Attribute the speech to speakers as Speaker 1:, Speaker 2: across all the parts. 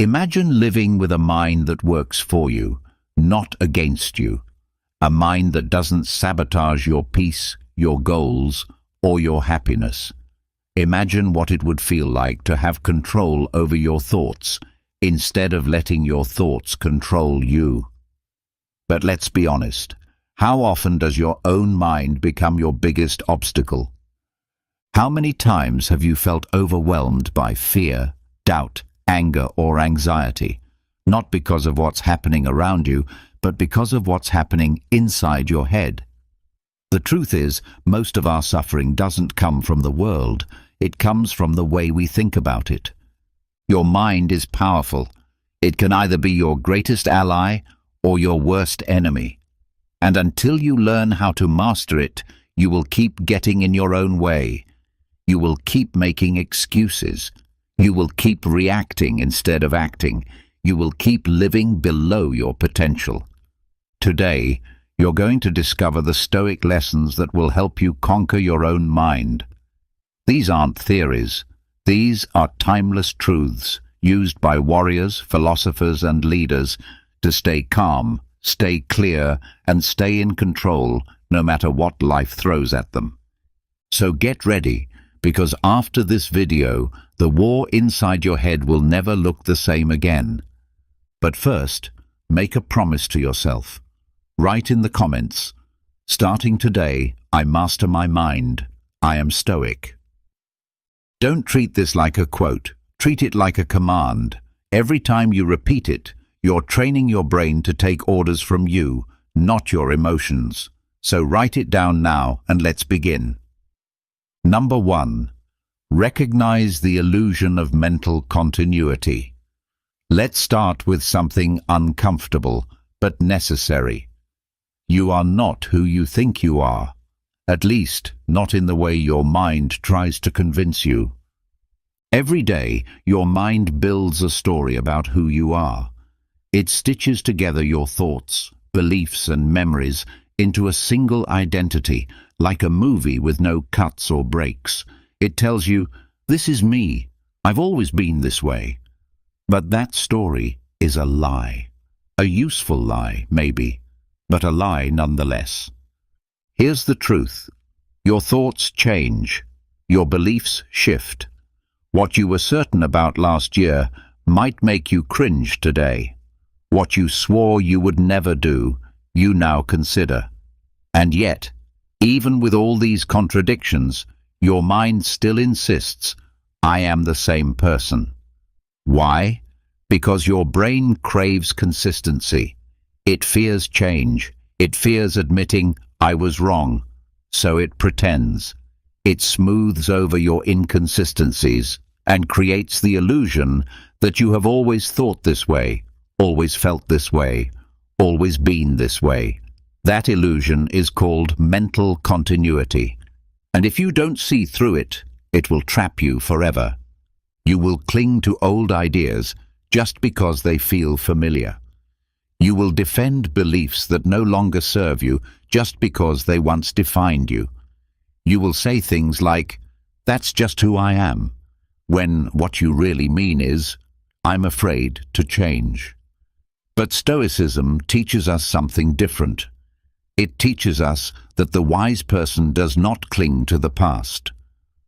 Speaker 1: Imagine living with a mind that works for you, not against you. A mind that doesn't sabotage your peace, your goals, or your happiness. Imagine what it would feel like to have control over your thoughts, instead of letting your thoughts control you. But let's be honest, how often does your own mind become your biggest obstacle? How many times have you felt overwhelmed by fear, doubt, anger, or anxiety? Not because of what's happening around you, but because of what's happening inside your head. The truth is, most of our suffering doesn't come from the world, it comes from the way we think about it. Your mind is powerful. It can either be your greatest ally or your worst enemy. And until you learn how to master it, you will keep getting in your own way. You will keep making excuses. You will keep reacting instead of acting. You will keep living below your potential. Today, you're going to discover the Stoic lessons that will help you conquer your own mind. These aren't theories. These are timeless truths used by warriors, philosophers, and leaders to stay calm, stay clear, and stay in control no matter what life throws at them. So get ready, because after this video, the war inside your head will never look the same again. But first, make a promise to yourself. Write in the comments, "Starting today, I master my mind. I am Stoic." Don't treat this like a quote. Treat it like a command. Every time you repeat it, you're training your brain to take orders from you, not your emotions. So write it down now and let's begin. Number 1. Recognize the illusion of mental continuity. Let's start with something uncomfortable, but necessary. You are not who you think you are. At least, not in the way your mind tries to convince you. Every day, your mind builds a story about who you are. It stitches together your thoughts, beliefs, and memories into a single identity, like a movie with no cuts or breaks. It tells you, "This is me. I've always been this way." But that story is a lie. A useful lie, maybe, but a lie nonetheless. Here's the truth. Your thoughts change. Your beliefs shift. What you were certain about last year might make you cringe today. What you swore you would never do, you now consider. And yet, even with all these contradictions, your mind still insists, "I am the same person." Why? Because your brain craves consistency. It fears change. It fears admitting, "I was wrong." So it pretends. It smooths over your inconsistencies and creates the illusion that you have always thought this way, always felt this way, always been this way. That illusion is called mental continuity. And if you don't see through it, it will trap you forever. You will cling to old ideas just because they feel familiar. You will defend beliefs that no longer serve you just because they once defined you. You will say things like, "That's just who I am," when what you really mean is, "I'm afraid to change." But Stoicism teaches us something different. It teaches us that the wise person does not cling to the past.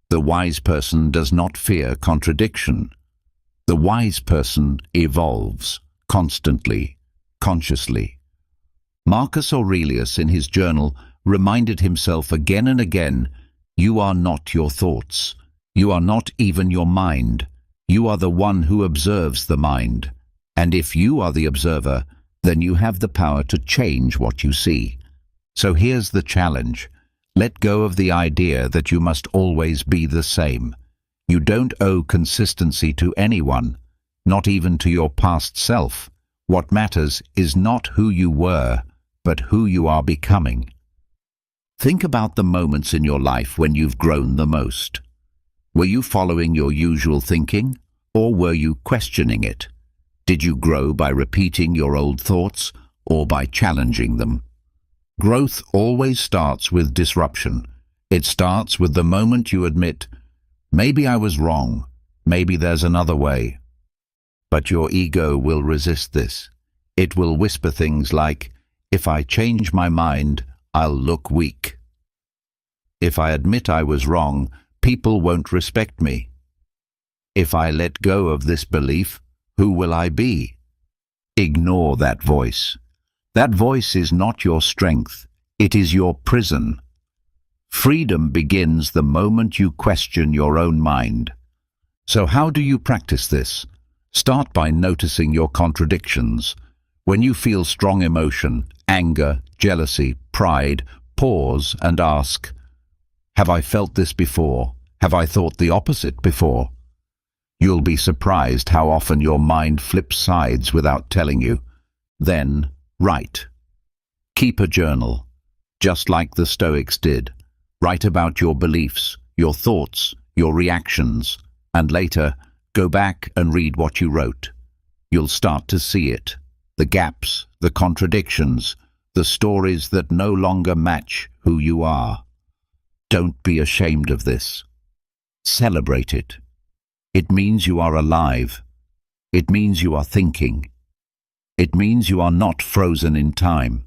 Speaker 1: The wise person does not fear contradiction. The wise person evolves constantly, consciously. Marcus Aurelius, in his journal, reminded himself again and again, "You are not your thoughts. You are not even your mind. You are the one who observes the mind. And if you are the observer, then you have the power to change what you see." So here's the challenge. Let go of the idea that you must always be the same. You don't owe consistency to anyone, not even to your past self. What matters is not who you were, but who you are becoming. Think about the moments in your life when you've grown the most. Were you following your usual thinking, or were you questioning it? Did you grow by repeating your old thoughts, or by challenging them? Growth always starts with disruption. It starts with the moment you admit, "Maybe I was wrong. Maybe there's another way." But your ego will resist this. It will whisper things like, "If I change my mind, I'll look weak. If I admit I was wrong, people won't respect me. If I let go of this belief, who will I be?" Ignore that voice. That voice is not your strength. It is your prison. Freedom begins the moment you question your own mind. So how do you practice this? Start by noticing your contradictions. When you feel strong emotion, anger, jealousy, pride, pause and ask, "Have I felt this before? Have I thought the opposite before?" You'll be surprised how often your mind flips sides without telling you. Then, write. Keep a journal, just like the Stoics did. Write about your beliefs, your thoughts, your reactions, and later, go back and read what you wrote. You'll start to see it. The gaps, the contradictions, the stories that no longer match who you are. Don't be ashamed of this. Celebrate it. It means you are alive. It means you are thinking. It means you are not frozen in time.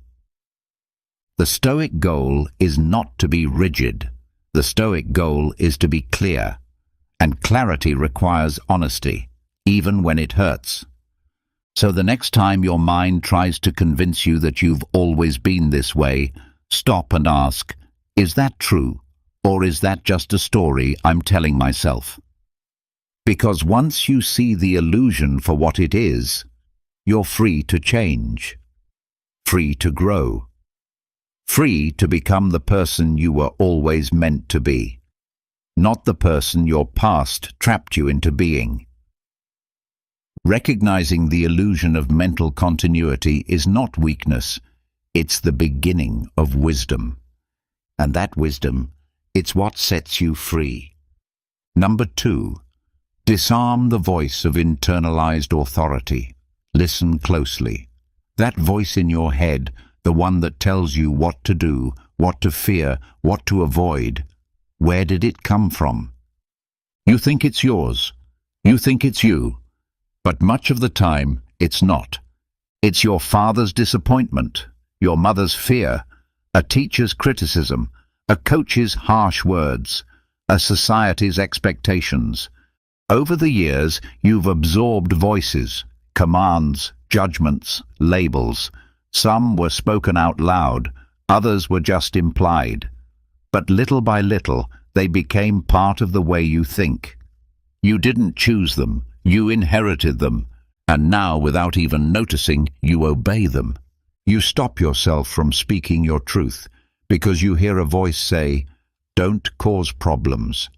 Speaker 1: The Stoic goal is not to be rigid. The Stoic goal is to be clear. And clarity requires honesty, even when it hurts. So the next time your mind tries to convince you that you've always been this way, stop and ask, is that true? Or is that just a story I'm telling myself? Because once you see the illusion for what it is, you're free to change, free to grow, free to become the person you were always meant to be, not the person your past trapped you into being. Recognizing the illusion of mental continuity is not weakness, it's the beginning of wisdom. And that wisdom, it's what sets you free. Number 2, disarm the voice of internalized authority. Listen closely. That voice in your head, the one that tells you what to do, what to fear, what to avoid, where did it come from? You think it's yours. You think it's you. But much of the time, it's not. It's your father's disappointment, your mother's fear, a teacher's criticism, a coach's harsh words, a society's expectations. Over the years, you've absorbed voices, commands, judgments, labels. Some were spoken out loud, others were just implied. But little by little, they became part of the way you think. You didn't choose them, you inherited them, and now, without even noticing, you obey them. You stop yourself from speaking your truth, because you hear a voice say, "Don't cause problems."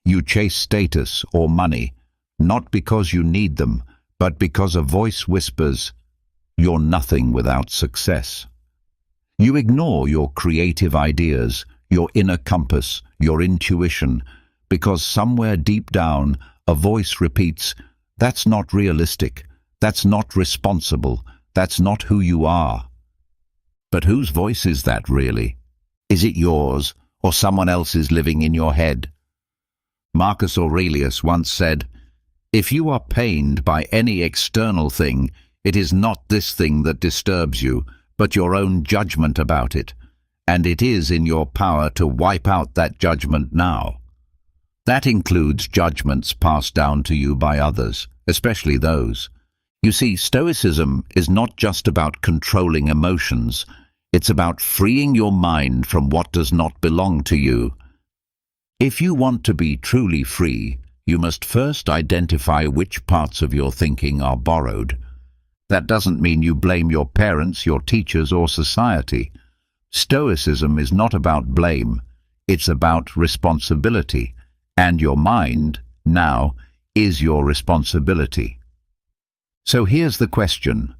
Speaker 1: You chase status or money, not because you need them, but because a voice whispers, "You're nothing without success." You ignore your creative ideas, your inner compass, your intuition, because somewhere deep down, a voice repeats, "That's not realistic, that's not responsible, that's not who you are." But whose voice is that really? Is it yours, or someone else's living in your head? Marcus Aurelius once said, "If you are pained by any external thing, it is not this thing that disturbs you, but your own judgment about it, and it is in your power to wipe out that judgment now." That includes judgments passed down to you by others, especially those. You see, Stoicism is not just about controlling emotions, it's about freeing your mind from what does not belong to you. If you want to be truly free, you must first identify which parts of your thinking are borrowed. That doesn't mean you blame your parents, your teachers, or society. Stoicism is not about blame, it's about responsibility. And your mind, now, is your responsibility. So here's the question.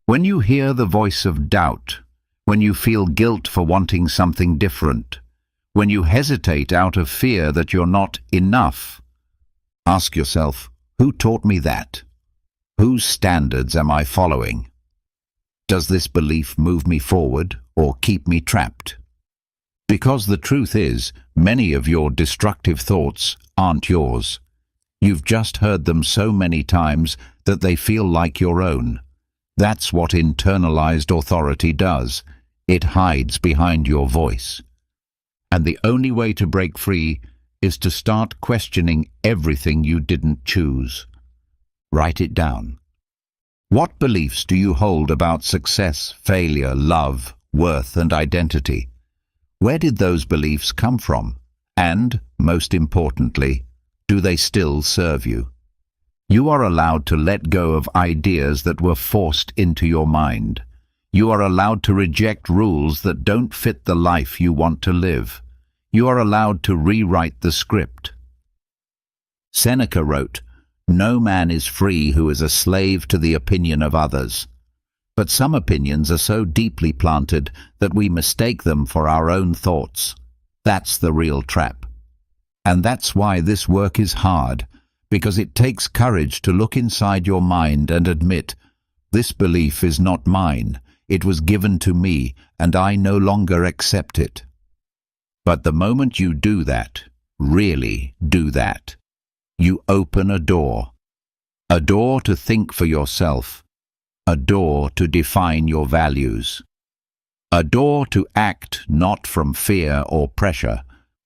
Speaker 1: When you hear the voice of doubt, when you feel guilt for wanting something different, when you hesitate out of fear that you're not enough, ask yourself, who taught me that? Whose standards am I following? Does this belief move me forward or keep me trapped? Because the truth is, many of your destructive thoughts aren't yours. You've just heard them so many times that they feel like your own. That's what internalized authority does. It hides behind your voice. And the only way to break free is to start questioning everything you didn't choose. Write it down. What beliefs do you hold about success, failure, love, worth, and identity? Where did those beliefs come from? And, most importantly, do they still serve you? You are allowed to let go of ideas that were forced into your mind. You are allowed to reject rules that don't fit the life you want to live. You are allowed to rewrite the script. Seneca wrote, "No man is free who is a slave to the opinion of others." But some opinions are so deeply planted that we mistake them for our own thoughts. That's the real trap. And that's why this work is hard, because it takes courage to look inside your mind and admit, this belief is not mine, it was given to me, and I no longer accept it. But the moment you do that, really do that, you open a door to think for yourself, a door to define your values, a door to act not from fear or pressure,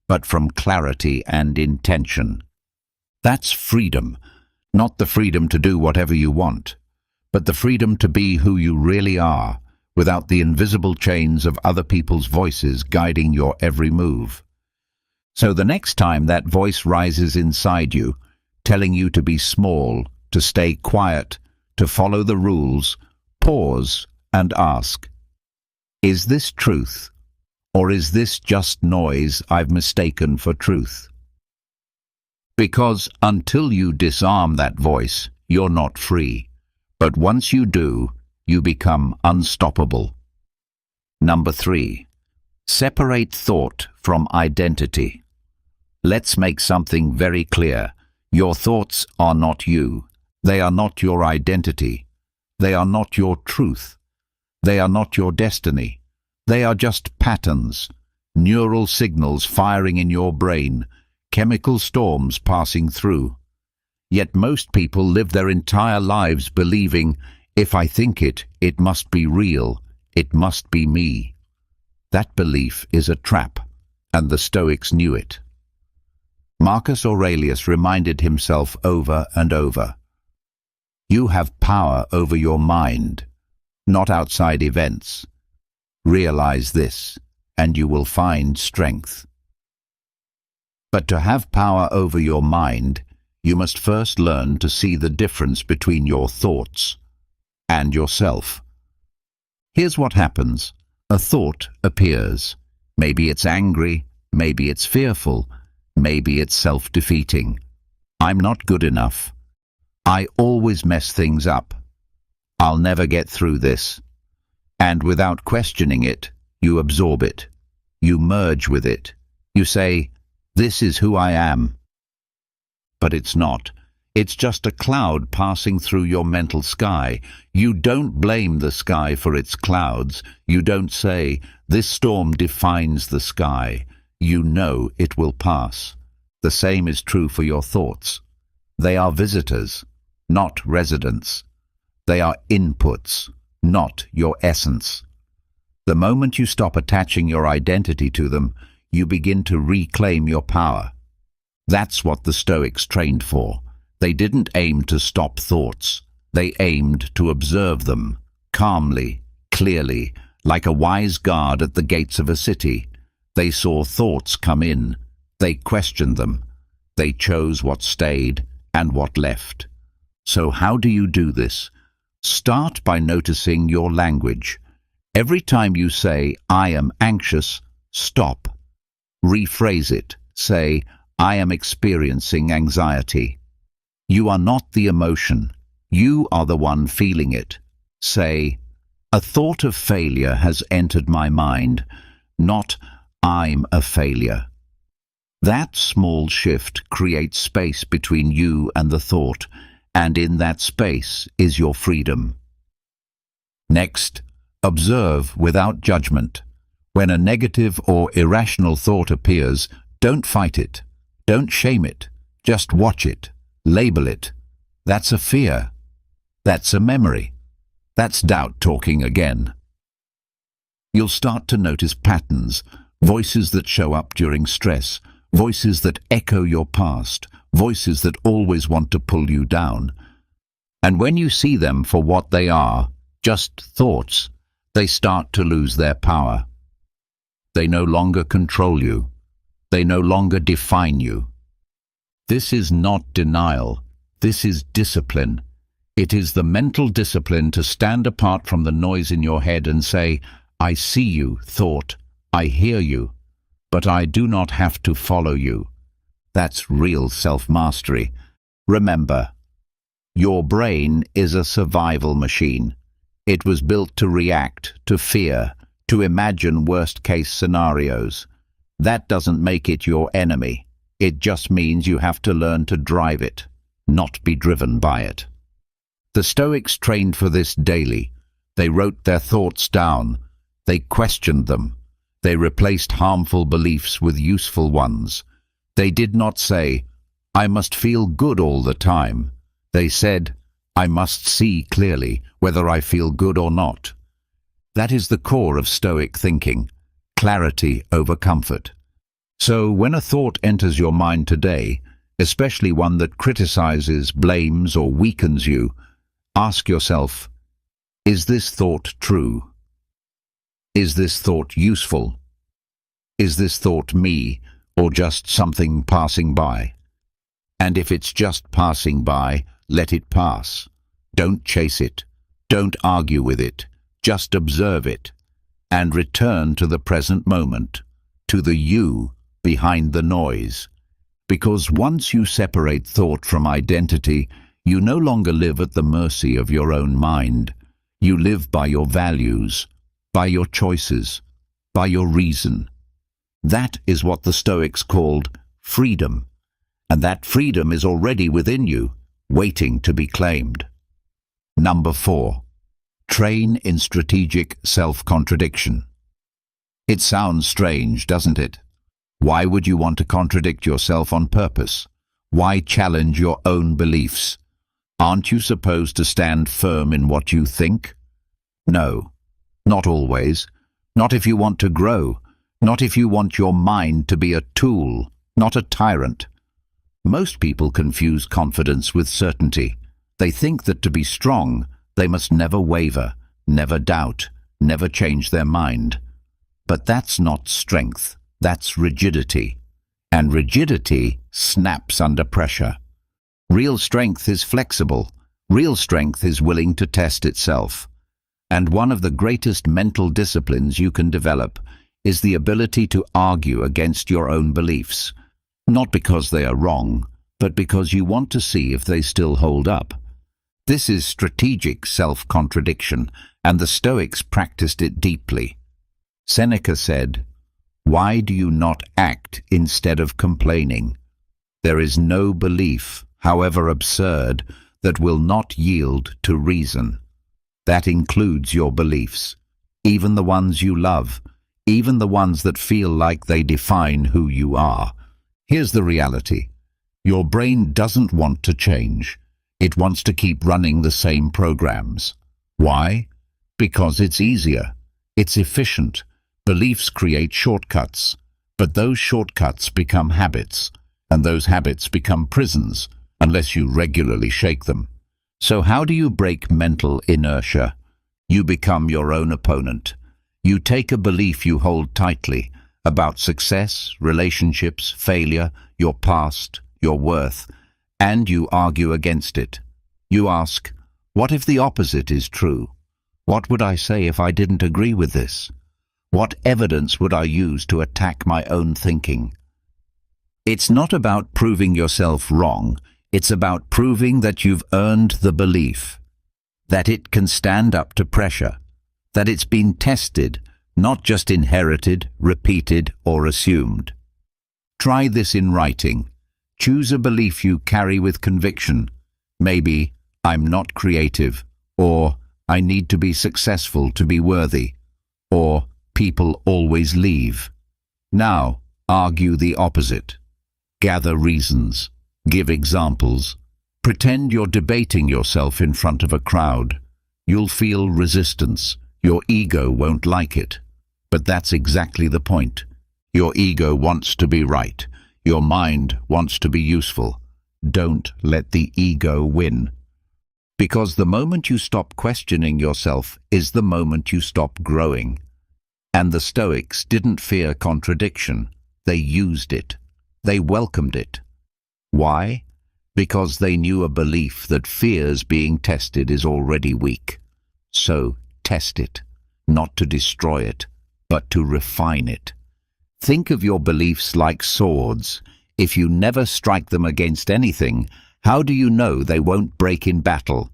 Speaker 1: but from clarity and intention. That's freedom, not the freedom to do whatever you want, but the freedom to be who you really are, without the invisible chains of other people's voices guiding your every move. So the next time that voice rises inside you, telling you to be small, to stay quiet, to follow the rules, pause and ask, is this truth, or is this just noise I've mistaken for truth? Because until you disarm that voice, you're not free. But once you do, you become unstoppable. Number 3. Separate thought from identity. Let's make something very clear. Your thoughts are not you. They are not your identity. They are not your truth. They are not your destiny. They are just patterns, neural signals firing in your brain, chemical storms passing through. Yet most people live their entire lives believing, if I think it, it must be real, it must be me. That belief is a trap, and the Stoics knew it. Marcus Aurelius reminded himself over and over, you have power over your mind, not outside events. Realize this, and you will find strength. But to have power over your mind, you must first learn to see the difference between your thoughts and yourself. Here's what happens. A thought appears. Maybe it's angry, maybe it's fearful, maybe it's self-defeating. I'm not good enough. I always mess things up. I'll never get through this. And without questioning it, you absorb it. You merge with it. You say, this is who I am. But it's not. It's just a cloud passing through your mental sky. You don't blame the sky for its clouds. You don't say, this storm defines the sky. You know it will pass. The same is true for your thoughts. They are visitors, not residents. They are inputs, not your essence. The moment you stop attaching your identity to them, you begin to reclaim your power. That's what the Stoics trained for. They didn't aim to stop thoughts. They aimed to observe them, calmly, clearly, like a wise guard at the gates of a city. They saw thoughts come in. They questioned them. They chose what stayed and what left. So how do you do this? Start by noticing your language. Every time you say, I am anxious, stop. Rephrase it. Say, I am experiencing anxiety. You are not the emotion. You are the one feeling it. Say, a thought of failure has entered my mind, not I'm a failure. That small shift creates space between you and the thought, and in that space is your freedom. Next, observe without judgment. When a negative or irrational thought appears, don't fight it. Don't shame it. Just watch it. Label it. That's a fear. That's a memory. That's doubt talking again. You'll start to notice patterns, voices that show up during stress, voices that echo your past, voices that always want to pull you down. And when you see them for what they are, just thoughts, they start to lose their power. They no longer control you. They no longer define you. This is not denial. This is discipline. It is the mental discipline to stand apart from the noise in your head and say, I see you, thought. I hear you. But I do not have to follow you. That's real self-mastery. Remember, your brain is a survival machine. It was built to react, to fear, to imagine worst-case scenarios. That doesn't make it your enemy. It just means you have to learn to drive it, not be driven by it. The Stoics trained for this daily. They wrote their thoughts down. They questioned them. They replaced harmful beliefs with useful ones. They did not say, I must feel good all the time. They said, I must see clearly whether I feel good or not. That is the core of Stoic thinking, clarity over comfort. So when a thought enters your mind today, especially one that criticizes, blames, or weakens you, ask yourself, is this thought true? Is this thought useful? Is this thought me, or just something passing by? And if it's just passing by, let it pass. Don't chase it. Don't argue with it. Just observe it. And return to the present moment, to the you behind the noise. Because once you separate thought from identity, you no longer live at the mercy of your own mind. You live by your values, by your choices, by your reason. That is what the Stoics called freedom. And that freedom is already within you, waiting to be claimed. Number 4. Train in strategic self-contradiction. It sounds strange, doesn't it? Why would you want to contradict yourself on purpose? Why challenge your own beliefs? Aren't you supposed to stand firm in what you think? No, not always. Not if you want to grow. Not if you want your mind to be a tool, not a tyrant. Most people confuse confidence with certainty. They think that to be strong, they must never waver, never doubt, never change their mind. But that's not strength, that's rigidity. And rigidity snaps under pressure. Real strength is flexible. Real strength is willing to test itself. And one of the greatest mental disciplines you can develop is the ability to argue against your own beliefs. Not because they are wrong, but because you want to see if they still hold up. This is strategic self-contradiction, and the Stoics practiced it deeply. Seneca said, "Why do you not act instead of complaining? There is no belief, however absurd, that will not yield to reason. That includes your beliefs, even the ones you love, even the ones that feel like they define who you are." Here's the reality. Your brain doesn't want to change. It wants to keep running the same programs. Why? Because it's easier. It's efficient. Beliefs create shortcuts. But those shortcuts become habits, and those habits become prisons, unless you regularly shake them. So how do you break mental inertia? You become your own opponent. You take a belief you hold tightly about success, relationships, failure, your past, your worth, and you argue against it. You ask, what if the opposite is true? What would I say if I didn't agree with this? What evidence would I use to attack my own thinking? It's not about proving yourself wrong. It's about proving that you've earned the belief, that it can stand up to pressure, that it's been tested, not just inherited, repeated, or assumed. Try this in writing. Choose a belief you carry with conviction. Maybe, I'm not creative, or I need to be successful to be worthy, or people always leave. Now, argue the opposite. Gather reasons. Give examples. Pretend you're debating yourself in front of a crowd. You'll feel resistance. Your ego won't like it. But that's exactly the point. Your ego wants to be right. Your mind wants to be useful. Don't let the ego win. Because the moment you stop questioning yourself is the moment you stop growing. And the Stoics didn't fear contradiction. They used it. They welcomed it. Why? Because they knew a belief that fears being tested is already weak. So test it, not to destroy it, but to refine it. Think of your beliefs like swords. If you never strike them against anything, how do you know they won't break in battle?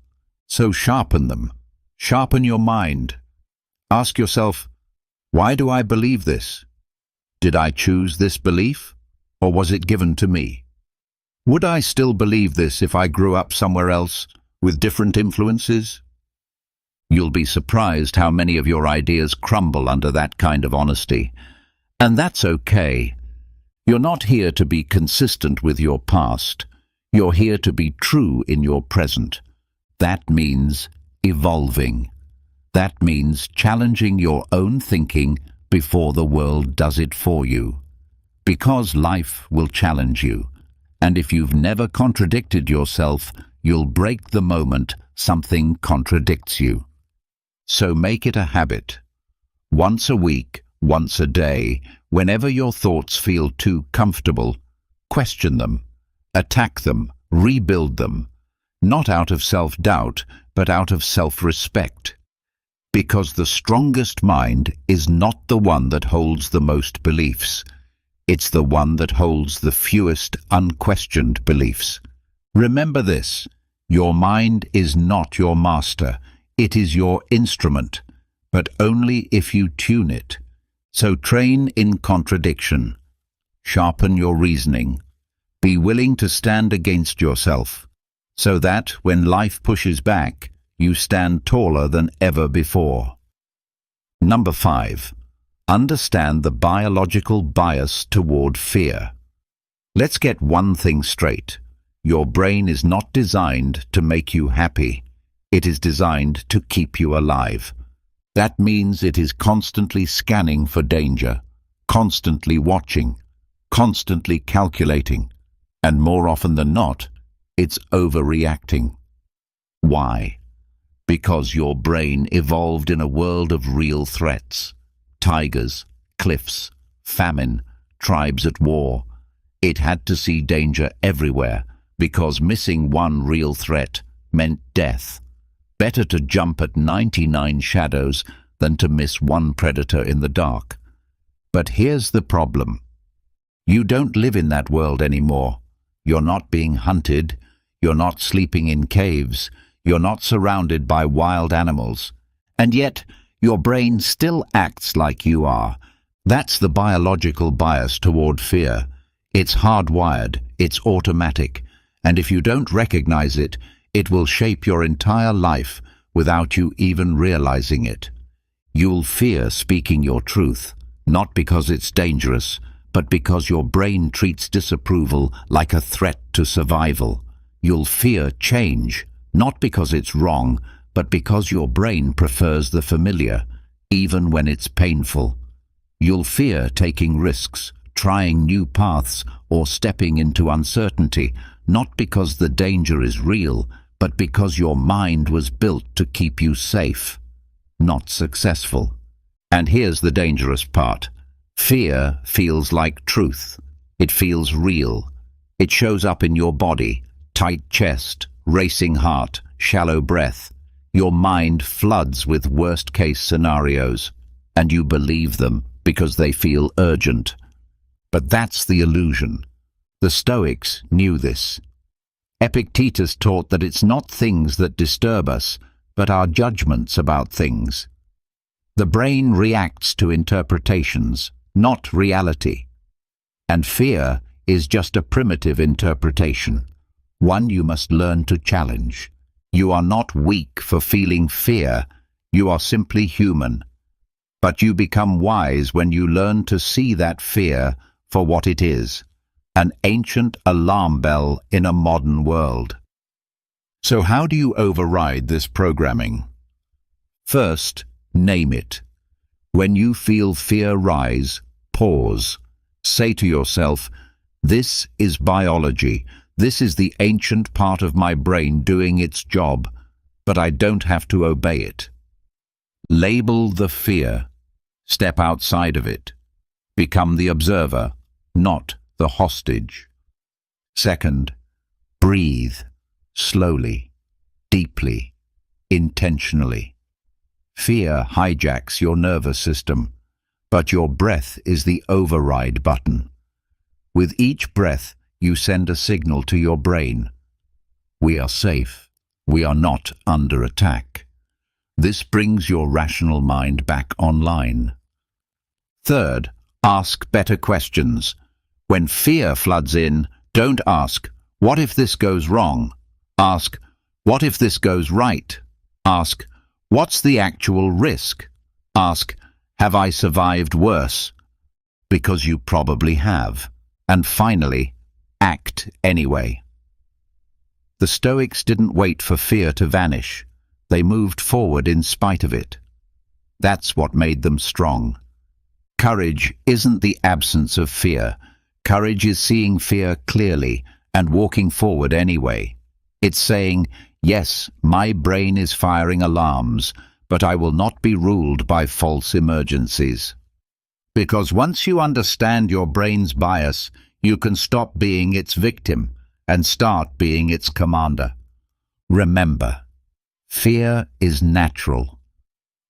Speaker 1: So sharpen them. Sharpen your mind. Ask yourself, why do I believe this? Did I choose this belief, or was it given to me? Would I still believe this if I grew up somewhere else, with different influences? You'll be surprised how many of your ideas crumble under that kind of honesty. And that's okay. You're not here to be consistent with your past. You're here to be true in your present. That means evolving. That means challenging your own thinking before the world does it for you. Because life will challenge you. And if you've never contradicted yourself, you'll break the moment something contradicts you. So make it a habit. Once a week, once a day, whenever your thoughts feel too comfortable, question them, attack them, rebuild them, not out of self-doubt, but out of self-respect. Because the strongest mind is not the one that holds the most beliefs. It's the one that holds the fewest unquestioned beliefs. Remember this, your mind is not your master. It is your instrument, but only if you tune it. So train in contradiction. Sharpen your reasoning. Be willing to stand against yourself, so that, when life pushes back, you stand taller than ever before. Number 5. Understand the biological bias toward fear. Let's get one thing straight. Your brain is not designed to make you happy. It is designed to keep you alive. That means it is constantly scanning for danger, constantly watching, constantly calculating, and more often than not, it's overreacting. Why? Because your brain evolved in a world of real threats. Tigers, cliffs, famine, tribes at war. It had to see danger everywhere, because missing one real threat meant death. Better to jump at 99 shadows than to miss one predator in the dark. But here's the problem. You don't live in that world anymore. You're not being hunted. You're not sleeping in caves. You're not surrounded by wild animals. And yet, your brain still acts like you are. That's the biological bias toward fear. It's hardwired. It's automatic. And if you don't recognize it, it will shape your entire life without you even realizing it. You'll fear speaking your truth, not because it's dangerous, but because your brain treats disapproval like a threat to survival. You'll fear change, not because it's wrong, but because your brain prefers the familiar, even when it's painful. You'll fear taking risks, trying new paths, or stepping into uncertainty, not because the danger is real, but because your mind was built to keep you safe, not successful. And here's the dangerous part. Fear feels like truth. It feels real. It shows up in your body, tight chest, racing heart, shallow breath. Your mind floods with worst-case scenarios, and you believe them because they feel urgent. But that's the illusion. The Stoics knew this. Epictetus taught that it's not things that disturb us, but our judgments about things. The brain reacts to interpretations, not reality. And fear is just a primitive interpretation, one you must learn to challenge. You are not weak for feeling fear, you are simply human. But you become wise when you learn to see that fear for what it is, an ancient alarm bell in a modern world. So how do you override this programming? First, name it. When you feel fear rise, pause. Say to yourself, this is biology. This is the ancient part of my brain doing its job, but I don't have to obey it. Label the fear. Step outside of it. Become the observer, not the hostage. Second, breathe. Slowly, deeply, intentionally. Fear hijacks your nervous system, but your breath is the override button. With each breath, you send a signal to your brain. We are safe. We are not under attack. This brings your rational mind back online. Third, ask better questions. When fear floods in, don't ask, "What if this goes wrong?" Ask, "What if this goes right?" Ask, "What's the actual risk?" Ask, "Have I survived worse?" Because you probably have. And finally, act anyway. The Stoics didn't wait for fear to vanish. They moved forward in spite of it. That's what made them strong. Courage isn't the absence of fear. Courage is seeing fear clearly and walking forward anyway. It's saying, yes, my brain is firing alarms, but I will not be ruled by false emergencies. Because once you understand your brain's bias, you can stop being its victim and start being its commander. Remember, fear is natural,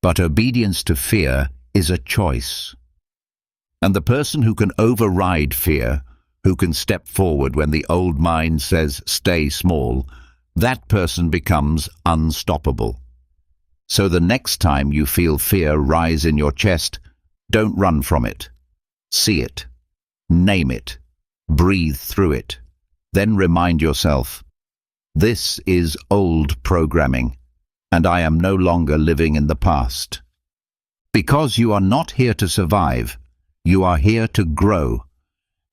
Speaker 1: but obedience to fear is a choice. And the person who can override fear, who can step forward when the old mind says, stay small, that person becomes unstoppable. So the next time you feel fear rise in your chest, don't run from it. See it. Name it. Breathe through it. Then remind yourself, this is old programming, and I am no longer living in the past. Because you are not here to survive, you are here to grow.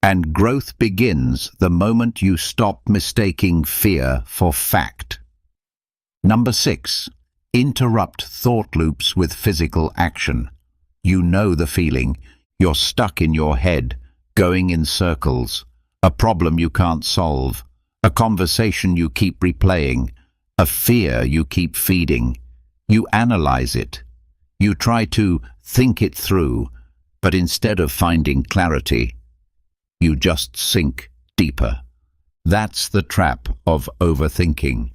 Speaker 1: And growth begins the moment you stop mistaking fear for fact. Number 6. Interrupt thought loops with physical action. You know the feeling. You're stuck in your head, going in circles. A problem you can't solve. A conversation you keep replaying. A fear you keep feeding. You analyze it. You try to think it through, but instead of finding clarity, you just sink deeper. That's the trap of overthinking.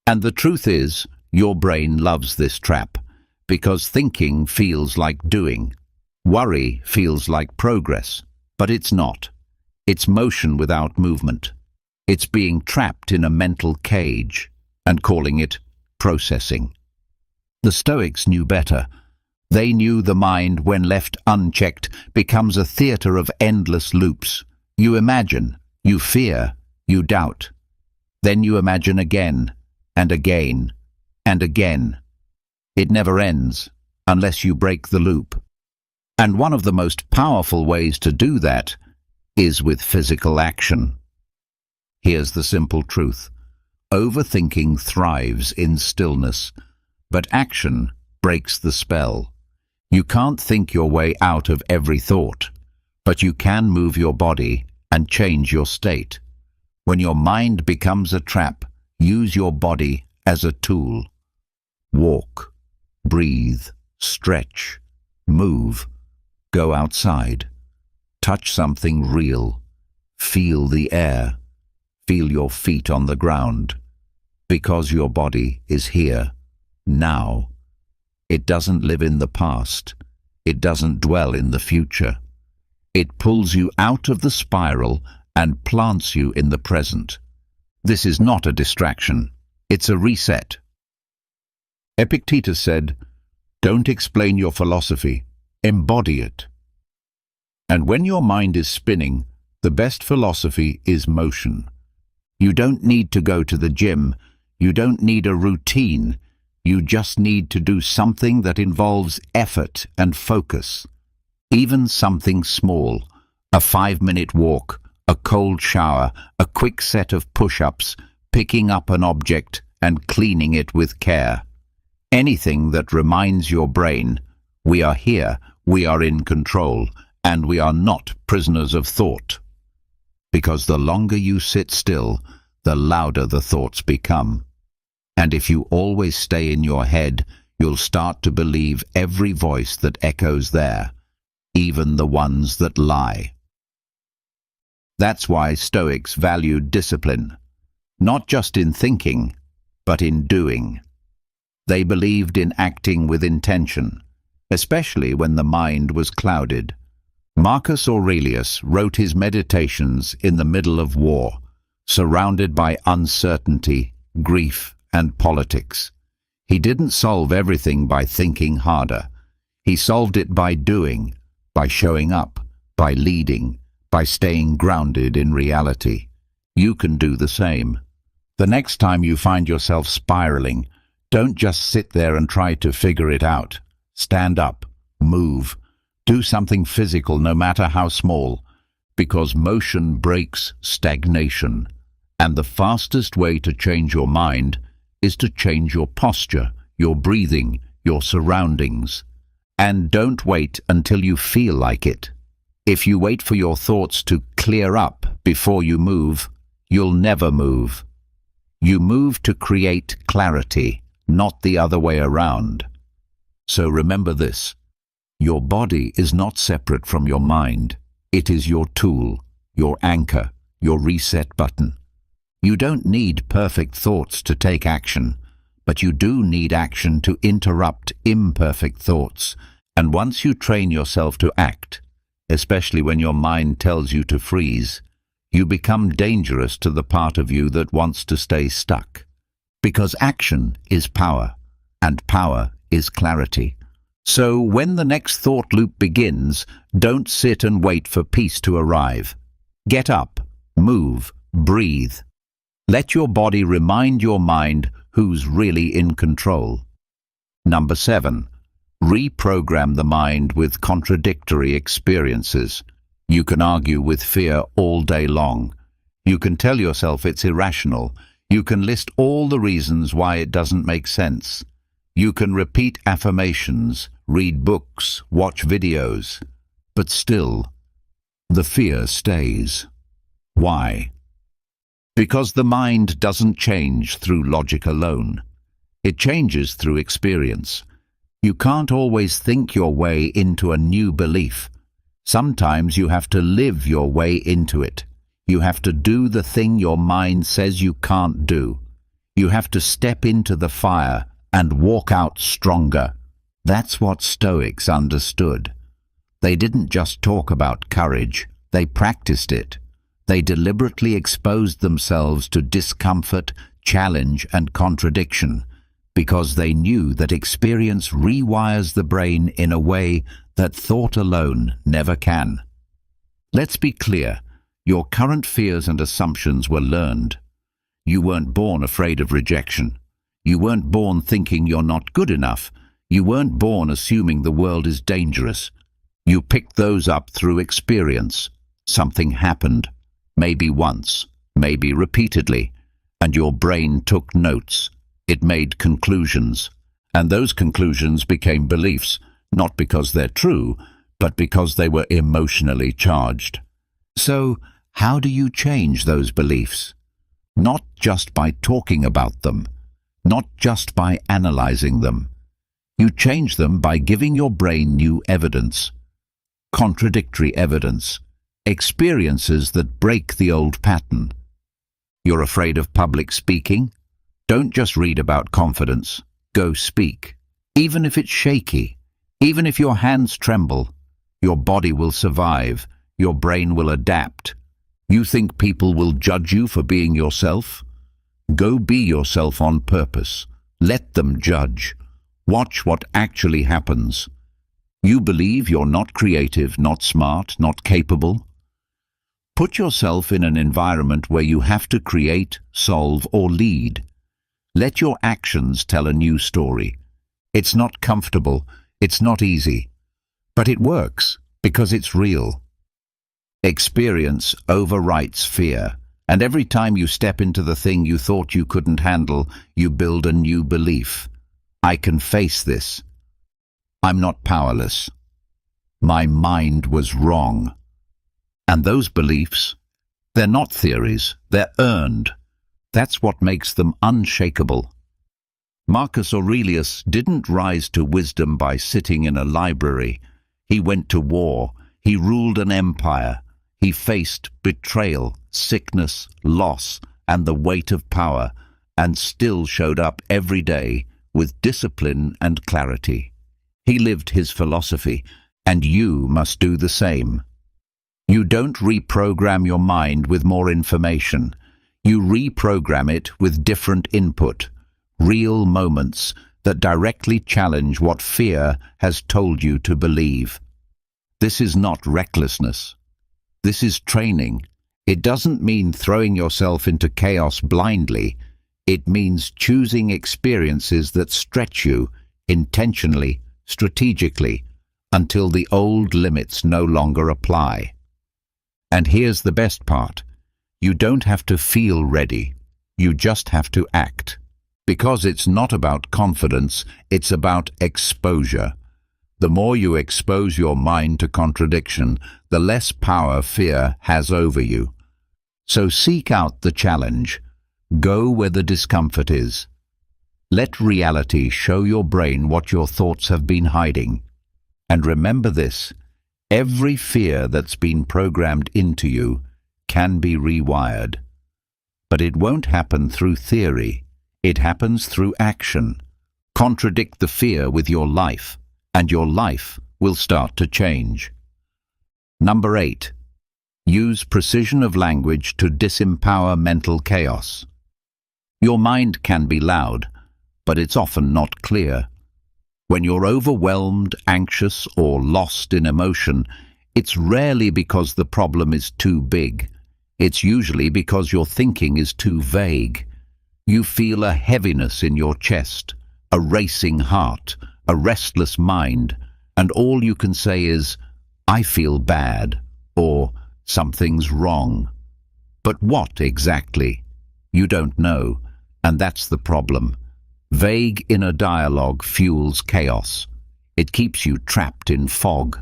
Speaker 1: And the truth is, your brain loves this trap, because thinking feels like doing. Worry feels like progress, but it's not. It's motion without movement. It's being trapped in a mental cage and calling it processing. The Stoics knew better. They knew the mind, when left unchecked, becomes a theater of endless loops. You imagine, you fear, you doubt. Then you imagine again, and again, and again. It never ends, unless you break the loop. And one of the most powerful ways to do that is with physical action. Here's the simple truth. Overthinking thrives in stillness, but action breaks the spell. You can't think your way out of every thought, but you can move your body and change your state. When your mind becomes a trap, use your body as a tool. Walk, breathe, stretch, move, go outside, touch something real, feel the air, feel your feet on the ground, because your body is here, now. It doesn't live in the past. It doesn't dwell in the future. It pulls you out of the spiral and plants you in the present. This is not a distraction. It's a reset. Epictetus said, "Don't explain your philosophy, embody it." And when your mind is spinning, the best philosophy is motion. You don't need to go to the gym. You don't need a routine. You just need to do something that involves effort and focus. Even something small, a 5-minute walk, a cold shower, a quick set of push-ups, picking up an object and cleaning it with care. Anything that reminds your brain, we are here, we are in control, and we are not prisoners of thought. Because the longer you sit still, the louder the thoughts become. And if you always stay in your head, you'll start to believe every voice that echoes there, even the ones that lie. That's why Stoics valued discipline, not just in thinking, but in doing. They believed in acting with intention, especially when the mind was clouded. Marcus Aurelius wrote his meditations in the middle of war, surrounded by uncertainty, grief, and politics. He didn't solve everything by thinking harder. He solved it by doing, by showing up, by leading, by staying grounded in reality. You can do the same. The next time you find yourself spiraling, don't just sit there and try to figure it out. Stand up, move, do something physical no matter how small, because motion breaks stagnation. And the fastest way to change your mind is to change your posture, your breathing, your surroundings. And don't wait until you feel like it. If you wait for your thoughts to clear up before you move, you'll never move. You move to create clarity, not the other way around. So remember this: your body is not separate from your mind. It is your tool, your anchor, your reset button. You don't need perfect thoughts to take action, but you do need action to interrupt imperfect thoughts. And once you train yourself to act, especially when your mind tells you to freeze, you become dangerous to the part of you that wants to stay stuck. Because action is power, and power is clarity. So when the next thought loop begins, don't sit and wait for peace to arrive. Get up, move, breathe. Let your body remind your mind who's really in control. Number 7. Reprogram the mind with contradictory experiences. You can argue with fear all day long. You can tell yourself it's irrational. You can list all the reasons why it doesn't make sense. You can repeat affirmations, read books, watch videos. But still, the fear stays. Why? Because the mind doesn't change through logic alone. It changes through experience. You can't always think your way into a new belief. Sometimes you have to live your way into it. You have to do the thing your mind says you can't do. You have to step into the fire and walk out stronger. That's what Stoics understood. They didn't just talk about courage, they practiced it. They deliberately exposed themselves to discomfort, challenge, and contradiction, because they knew that experience rewires the brain in a way that thought alone never can. Let's be clear, your current fears and assumptions were learned. You weren't born afraid of rejection. You weren't born thinking you're not good enough. You weren't born assuming the world is dangerous. You picked those up through experience. Something happened, maybe once, maybe repeatedly, and your brain took notes. It made conclusions, and those conclusions became beliefs, not because they're true, but because they were emotionally charged. So, how do you change those beliefs? Not just by talking about them, not just by analyzing them. You change them by giving your brain new evidence, contradictory evidence, experiences that break the old pattern. You're afraid of public speaking? Don't just read about confidence. Go speak. Even if it's shaky, even if your hands tremble, your body will survive, your brain will adapt. You think people will judge you for being yourself? Go be yourself on purpose. Let them judge. Watch what actually happens. You believe you're not creative, not smart, not capable? Put yourself in an environment where you have to create, solve, or lead. Let your actions tell a new story. It's not comfortable, it's not easy, but it works because it's real. Experience overwrites fear, And every time you step into the thing you thought you couldn't handle, you build a new belief. I can face this. I'm not powerless. My mind was wrong. And those beliefs, they're not theories, they're earned. That's what makes them unshakable. Marcus Aurelius didn't rise to wisdom by sitting in a library. He went to war. He ruled an empire. He faced betrayal, sickness, loss, and the weight of power, and still showed up every day with discipline and clarity. He lived his philosophy, and you must do the same. You don't reprogram your mind with more information. You reprogram it with different input, real moments that directly challenge what fear has told you to believe. This is not recklessness. This is training. It doesn't mean throwing yourself into chaos blindly. It means choosing experiences that stretch you intentionally, strategically, until the old limits no longer apply. And here's the best part. You don't have to feel ready. You just have to act. Because it's not about confidence, it's about exposure. The more you expose your mind to contradiction, the less power fear has over you. So seek out the challenge. Go where the discomfort is. Let reality show your brain what your thoughts have been hiding. And remember this, every fear that's been programmed into you can be rewired. But it won't happen through theory. It happens through action. Contradict the fear with your life, and your life will start to change. Number 8. Use precision of language to disempower mental chaos. Your mind can be loud, but it's often not clear. When you're overwhelmed, anxious, or lost in emotion, it's rarely because the problem is too big. It's usually because your thinking is too vague. You feel a heaviness in your chest, a racing heart, a restless mind, and all you can say is, I feel bad, or something's wrong. But what exactly? You don't know, and that's the problem. Vague inner dialogue fuels chaos. It keeps you trapped in fog.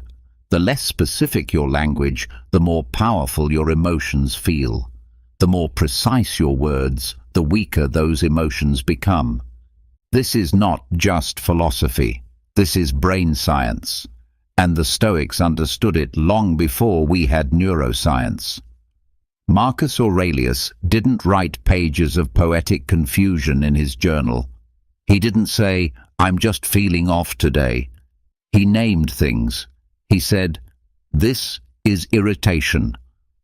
Speaker 1: The less specific your language, the more powerful your emotions feel. The more precise your words, the weaker those emotions become. This is not just philosophy. This is brain science. And the Stoics understood it long before we had neuroscience. Marcus Aurelius didn't write pages of poetic confusion in his journal. He didn't say, I'm just feeling off today. He named things. He said, this is irritation,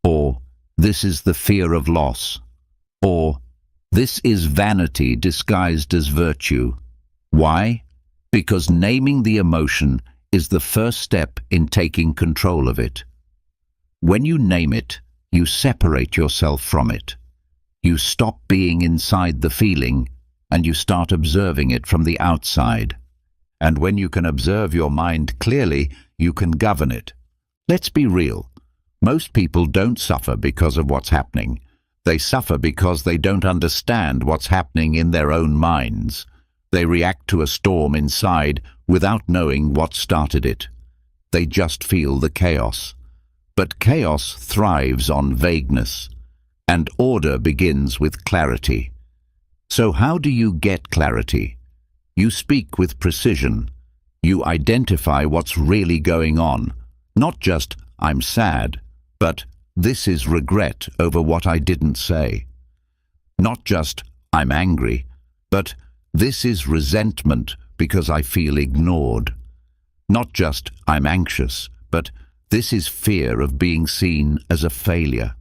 Speaker 1: or this is the fear of loss, or this is vanity disguised as virtue. Why? Because naming the emotion is the first step in taking control of it. When you name it, you separate yourself from it. You stop being inside the feeling, and you start observing it from the outside. And when you can observe your mind clearly, you can govern it. Let's be real. Most people don't suffer because of what's happening. They suffer because they don't understand what's happening in their own minds. They react to a storm inside without knowing what started it. They just feel the chaos. But chaos thrives on vagueness, and order begins with clarity. So how do you get clarity? You speak with precision. You identify what's really going on. Not just, I'm sad, but this is regret over what I didn't say. Not just, I'm angry, but this is resentment because I feel ignored. Not just, I'm anxious, but this is fear of being seen as a failure.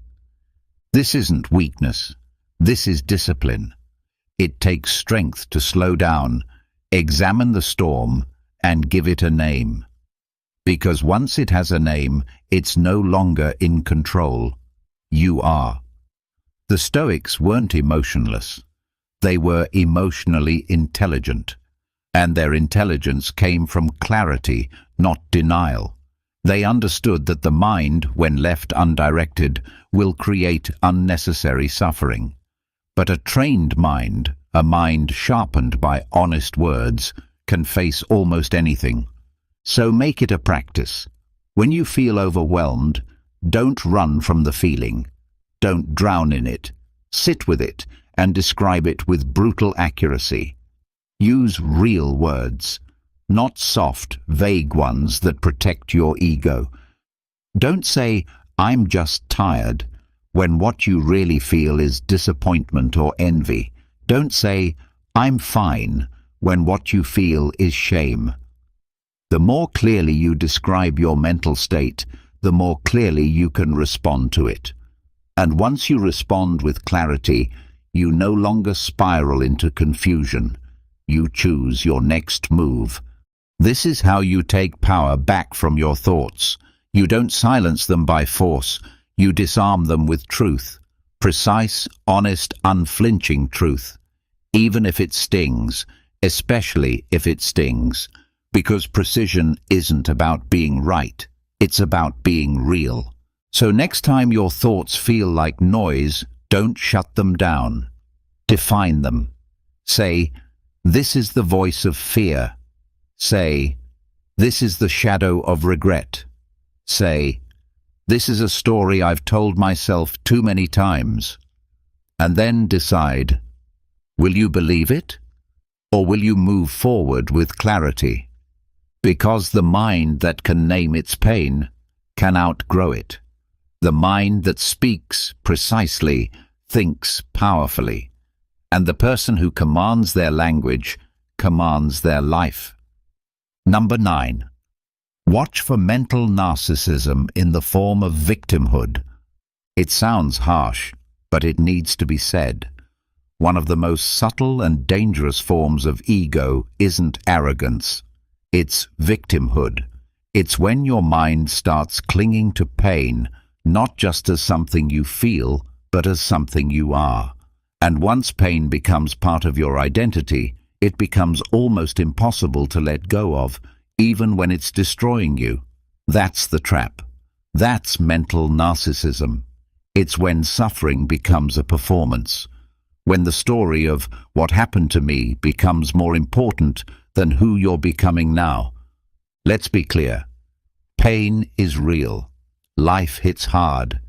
Speaker 1: This isn't weakness. This is discipline. It takes strength to slow down, examine the storm, and give it a name. Because once it has a name, it's no longer in control. You are. The Stoics weren't emotionless. They were emotionally intelligent, and their intelligence came from clarity, not denial. They understood that the mind, when left undirected, will create unnecessary suffering. But a trained mind, a mind sharpened by honest words, can face almost anything. So make it a practice. When you feel overwhelmed, don't run from the feeling. Don't drown in it. Sit with it and describe it with brutal accuracy. Use real words, not soft, vague ones that protect your ego. Don't say, "I'm just tired," when what you really feel is disappointment or envy. Don't say, "I'm fine," when what you feel is shame. The more clearly you describe your mental state, the more clearly you can respond to it. And once you respond with clarity, you no longer spiral into confusion. You choose your next move. This is how you take power back from your thoughts. You don't silence them by force. You disarm them with truth. Precise, honest, unflinching truth. Even if it stings, especially if it stings. Because precision isn't about being right. It's about being real. So next time your thoughts feel like noise, don't shut them down. Define them. Say, "This is the voice of fear." Say, "This is the shadow of regret." Say, "This is a story I've told myself too many times." And then decide, will you believe it? Or will you move forward with clarity? Because the mind that can name its pain can outgrow it. The mind that speaks precisely thinks powerfully. And the person who commands their language commands their life. Number 9. Watch for mental narcissism in the form of victimhood. It sounds harsh, but it needs to be said. One of the most subtle and dangerous forms of ego isn't arrogance. It's victimhood. It's when your mind starts clinging to pain, not just as something you feel, but as something you are. And once pain becomes part of your identity, it becomes almost impossible to let go of, even when it's destroying you. That's the trap. That's mental narcissism. It's when suffering becomes a performance. When the story of what happened to me becomes more important than who you're becoming now. Let's be clear. Pain is real. Life hits hard.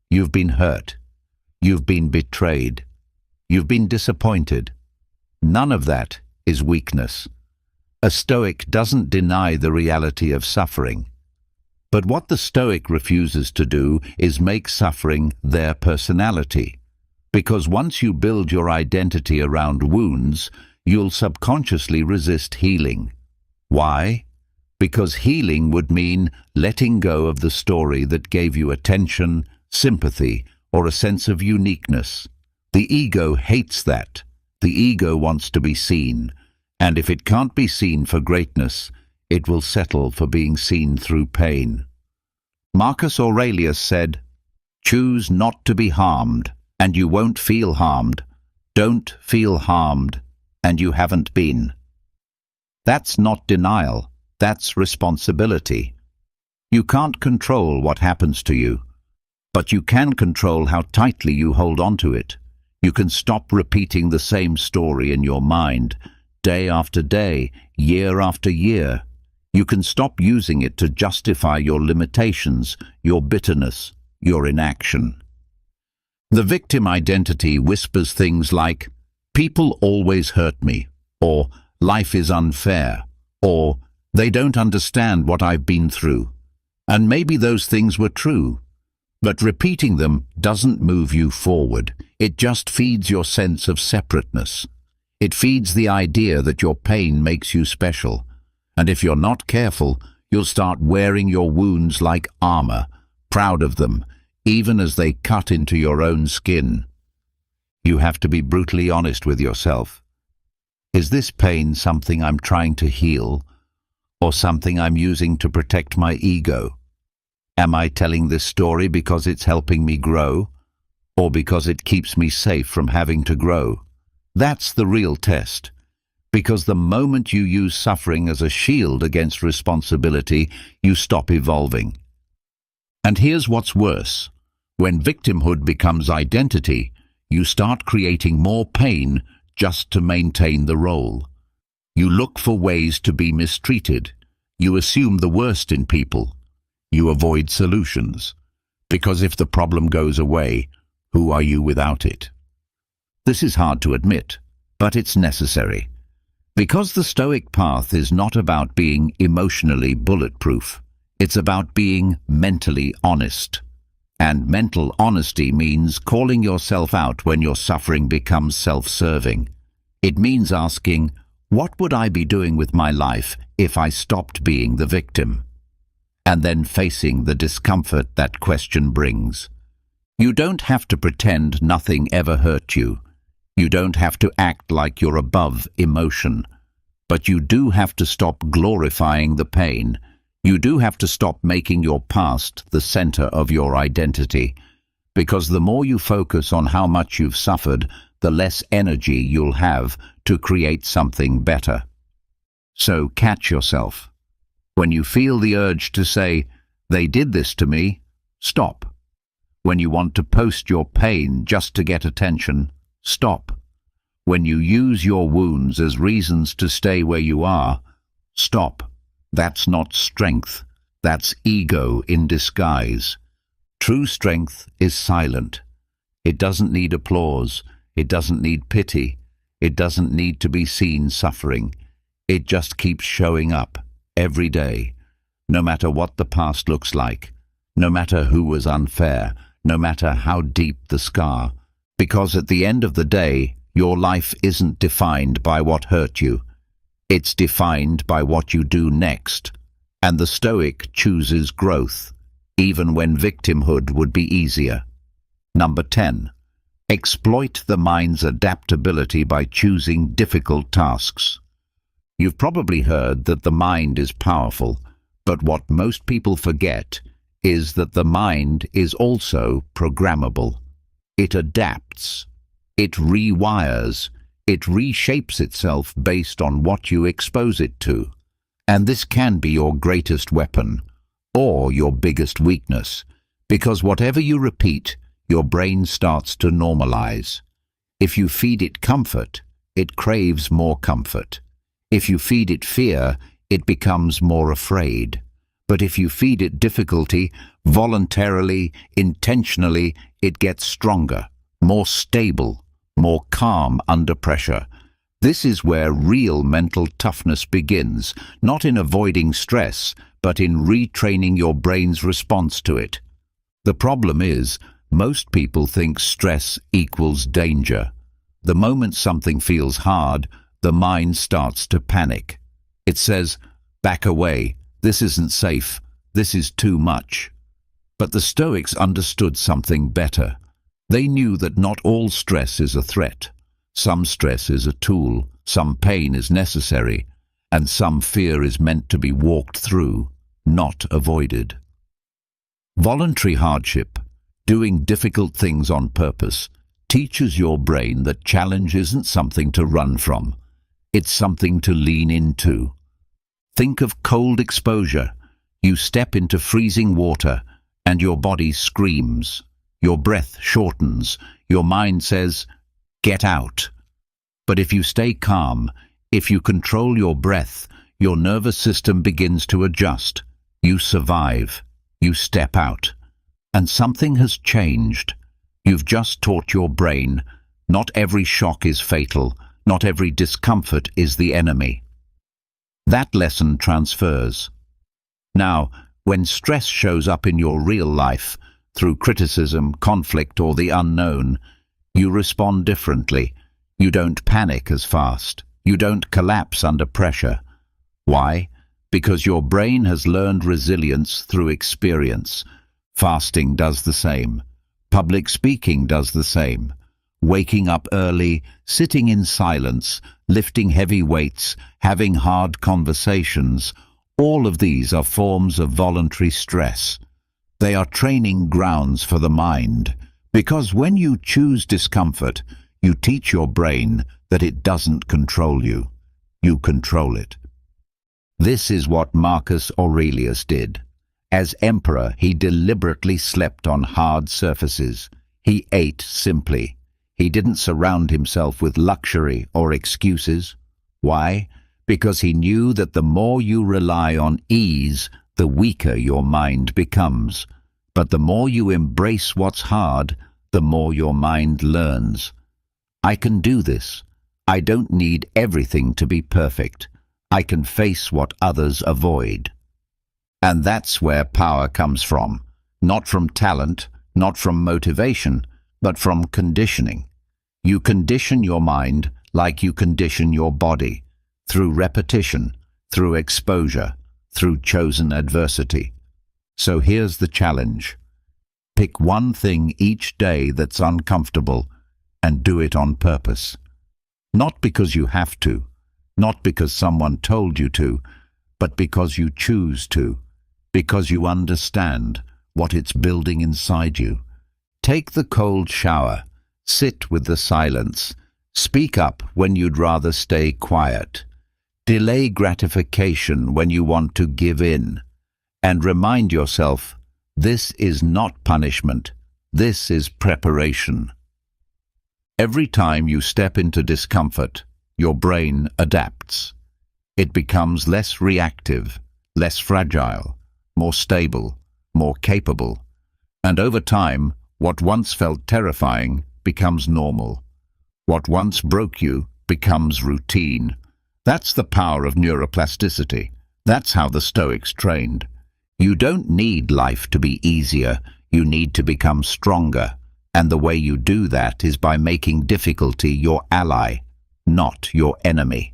Speaker 1: You've been hurt. You've been betrayed. You've been disappointed. None of that is weakness. A Stoic doesn't deny the reality of suffering. But what the Stoic refuses to do is make suffering their personality. Because once you build your identity around wounds, you'll subconsciously resist healing. Why? Because healing would mean letting go of the story that gave you attention, sympathy, or a sense of uniqueness. The ego hates that. The ego wants to be seen. And if it can't be seen for greatness, it will settle for being seen through pain. Marcus Aurelius said, "Choose not to be harmed, and you won't feel harmed. Don't feel harmed, and you haven't been." That's not denial. That's responsibility. You can't control what happens to you, but you can control how tightly you hold on to it. You can stop repeating the same story in your mind, day after day, year after year. You can stop using it to justify your limitations, your bitterness, your inaction. The victim identity whispers things like, "People always hurt me," or "Life is unfair," or "They don't understand what I've been through." And maybe those things were true, but repeating them doesn't move you forward. It just feeds your sense of separateness. It feeds the idea that your pain makes you special. And if you're not careful, you'll start wearing your wounds like armor, proud of them, even as they cut into your own skin. You have to be brutally honest with yourself. Is this pain something I'm trying to heal, or something I'm using to protect my ego? Am I telling this story because it's helping me grow, or because it keeps me safe from having to grow? That's the real test. Because the moment you use suffering as a shield against responsibility, you stop evolving. And here's what's worse. When victimhood becomes identity, you start creating more pain just to maintain the role. You look for ways to be mistreated. You assume the worst in people. You avoid solutions. Because if the problem goes away, who are you without it? This is hard to admit, but it's necessary. Because the Stoic path is not about being emotionally bulletproof. It's about being mentally honest. And mental honesty means calling yourself out when your suffering becomes self-serving. It means asking, what would I be doing with my life if I stopped being the victim? And then facing the discomfort that question brings. You don't have to pretend nothing ever hurt you. You don't have to act like you're above emotion. But you do have to stop glorifying the pain. You do have to stop making your past the center of your identity. Because the more you focus on how much you've suffered, the less energy you'll have to create something better. So catch yourself. When you feel the urge to say, "They did this to me," stop. When you want to post your pain just to get attention, stop. When you use your wounds as reasons to stay where you are, stop. That's not strength. That's ego in disguise. True strength is silent. It doesn't need applause. It doesn't need pity. It doesn't need to be seen suffering. It just keeps showing up every day, no matter what the past looks like, no matter who was unfair, no matter how deep the scar. Because at the end of the day, your life isn't defined by what hurt you. It's defined by what you do next. And the Stoic chooses growth, even when victimhood would be easier. Number 10. Exploit the mind's adaptability by choosing difficult tasks. You've probably heard that the mind is powerful, but what most people forget is that the mind is also programmable. It adapts. It rewires. It reshapes itself based on what you expose it to. And this can be your greatest weapon, or your biggest weakness, because whatever you repeat, your brain starts to normalize. If you feed it comfort, it craves more comfort. If you feed it fear, it becomes more afraid. But if you feed it difficulty, voluntarily, intentionally, it gets stronger, more stable, more calm under pressure. This is where real mental toughness begins, not in avoiding stress, but in retraining your brain's response to it. The problem is, most people think stress equals danger. The moment something feels hard, the mind starts to panic. It says, "Back away, this isn't safe, this is too much." But the Stoics understood something better. They knew that not all stress is a threat. Some stress is a tool, some pain is necessary, and some fear is meant to be walked through, not avoided. Voluntary hardship, doing difficult things on purpose, teaches your brain that challenge isn't something to run from. It's something to lean into. Think of cold exposure. You step into freezing water, and your body screams. Your breath shortens. Your mind says, "Get out." But if you stay calm, if you control your breath, your nervous system begins to adjust. You survive. You step out. And something has changed. You've just taught your brain, not every shock is fatal, not every discomfort is the enemy. That lesson transfers. Now, when stress shows up in your real life, through criticism, conflict, or the unknown, you respond differently. You don't panic as fast. You don't collapse under pressure. Why? Because your brain has learned resilience through experience. Fasting does the same. Public speaking does the same. Waking up early, sitting in silence, lifting heavy weights, having hard conversations, all of these are forms of voluntary stress. They are training grounds for the mind, because when you choose discomfort, you teach your brain that it doesn't control you. you control it. This is what Marcus Aurelius did. As emperor, he deliberately slept on hard surfaces. He ate simply. He didn't surround himself with luxury or excuses. Why? Because he knew that the more you rely on ease, the weaker your mind becomes. But the more you embrace what's hard, the more your mind learns. I can do this. I don't need everything to be perfect. I can face what others avoid. And that's where power comes from. Not from talent, not from motivation, but from conditioning. You condition your mind like you condition your body, through repetition, through exposure, through chosen adversity. So here's the challenge. Pick one thing each day that's uncomfortable and do it on purpose. Not because you have to, not because someone told you to, but because you choose to, because you understand what it's building inside you. Take the cold shower, sit with the silence, speak up when you'd rather stay quiet, delay gratification when you want to give in, and remind yourself, this is not punishment, this is preparation. Every time you step into discomfort, your brain adapts. It becomes less reactive, less fragile, more stable, more capable. And over time, what once felt terrifying becomes normal. What once broke you becomes routine. That's the power of neuroplasticity. That's how the Stoics trained. You don't need life to be easier. You need to become stronger. And the way you do that is by making difficulty your ally, not your enemy.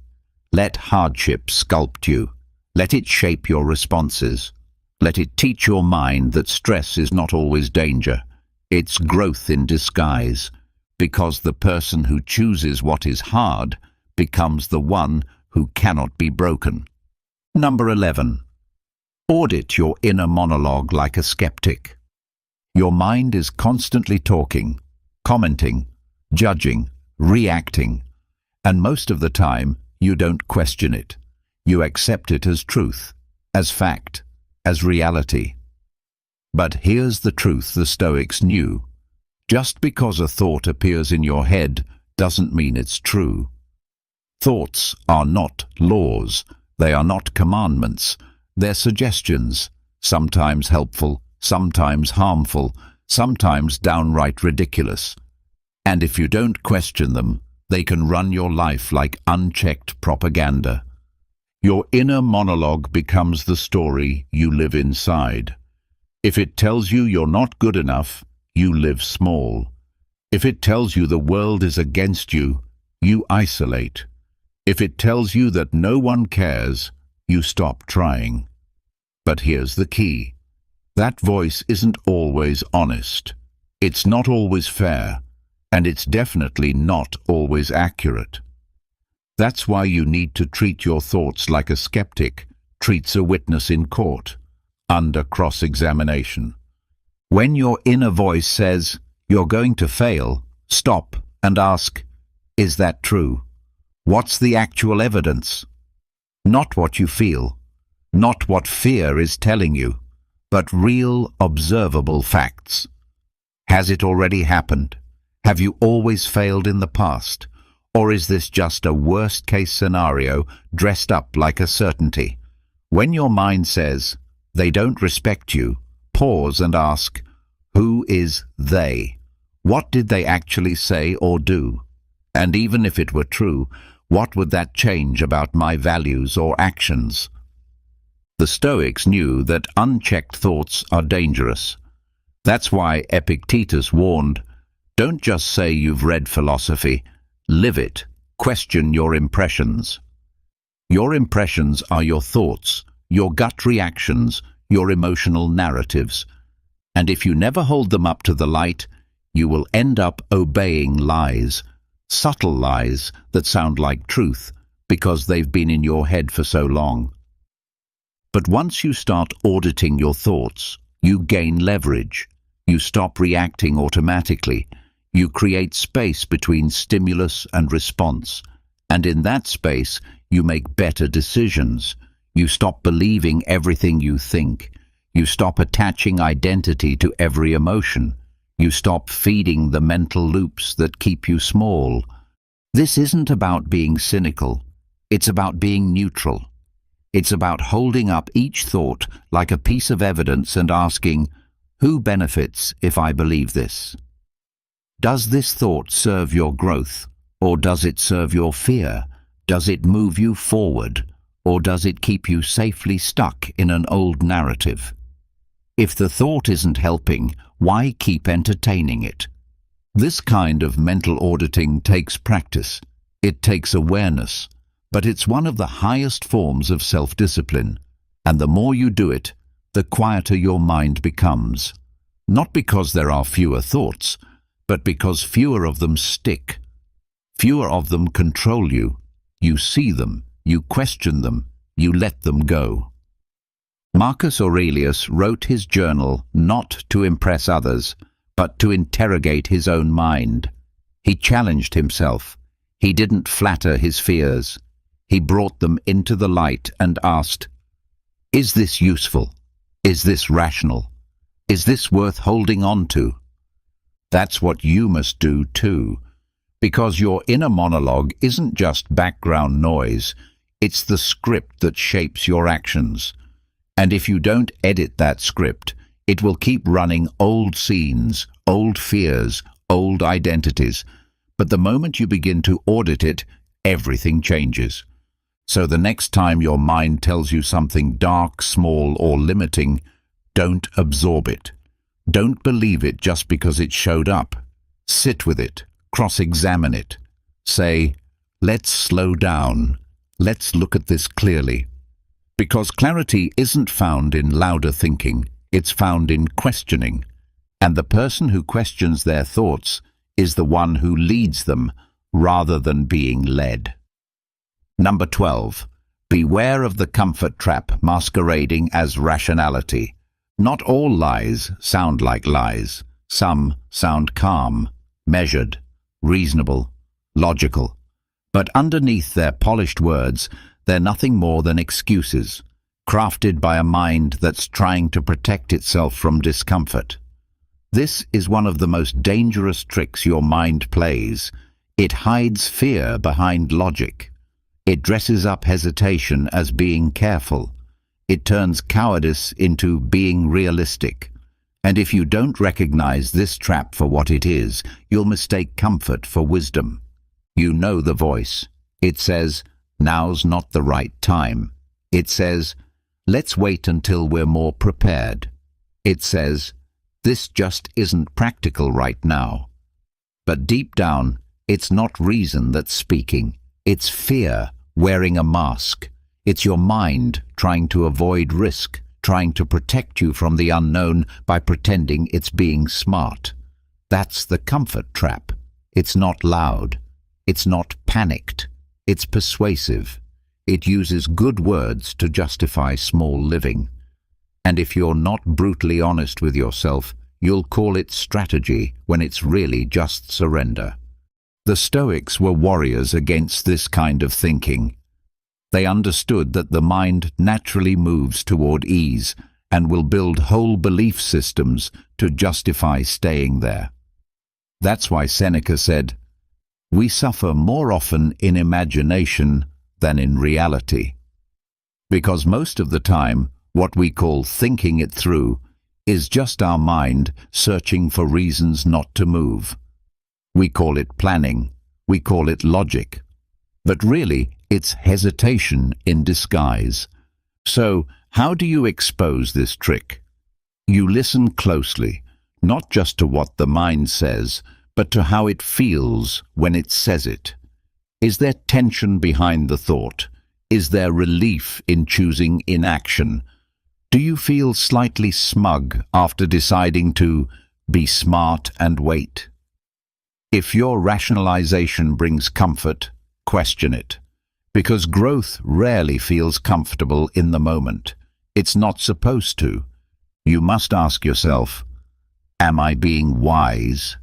Speaker 1: Let hardship sculpt you. Let it shape your responses. Let it teach your mind that stress is not always danger. It's growth in disguise, because the person who chooses what is hard becomes the one who cannot be broken. Number 11. Audit your inner monologue like a skeptic. Your mind is constantly talking, commenting, judging, reacting, and most of the time you don't question it. You accept it as truth, as fact, as reality. But here's the truth the Stoics knew. Just because a thought appears in your head doesn't mean it's true. Thoughts are not laws. They are not commandments. They're suggestions, sometimes helpful, sometimes harmful, sometimes downright ridiculous. And if you don't question them, they can run your life like unchecked propaganda. Your inner monologue becomes the story you live inside. If it tells you you're not good enough, you live small. If it tells you the world is against you, you isolate. If it tells you that no one cares, you stop trying. But here's the key. That voice isn't always honest. It's not always fair, and it's definitely not always accurate. That's why you need to treat your thoughts like a skeptic treats a witness in court, under cross-examination. When your inner voice says, "You're going to fail," stop and ask, "Is that true? What's the actual evidence?" Not what you feel, not what fear is telling you, but real, observable facts. Has it already happened? Have you always failed in the past? Or is this just a worst-case scenario dressed up like a certainty? When your mind says, "They don't respect you," pause and ask, who is they? What did they actually say or do? And even if it were true, what would that change about my values or actions? The Stoics knew that unchecked thoughts are dangerous. That's why Epictetus warned, don't just say you've read philosophy, live it, question your impressions. Your impressions are your thoughts, your gut reactions, your emotional narratives. And if you never hold them up to the light, you will end up obeying lies, subtle lies that sound like truth because they've been in your head for so long. But once you start auditing your thoughts, you gain leverage. You stop reacting automatically. You create space between stimulus and response. And in that space, You make better decisions. You stop believing everything you think. You stop attaching identity to every emotion. You stop feeding the mental loops that keep you small. This isn't about being cynical. It's about being neutral. It's about holding up each thought like a piece of evidence and asking, who benefits if I believe this? Does this thought serve your growth, or does it serve your fear? Does it move you forward, or does it keep you safely stuck in an old narrative? If the thought isn't helping, why keep entertaining it? This kind of mental auditing takes practice. It takes awareness, but it's one of the highest forms of self-discipline. And the more you do it, the quieter your mind becomes. Not because there are fewer thoughts, but because fewer of them stick. Fewer of them control you. You see them, you question them, you let them go. Marcus Aurelius wrote his journal not to impress others, but to interrogate his own mind. He challenged himself. He didn't flatter his fears. He brought them into the light and asked, is this useful? Is this rational? Is this worth holding on to? That's what you must do too, because your inner monologue isn't just background noise, it's the script that shapes your actions. And if you don't edit that script, it will keep running old scenes, old fears, old identities. But the moment you begin to audit it, everything changes. So the next time your mind tells you something dark, small, or limiting, don't absorb it. Don't believe it just because it showed up. Sit with it, cross-examine it. Say, let's slow down. Let's look at this clearly. Because clarity isn't found in louder thinking, it's found in questioning. And the person who questions their thoughts is the one who leads them rather than being led. Number 12. Beware of the comfort trap masquerading as rationality. Not all lies sound like lies. Some sound calm, measured, reasonable, logical. But underneath their polished words, they're nothing more than excuses, crafted by a mind that's trying to protect itself from discomfort. This is one of the most dangerous tricks your mind plays. It hides fear behind logic. It dresses up hesitation as being careful. It turns cowardice into being realistic. And if you don't recognize this trap for what it is, you'll mistake comfort for wisdom. You know the voice. It says, now's not the right time. It says, let's wait until we're more prepared. It says, this just isn't practical right now. But deep down, it's not reason that's speaking. It's fear wearing a mask. It's your mind trying to avoid risk, trying to protect you from the unknown by pretending it's being smart. That's the comfort trap. It's not loud. It's not panicked. It's persuasive. It uses good words to justify small living. And if you're not brutally honest with yourself, you'll call it strategy when it's really just surrender. The Stoics were warriors against this kind of thinking. They understood that the mind naturally moves toward ease and will build whole belief systems to justify staying there. That's why Seneca said, we suffer more often in imagination than in reality. Because most of the time, what we call thinking it through is just our mind searching for reasons not to move. We call it planning. We call it logic. But really, it's hesitation in disguise. So, how do you expose this trick? You listen closely, not just to what the mind says, but to how it feels when it says it. Is there tension behind the thought? Is there relief in choosing inaction? Do you feel slightly smug after deciding to be smart and wait? If your rationalization brings comfort, question it. Because growth rarely feels comfortable in the moment. It's not supposed to. You must ask yourself, am I being wise,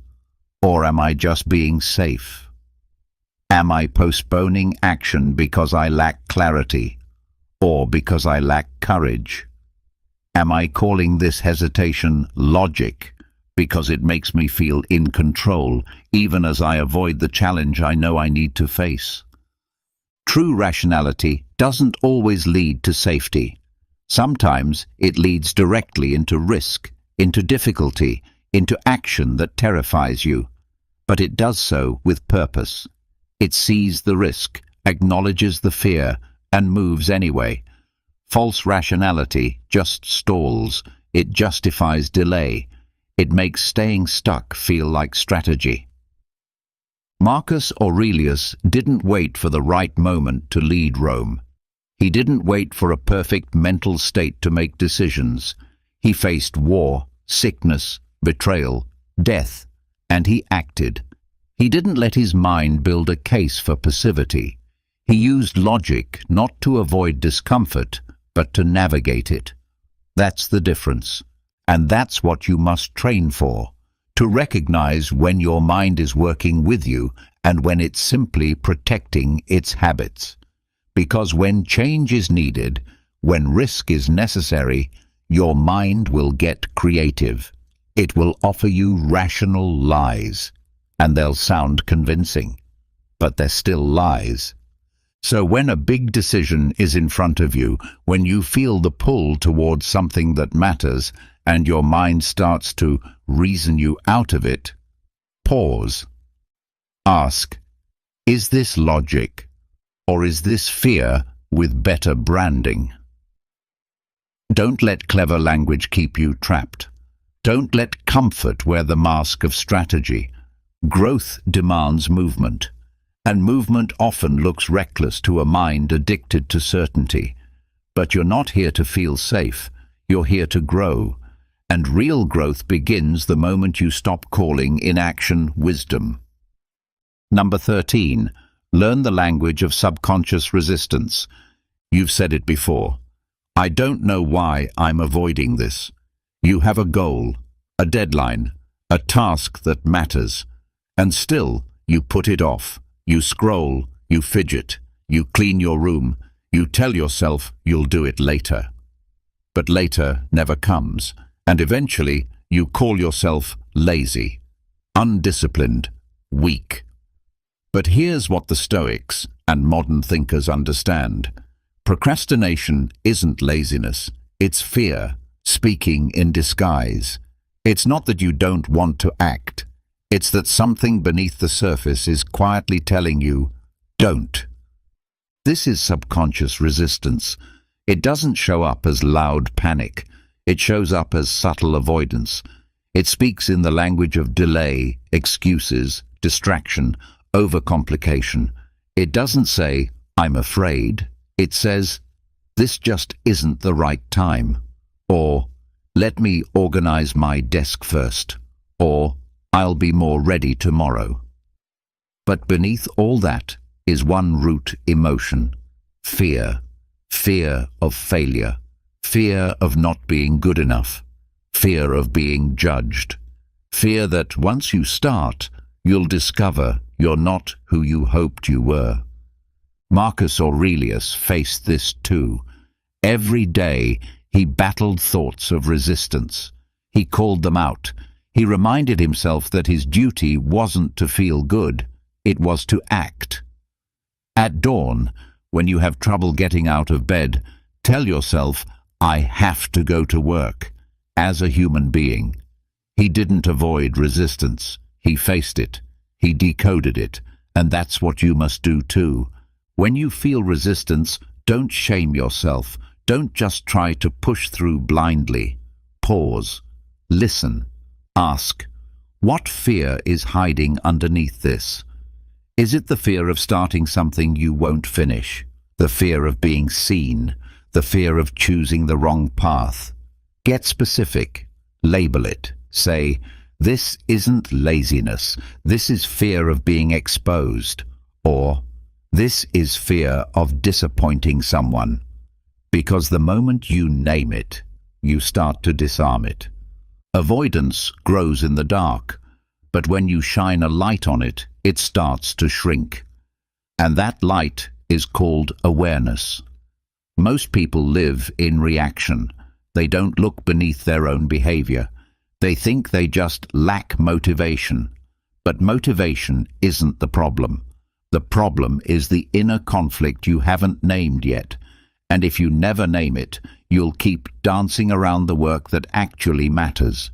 Speaker 1: or am I just being safe? Am I postponing action because I lack clarity, or because I lack courage? Am I calling this hesitation logic because it makes me feel in control, even as I avoid the challenge I know I need to face? True rationality doesn't always lead to safety. Sometimes it leads directly into risk, into difficulty, into action that terrifies you. But it does so with purpose. It sees the risk, acknowledges the fear, and moves anyway. False rationality just stalls. It justifies delay. It makes staying stuck feel like strategy. Marcus Aurelius didn't wait for the right moment to lead Rome. He didn't wait for a perfect mental state to make decisions. He faced war, sickness, betrayal, death, and he acted. He didn't let his mind build a case for passivity. He used logic not to avoid discomfort, but to navigate it. That's the difference. And that's what you must train for. To recognize when your mind is working with you and when it's simply protecting its habits. Because when change is needed, when risk is necessary, your mind will get creative. It will offer you rational lies, and they'll sound convincing, but they're still lies. So when a big decision is in front of you, when you feel the pull towards something that matters, and your mind starts to reason you out of it, pause. Ask, is this logic? Or is this fear with better branding? Don't let clever language keep you trapped. Don't let comfort wear the mask of strategy. Growth demands movement, and movement often looks reckless to a mind addicted to certainty. But you're not here to feel safe. You're here to grow. And real growth begins the moment you stop calling inaction wisdom. Number 13. Learn the language of subconscious resistance. You've said it before. I don't know why I'm avoiding this. You have a goal, a deadline, a task that matters, and still you put it off. You scroll, you fidget, you clean your room, you tell yourself you'll do it later. But later never comes, and eventually you call yourself lazy, undisciplined, weak. But here's what the Stoics and modern thinkers understand. Procrastination isn't laziness, it's fear, speaking in disguise. It's not that you don't want to act, it's that something beneath the surface is quietly telling you, don't. This is subconscious resistance. It doesn't show up as loud panic, it shows up as subtle avoidance. It speaks in the language of delay, excuses, distraction, overcomplication. It doesn't say, I'm afraid. It says, this just isn't the right time. Or, let me organize my desk first. Or, I'll be more ready tomorrow. But beneath all that is one root emotion. Fear. Fear of failure. Fear of not being good enough. Fear of being judged. Fear that once you start, you'll discover you're not who you hoped you were. Marcus Aurelius faced this too. Every day he battled thoughts of resistance. He called them out. He reminded himself that his duty wasn't to feel good, it was to act. At dawn, when you have trouble getting out of bed, tell yourself, I have to go to work, as a human being. He didn't avoid resistance. He faced it. He decoded it, and that's what you must do too. When you feel resistance, don't shame yourself. Don't just try to push through blindly. Pause. Listen. Ask, what fear is hiding underneath this? Is it the fear of starting something you won't finish? The fear of being seen? The fear of choosing the wrong path? Get specific. Label it. Say, this isn't laziness. This is fear of being exposed. Or, this is fear of disappointing someone. Because the moment you name it, you start to disarm it. Avoidance grows in the dark, but when you shine a light on it, it starts to shrink. And that light is called awareness. Most people live in reaction. They don't look beneath their own behavior. They think they just lack motivation. But motivation isn't the problem. The problem is the inner conflict you haven't named yet. And if you never name it, you'll keep dancing around the work that actually matters.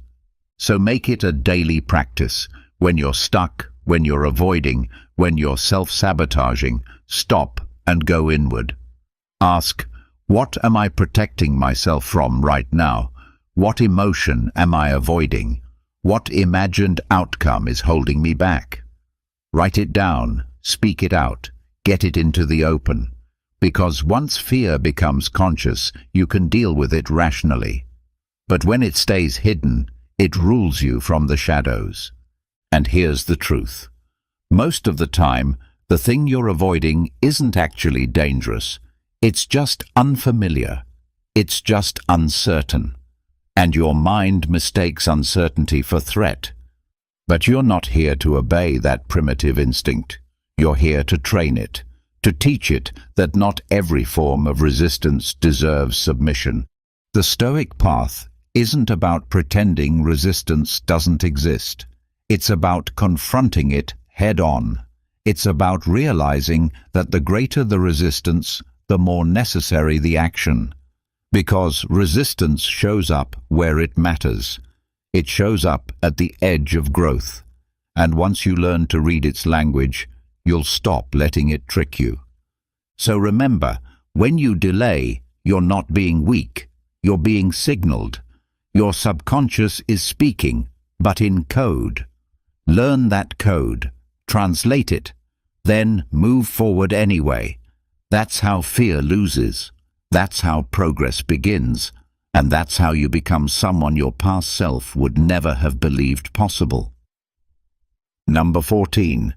Speaker 1: So make it a daily practice. When you're stuck, when you're avoiding, when you're self-sabotaging, stop and go inward. Ask, what am I protecting myself from right now? What emotion am I avoiding? What imagined outcome is holding me back? Write it down, speak it out, get it into the open. Because once fear becomes conscious, you can deal with it rationally. But when it stays hidden, it rules you from the shadows. And here's the truth. Most of the time, the thing you're avoiding isn't actually dangerous. It's just unfamiliar. It's just uncertain. And your mind mistakes uncertainty for threat. But you're not here to obey that primitive instinct. You're here to train it, to teach it that not every form of resistance deserves submission. The Stoic path isn't about pretending resistance doesn't exist. It's about confronting it head-on. It's about realizing that the greater the resistance, the more necessary the action. Because resistance shows up where it matters. It shows up at the edge of growth. And once you learn to read its language, you'll stop letting it trick you. So remember, when you delay, you're not being weak. You're being signaled. Your subconscious is speaking, but in code. Learn that code. Translate it. Then move forward anyway. That's how fear loses. That's how progress begins. And that's how you become someone your past self would never have believed possible. Number 14.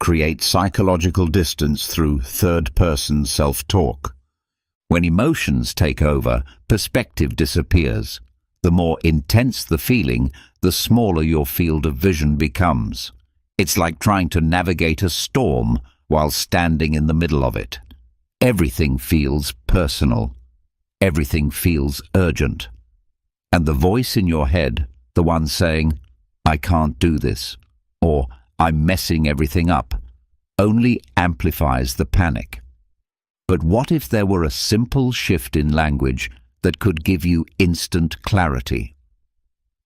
Speaker 1: Create psychological distance through third-person self-talk. When emotions take over, perspective disappears. The more intense the feeling, the smaller your field of vision becomes. It's like trying to navigate a storm while standing in the middle of it. Everything feels personal. Everything feels urgent. And the voice in your head, the one saying, "I can't do this," or "I'm messing everything up," only amplifies the panic. But what if there were a simple shift in language that could give you instant clarity?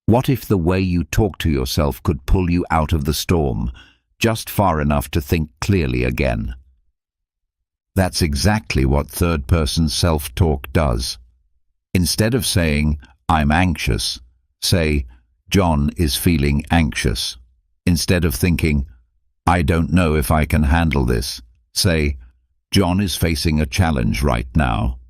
Speaker 1: What if the way you talk to yourself could pull you out of the storm, just far enough to think clearly again? That's exactly what third-person self-talk does. Instead of saying, "I'm anxious," say, "John is feeling anxious." Instead of thinking, "I don't know if I can handle this," say, "John is facing a challenge right now."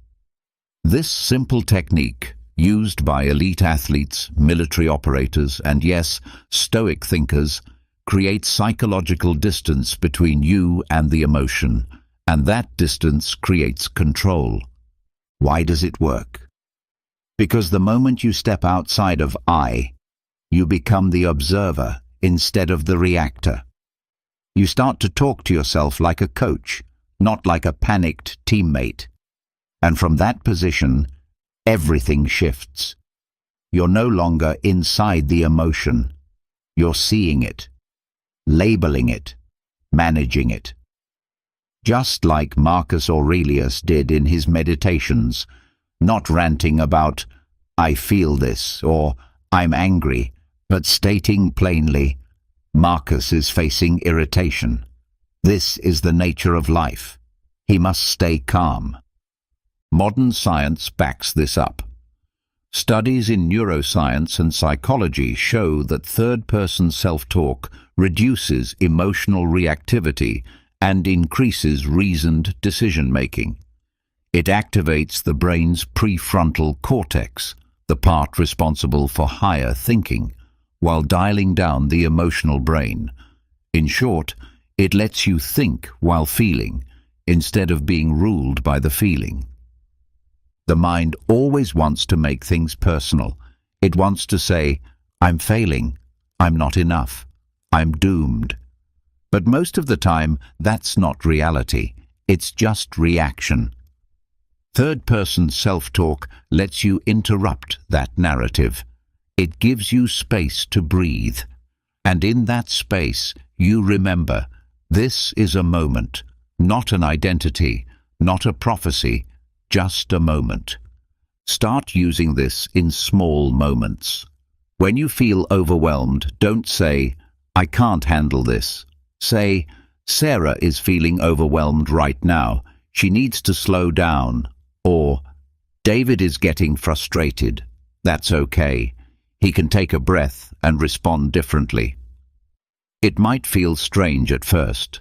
Speaker 1: This simple technique, used by elite athletes, military operators, and yes, Stoic thinkers, creates psychological distance between you and the emotion, and that distance creates control. Why does it work? Because the moment you step outside of I, you become the observer instead of the reactor. You start to talk to yourself like a coach, not like a panicked teammate. And from that position, everything shifts. You're no longer inside the emotion. You're seeing it, labeling it, managing it. Just like Marcus Aurelius did in his meditations, not ranting about, "I feel this," or "I'm angry," but stating plainly, Marcus is facing irritation. This is the nature of life. He must stay calm. Modern science backs this up. Studies in neuroscience and psychology show that third-person self-talk reduces emotional reactivity and increases reasoned decision-making. It activates the brain's prefrontal cortex, the part responsible for higher thinking, while dialing down the emotional brain. In short, it lets you think while feeling, instead of being ruled by the feeling. The mind always wants to make things personal. It wants to say, "I'm failing, I'm not enough, I'm doomed." But most of the time, that's not reality. It's just reaction. Third-person self-talk lets you interrupt that narrative. It gives you space to breathe. And in that space, you remember, this is a moment, not an identity, not a prophecy, just a moment. Start using this in small moments. When you feel overwhelmed, don't say, I can't handle this. Say, Sarah is feeling overwhelmed right now. She needs to slow down. Or, David is getting frustrated. That's okay. He can take a breath and respond differently. It might feel strange at first.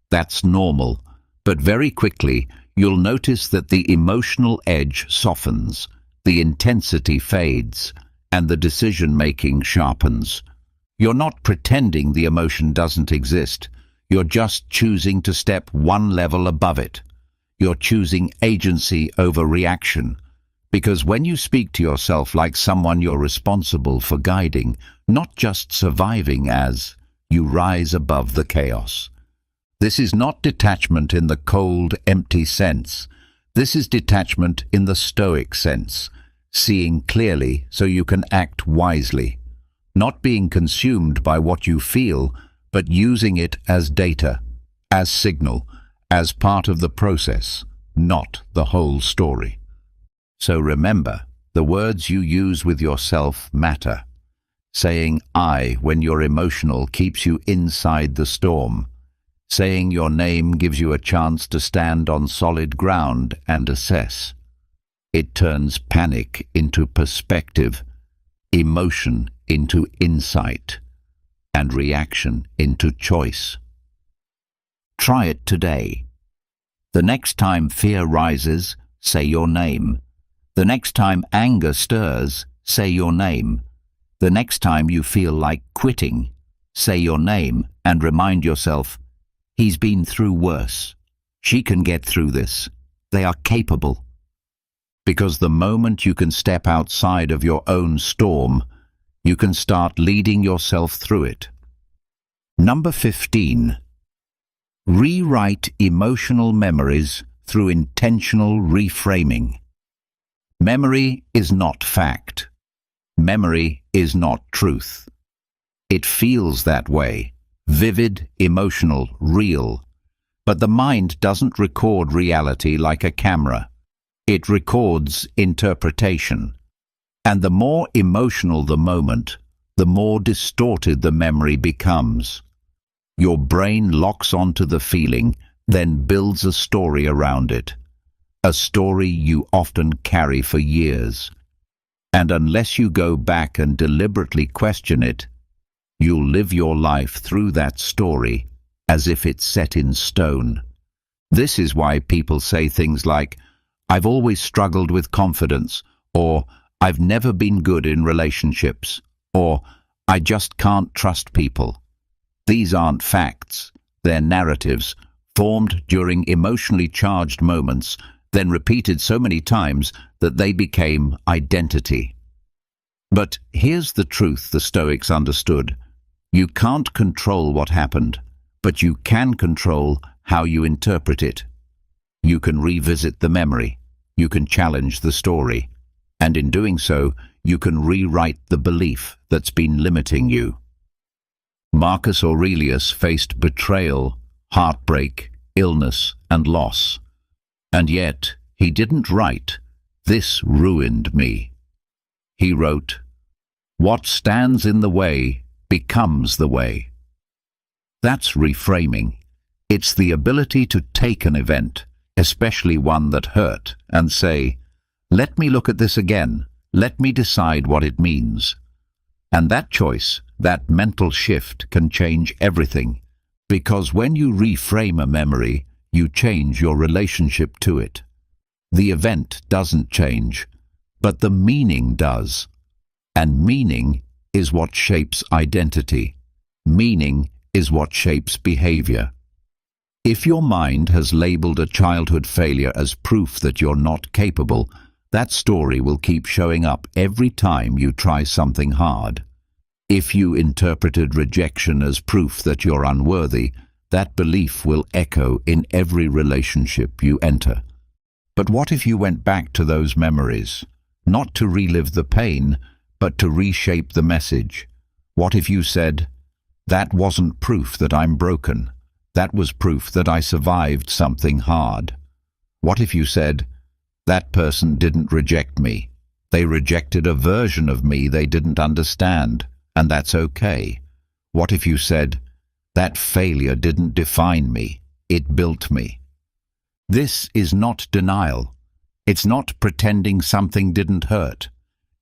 Speaker 1: That's normal. But very quickly, you'll notice that the emotional edge softens, the intensity fades, and the decision-making sharpens. You're not pretending the emotion doesn't exist. You're just choosing to step one level above it. You're choosing agency over reaction. Because when you speak to yourself like someone you're responsible for guiding, not just surviving as, you rise above the chaos. This is not detachment in the cold, empty sense. This is detachment in the Stoic sense, seeing clearly so you can act wisely. Not being consumed by what you feel, but using it as data, as signal, as part of the process, not the whole story. So remember, the words you use with yourself matter. Saying I when you're emotional keeps you inside the storm. Saying your name gives you a chance to stand on solid ground and assess. It turns panic into perspective, emotion into insight, and reaction into choice. Try it today. The next time fear rises, say your name. The next time anger stirs, say your name. The next time you feel like quitting, say your name and remind yourself, he's been through worse. She can get through this. They are capable. Because the moment you can step outside of your own storm, you can start leading yourself through it. Number 15. Rewrite emotional memories through intentional reframing. Memory is not fact. Memory is not truth. It feels that way, vivid, emotional, real. But the mind doesn't record reality like a camera. It records interpretation. And the more emotional the moment, the more distorted the memory becomes. Your brain locks onto the feeling, then builds a story around it. A story you often carry for years. And unless you go back and deliberately question it, you'll live your life through that story as if it's set in stone. This is why people say things like, I've always struggled with confidence, or I've never been good in relationships, or I just can't trust people. These aren't facts, they're narratives, formed during emotionally charged moments, then repeated so many times that they became identity. But here's the truth the Stoics understood. You can't control what happened, but you can control how you interpret it. You can revisit the memory, you can challenge the story, and in doing so, you can rewrite the belief that's been limiting you. Marcus Aurelius faced betrayal, heartbreak, illness, and loss. And yet, he didn't write, "This ruined me." He wrote, "What stands in the way becomes the way." That's reframing. It's the ability to take an event, especially one that hurt, and say, let me look at this again, let me decide what it means. And that choice, that mental shift, can change everything. Because when you reframe a memory, you change your relationship to it. The event doesn't change, but the meaning does. And meaning is what shapes identity. Meaning is what shapes behavior. If your mind has labeled a childhood failure as proof that you're not capable, that story will keep showing up every time you try something hard. If you interpreted rejection as proof that you're unworthy, that belief will echo in every relationship you enter. But what if you went back to those memories, not to relive the pain, but to reshape the message? What if you said, "That wasn't proof that I'm broken. That was proof that I survived something hard"? What if you said, "That person didn't reject me. They rejected a version of me they didn't understand, and that's okay"? What if you said, "That failure didn't define me, it built me"? This is not denial. It's not pretending something didn't hurt.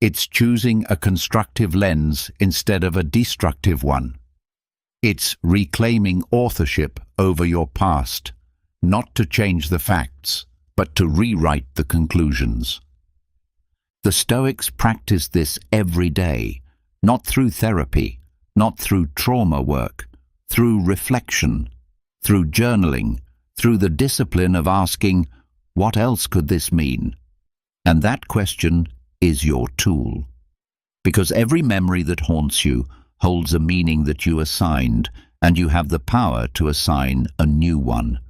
Speaker 1: It's choosing a constructive lens instead of a destructive one. It's reclaiming authorship over your past, not to change the facts, but to rewrite the conclusions. The Stoics practiced this every day, not through therapy, not through trauma work, through reflection, through journaling, through the discipline of asking, "What else could this mean?" And that question is your tool. Because every memory that haunts you holds a meaning that you assigned, and you have the power to assign a new one.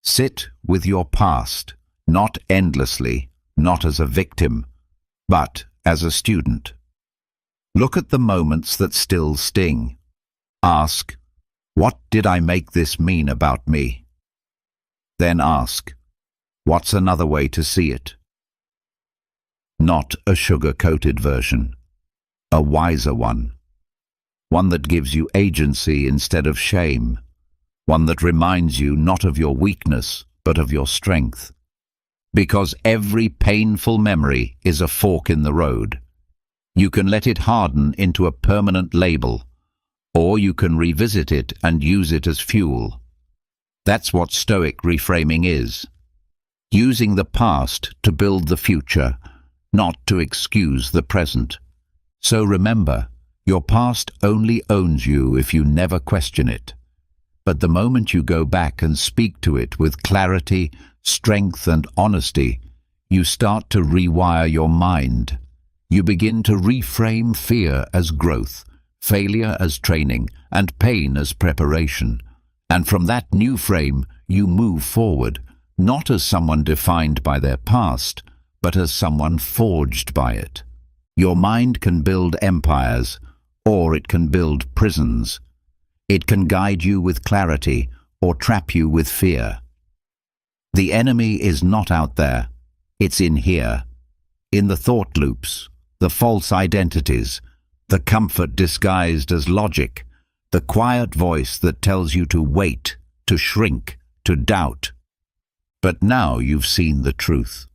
Speaker 1: Sit with your past, not endlessly, not as a victim, but as a student. Look at the moments that still sting. Ask, "What did I make this mean about me?" Then ask, "What's another way to see it?" Not a sugar-coated version, a wiser one. One that gives you agency instead of shame. One that reminds you not of your weakness, but of your strength. Because every painful memory is a fork in the road. You can let it harden into a permanent label, or you can revisit it and use it as fuel. That's what Stoic reframing is. Using the past to build the future, not to excuse the present. So remember, your past only owns you if you never question it. But the moment you go back and speak to it with clarity, strength, and honesty, you start to rewire your mind. You begin to reframe fear as growth, failure as training, and pain as preparation. And from that new frame, you move forward, not as someone defined by their past, but as someone forged by it. Your mind can build empires, or it can build prisons. It can guide you with clarity, or trap you with fear. The enemy is not out there. It's in here. In the thought loops, the false identities, the comfort disguised as logic, the quiet voice that tells you to wait, to shrink, to doubt. But now you've seen the truth.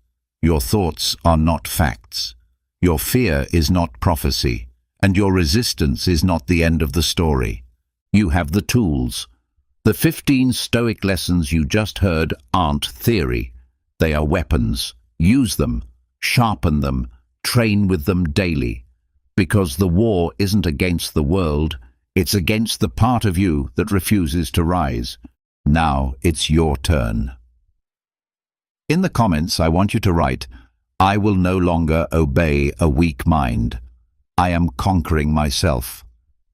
Speaker 1: Your thoughts are not facts. Your fear is not prophecy, and your resistance is not the end of the story. You have the tools. The 15 Stoic lessons you just heard aren't theory. They are weapons. Use them, sharpen them, train with them daily. Because the war isn't against the world, it's against the part of you that refuses to rise. Now it's your turn. In the comments, I want you to write, "I will no longer obey a weak mind. I am conquering myself."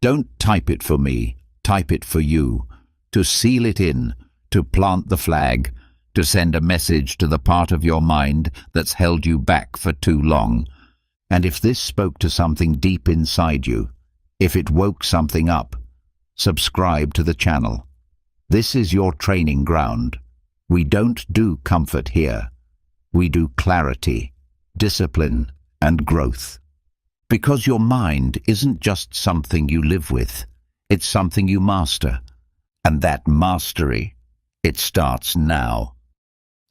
Speaker 1: Don't type it for me, type it for you. To seal it in, to plant the flag, to send a message to the part of your mind that's held you back for too long. And if this spoke to something deep inside you, if it woke something up, subscribe to the channel. This is your training ground. We don't do comfort here. We do clarity, discipline, and growth. Because your mind isn't just something you live with, it's something you master. And that mastery, it starts now.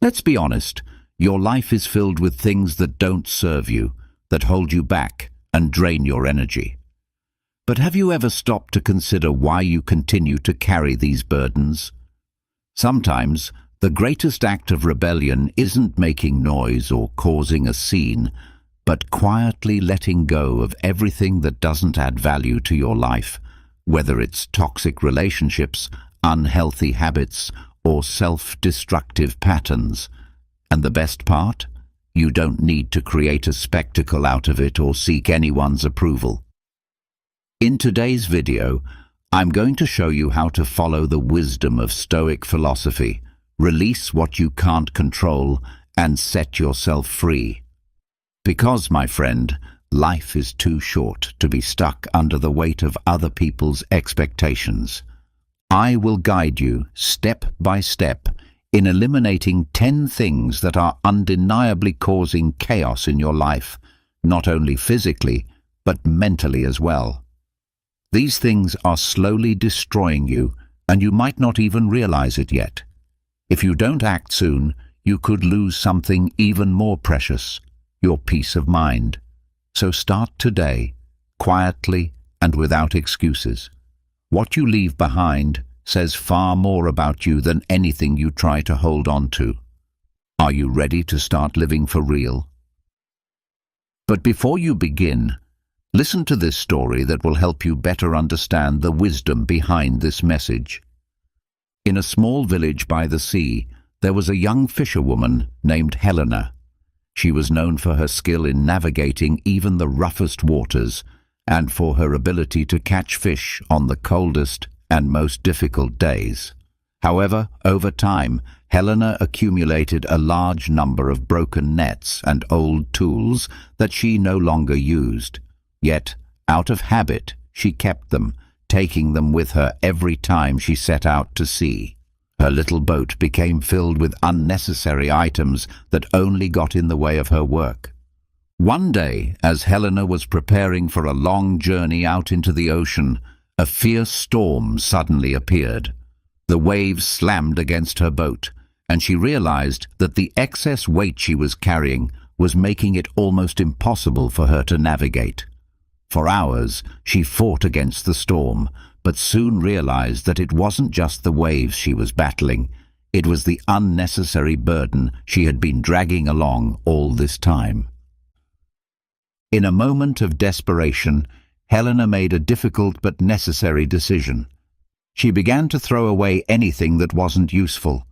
Speaker 1: Let's be honest, your life is filled with things that don't serve you, that hold you back and drain your energy. But have you ever stopped to consider why you continue to carry these burdens? Sometimes, the greatest act of rebellion isn't making noise or causing a scene, but quietly letting go of everything that doesn't add value to your life, whether it's toxic relationships, unhealthy habits, or self-destructive patterns. And the best part? You don't need to create a spectacle out of it or seek anyone's approval. In today's video, I'm going to show you how to follow the wisdom of Stoic philosophy, release what you can't control, and set yourself free. Because, my friend, life is too short to be stuck under the weight of other people's expectations. I will guide you, step by step, in eliminating 10 things that are undeniably causing chaos in your life, not only physically, but mentally as well. These things are slowly destroying you, and you might not even realize it yet. If you don't act soon, you could lose something even more precious, your peace of mind. So start today, quietly and without excuses. What you leave behind says far more about you than anything you try to hold on to. Are you ready to start living for real? But before you begin, listen to this story that will help you better understand the wisdom behind this message. In a small village by the sea, there was a young fisherwoman named Helena. She was known for her skill in navigating even the roughest waters and for her ability to catch fish on the coldest and most difficult days. However, over time, Helena accumulated a large number of broken nets and old tools that she no longer used. Yet, out of habit, she kept them, taking them with her every time she set out to sea. Her little boat became filled with unnecessary items that only got in the way of her work. One day, as Helena was preparing for a long journey out into the ocean, a fierce storm suddenly appeared. The waves slammed against her boat, and she realized that the excess weight she was carrying was making it almost impossible for her to navigate. For hours, she fought against the storm, but soon realized that it wasn't just the waves she was battling. It was the unnecessary burden she had been dragging along all this time. In a moment of desperation, Helena made a difficult but necessary decision. She began to throw away anything that wasn't useful.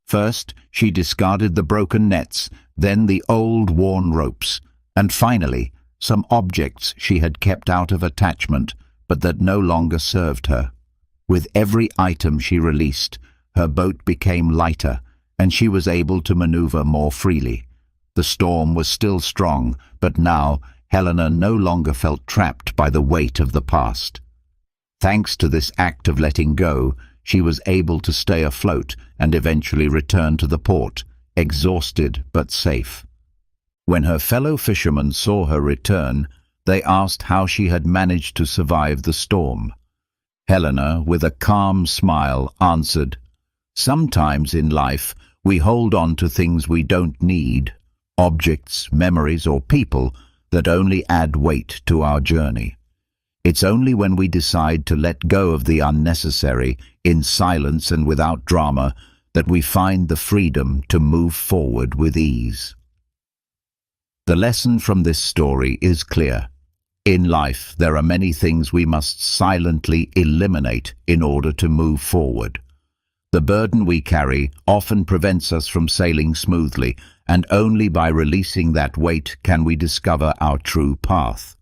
Speaker 1: First, she discarded the broken nets, then the old worn ropes, and finally, some objects she had kept out of attachment, but that no longer served her. With every item she released, her boat became lighter, and she was able to maneuver more freely. The storm was still strong, but now Helena no longer felt trapped by the weight of the past. Thanks to this act of letting go, she was able to stay afloat and eventually return to the port, exhausted but safe. When her fellow fishermen saw her return, they asked how she had managed to survive the storm. Helena, with a calm smile, answered, "Sometimes in life we hold on to things we don't need, objects, memories, or people that only add weight to our journey. It's only when we decide to let go of the unnecessary, in silence and without drama, that we find the freedom to move forward with ease." The lesson from this story is clear. In life, there are many things we must silently eliminate in order to move forward. The burden we carry often prevents us from sailing smoothly, and only by releasing that weight can we discover our true path.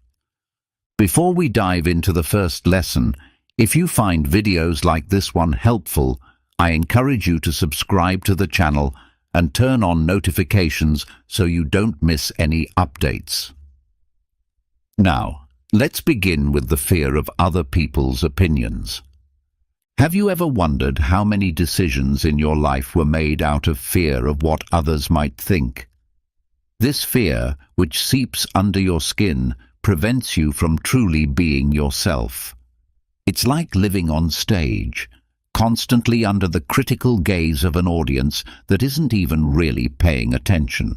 Speaker 1: Before we dive into the first lesson, if you find videos like this one helpful, I encourage you to subscribe to the channel and turn on notifications so you don't miss any updates. Now, let's begin with the fear of other people's opinions. Have you ever wondered how many decisions in your life were made out of fear of what others might think? This fear, which seeps under your skin, prevents you from truly being yourself. It's like living on stage, constantly under the critical gaze of an audience that isn't even really paying attention.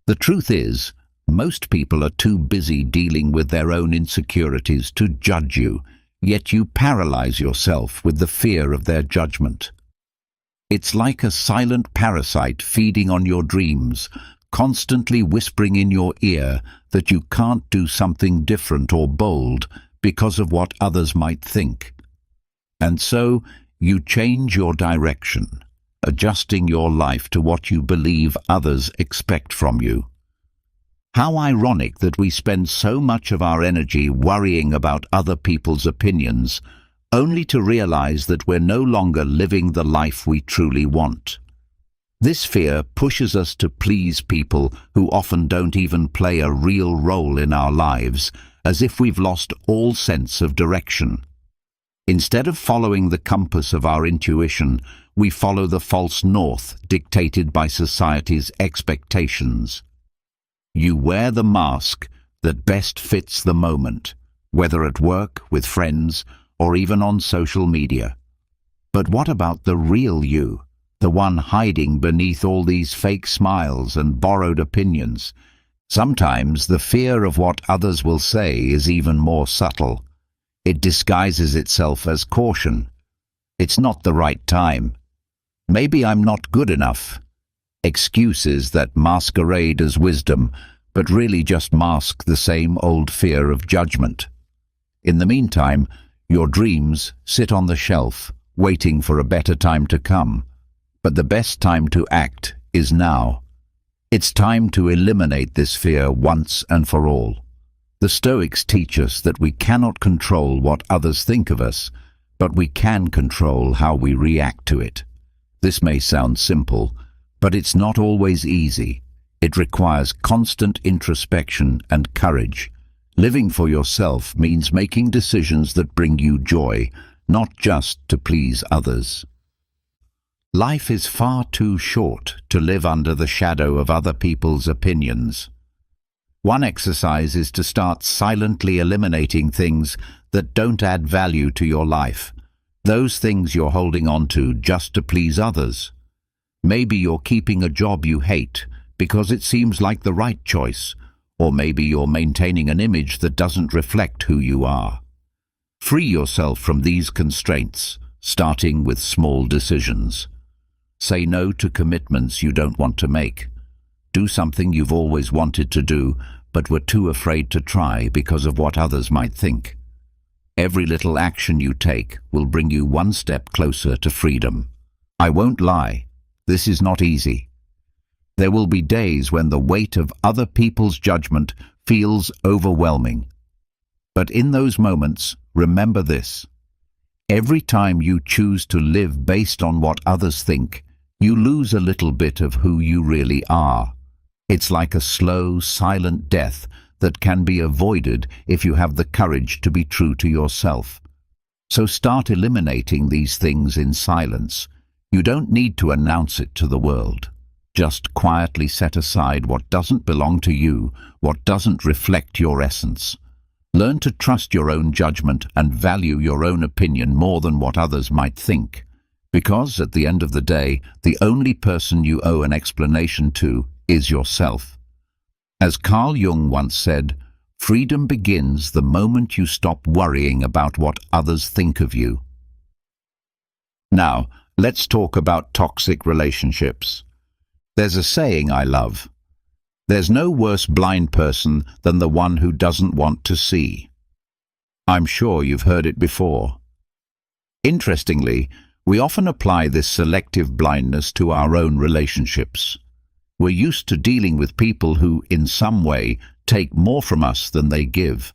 Speaker 1: The truth is, most people are too busy dealing with their own insecurities to judge you, yet you paralyze yourself with the fear of their judgment. It's like a silent parasite feeding on your dreams, constantly whispering in your ear that you can't do something different or bold because of what others might think. And so, you change your direction, adjusting your life to what you believe others expect from you. How ironic that we spend so much of our energy worrying about other people's opinions, only to realize that we're no longer living the life we truly want. This fear pushes us to please people who often don't even play a real role in our lives, as if we've lost all sense of direction. Instead of following the compass of our intuition, we follow the false north dictated by society's expectations. You wear the mask that best fits the moment, whether at work, with friends, or even on social media. But what about the real you, the one hiding beneath all these fake smiles and borrowed opinions? Sometimes the fear of what others will say is even more subtle. It disguises itself as caution. It's not the right time. Maybe I'm not good enough. Excuses that masquerade as wisdom, but really just mask the same old fear of judgment. In the meantime, your dreams sit on the shelf, waiting for a better time to come. But the best time to act is now. It's time to eliminate this fear once and for all. The Stoics teach us that we cannot control what others think of us, but we can control how we react to it. This may sound simple, but it's not always easy. It requires constant introspection and courage. Living for yourself means making decisions that bring you joy, not just to please others. Life is far too short to live under the shadow of other people's opinions. One exercise is to start silently eliminating things that don't add value to your life, those things you're holding on to just to please others. Maybe you're keeping a job you hate because it seems like the right choice, or maybe you're maintaining an image that doesn't reflect who you are. Free yourself from these constraints, starting with small decisions. Say no to commitments you don't want to make. Do something you've always wanted to do, but were too afraid to try because of what others might think. Every little action you take will bring you one step closer to freedom. I won't lie, this is not easy. There will be days when the weight of other people's judgment feels overwhelming. But in those moments, remember this. Every time you choose to live based on what others think, you lose a little bit of who you really are. It's like a slow, silent death that can be avoided if you have the courage to be true to yourself. So start eliminating these things in silence. You don't need to announce it to the world. Just quietly set aside what doesn't belong to you, what doesn't reflect your essence. Learn to trust your own judgment and value your own opinion more than what others might think. Because, at the end of the day, the only person you owe an explanation to is yourself. As Carl Jung once said, freedom begins the moment you stop worrying about what others think of you. Now, let's talk about toxic relationships. There's a saying I love. There's no worse blind person than the one who doesn't want to see. I'm sure you've heard it before. Interestingly, we often apply this selective blindness to our own relationships. We're used to dealing with people who, in some way, take more from us than they give.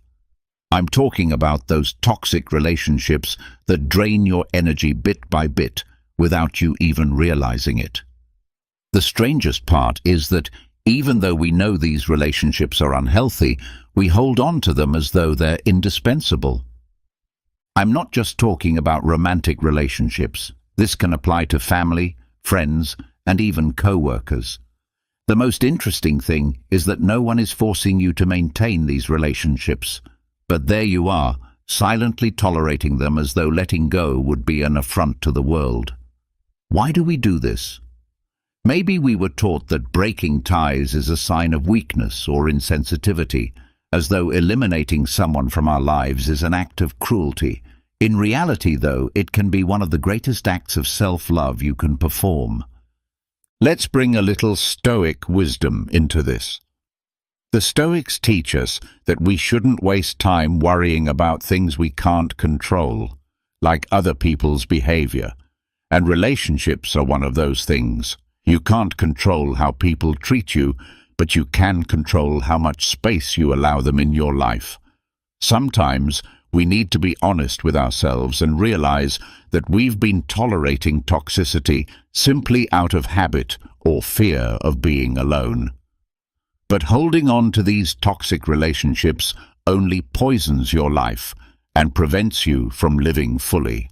Speaker 1: I'm talking about those toxic relationships that drain your energy bit by bit without you even realizing it. The strangest part is that even though we know these relationships are unhealthy, we hold on to them as though they're indispensable. I'm not just talking about romantic relationships. This can apply to family, friends, and even co-workers. The most interesting thing is that no one is forcing you to maintain these relationships, but there you are, silently tolerating them as though letting go would be an affront to the world. Why do we do this? Maybe we were taught that breaking ties is a sign of weakness or insensitivity, as though eliminating someone from our lives is an act of cruelty. In reality, though, it can be one of the greatest acts of self-love you can perform. Let's bring a little Stoic wisdom into this. The Stoics teach us that we shouldn't waste time worrying about things we can't control, like other people's behavior. And relationships are one of those things. You can't control how people treat you, but you can control how much space you allow them in your life. Sometimes we need to be honest with ourselves and realize that we've been tolerating toxicity simply out of habit or fear of being alone. But holding on to these toxic relationships only poisons your life and prevents you from living fully.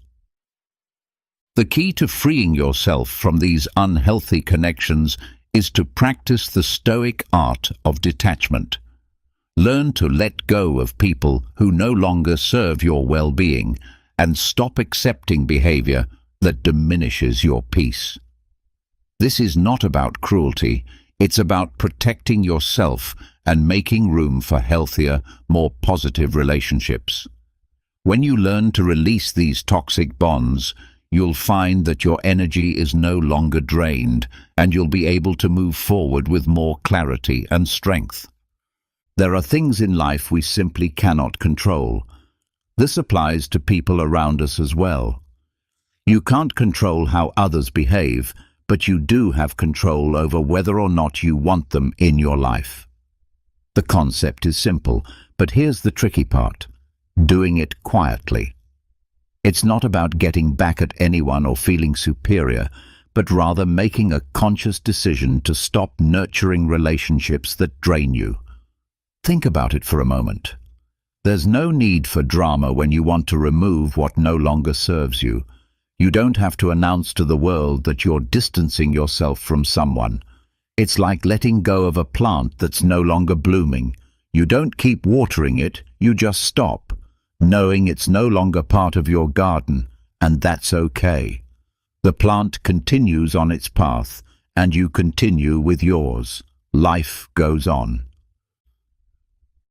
Speaker 1: The key to freeing yourself from these unhealthy connections is to practice the Stoic art of detachment. Learn to let go of people who no longer serve your well-being and stop accepting behavior that diminishes your peace. This is not about cruelty, it's about protecting yourself and making room for healthier, more positive relationships. When you learn to release these toxic bonds, you'll find that your energy is no longer drained and you'll be able to move forward with more clarity and strength. There are things in life we simply cannot control. This applies to people around us as well. You can't control how others behave, but you do have control over whether or not you want them in your life. The concept is simple, but here's the tricky part: doing it quietly. It's not about getting back at anyone or feeling superior, but rather making a conscious decision to stop nurturing relationships that drain you. Think about it for a moment. There's no need for drama when you want to remove what no longer serves you. You don't have to announce to the world that you're distancing yourself from someone. It's like letting go of a plant that's no longer blooming. You don't keep watering it, you just stop, knowing it's no longer part of your garden, and that's okay. The plant continues on its path, and you continue with yours. Life goes on.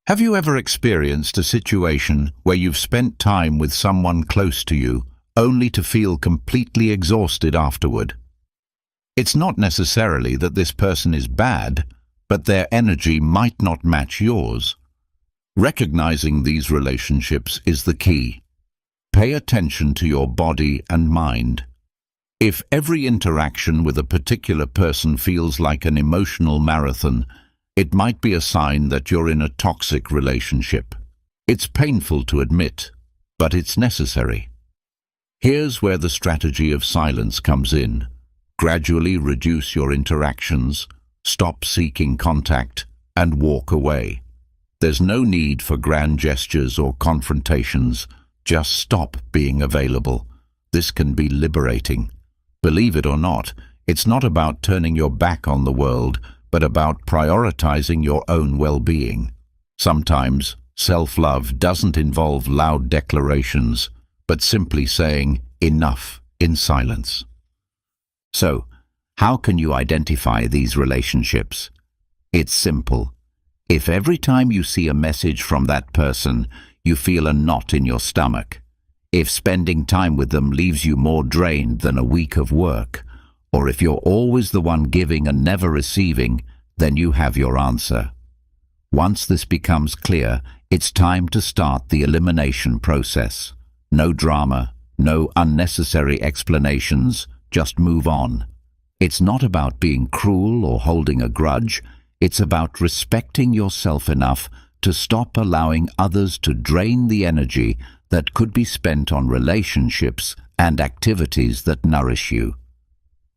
Speaker 1: Have you ever experienced a situation where you've spent time with someone close to you, only to feel completely exhausted afterward? It's not necessarily that this person is bad, but their energy might not match yours. Recognizing these relationships is the key. Pay attention to your body and mind. If every interaction with a particular person feels like an emotional marathon, it might be a sign that you're in a toxic relationship. It's painful to admit, but it's necessary. Here's where the strategy of silence comes in. Gradually reduce your interactions, stop seeking contact, and walk away. There's no need for grand gestures or confrontations. Just stop being available. This can be liberating. Believe it or not, it's not about turning your back on the world, but about prioritizing your own well-being. Sometimes, self-love doesn't involve loud declarations, but simply saying enough in silence. So, how can you identify these relationships? It's simple. If every time you see a message from that person, you feel a knot in your stomach, if spending time with them leaves you more drained than a week of work, or if you're always the one giving and never receiving, then you have your answer. Once this becomes clear, it's time to start the elimination process. No drama, no unnecessary explanations, just move on. It's not about being cruel or holding a grudge. It's about respecting yourself enough to stop allowing others to drain the energy that could be spent on relationships and activities that nourish you.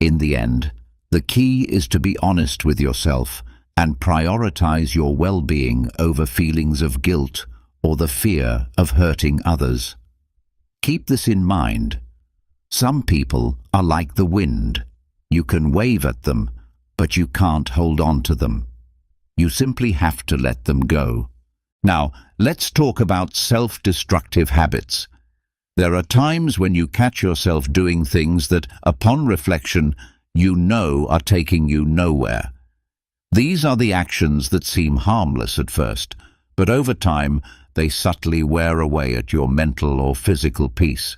Speaker 1: In the end, the key is to be honest with yourself and prioritize your well-being over feelings of guilt or the fear of hurting others. Keep this in mind. Some people are like the wind. You can wave at them, but you can't hold on to them. You simply have to let them go. Now, let's talk about self-destructive habits. There are times when you catch yourself doing things that, upon reflection, you know are taking you nowhere. These are the actions that seem harmless at first, but over time they subtly wear away at your mental or physical peace.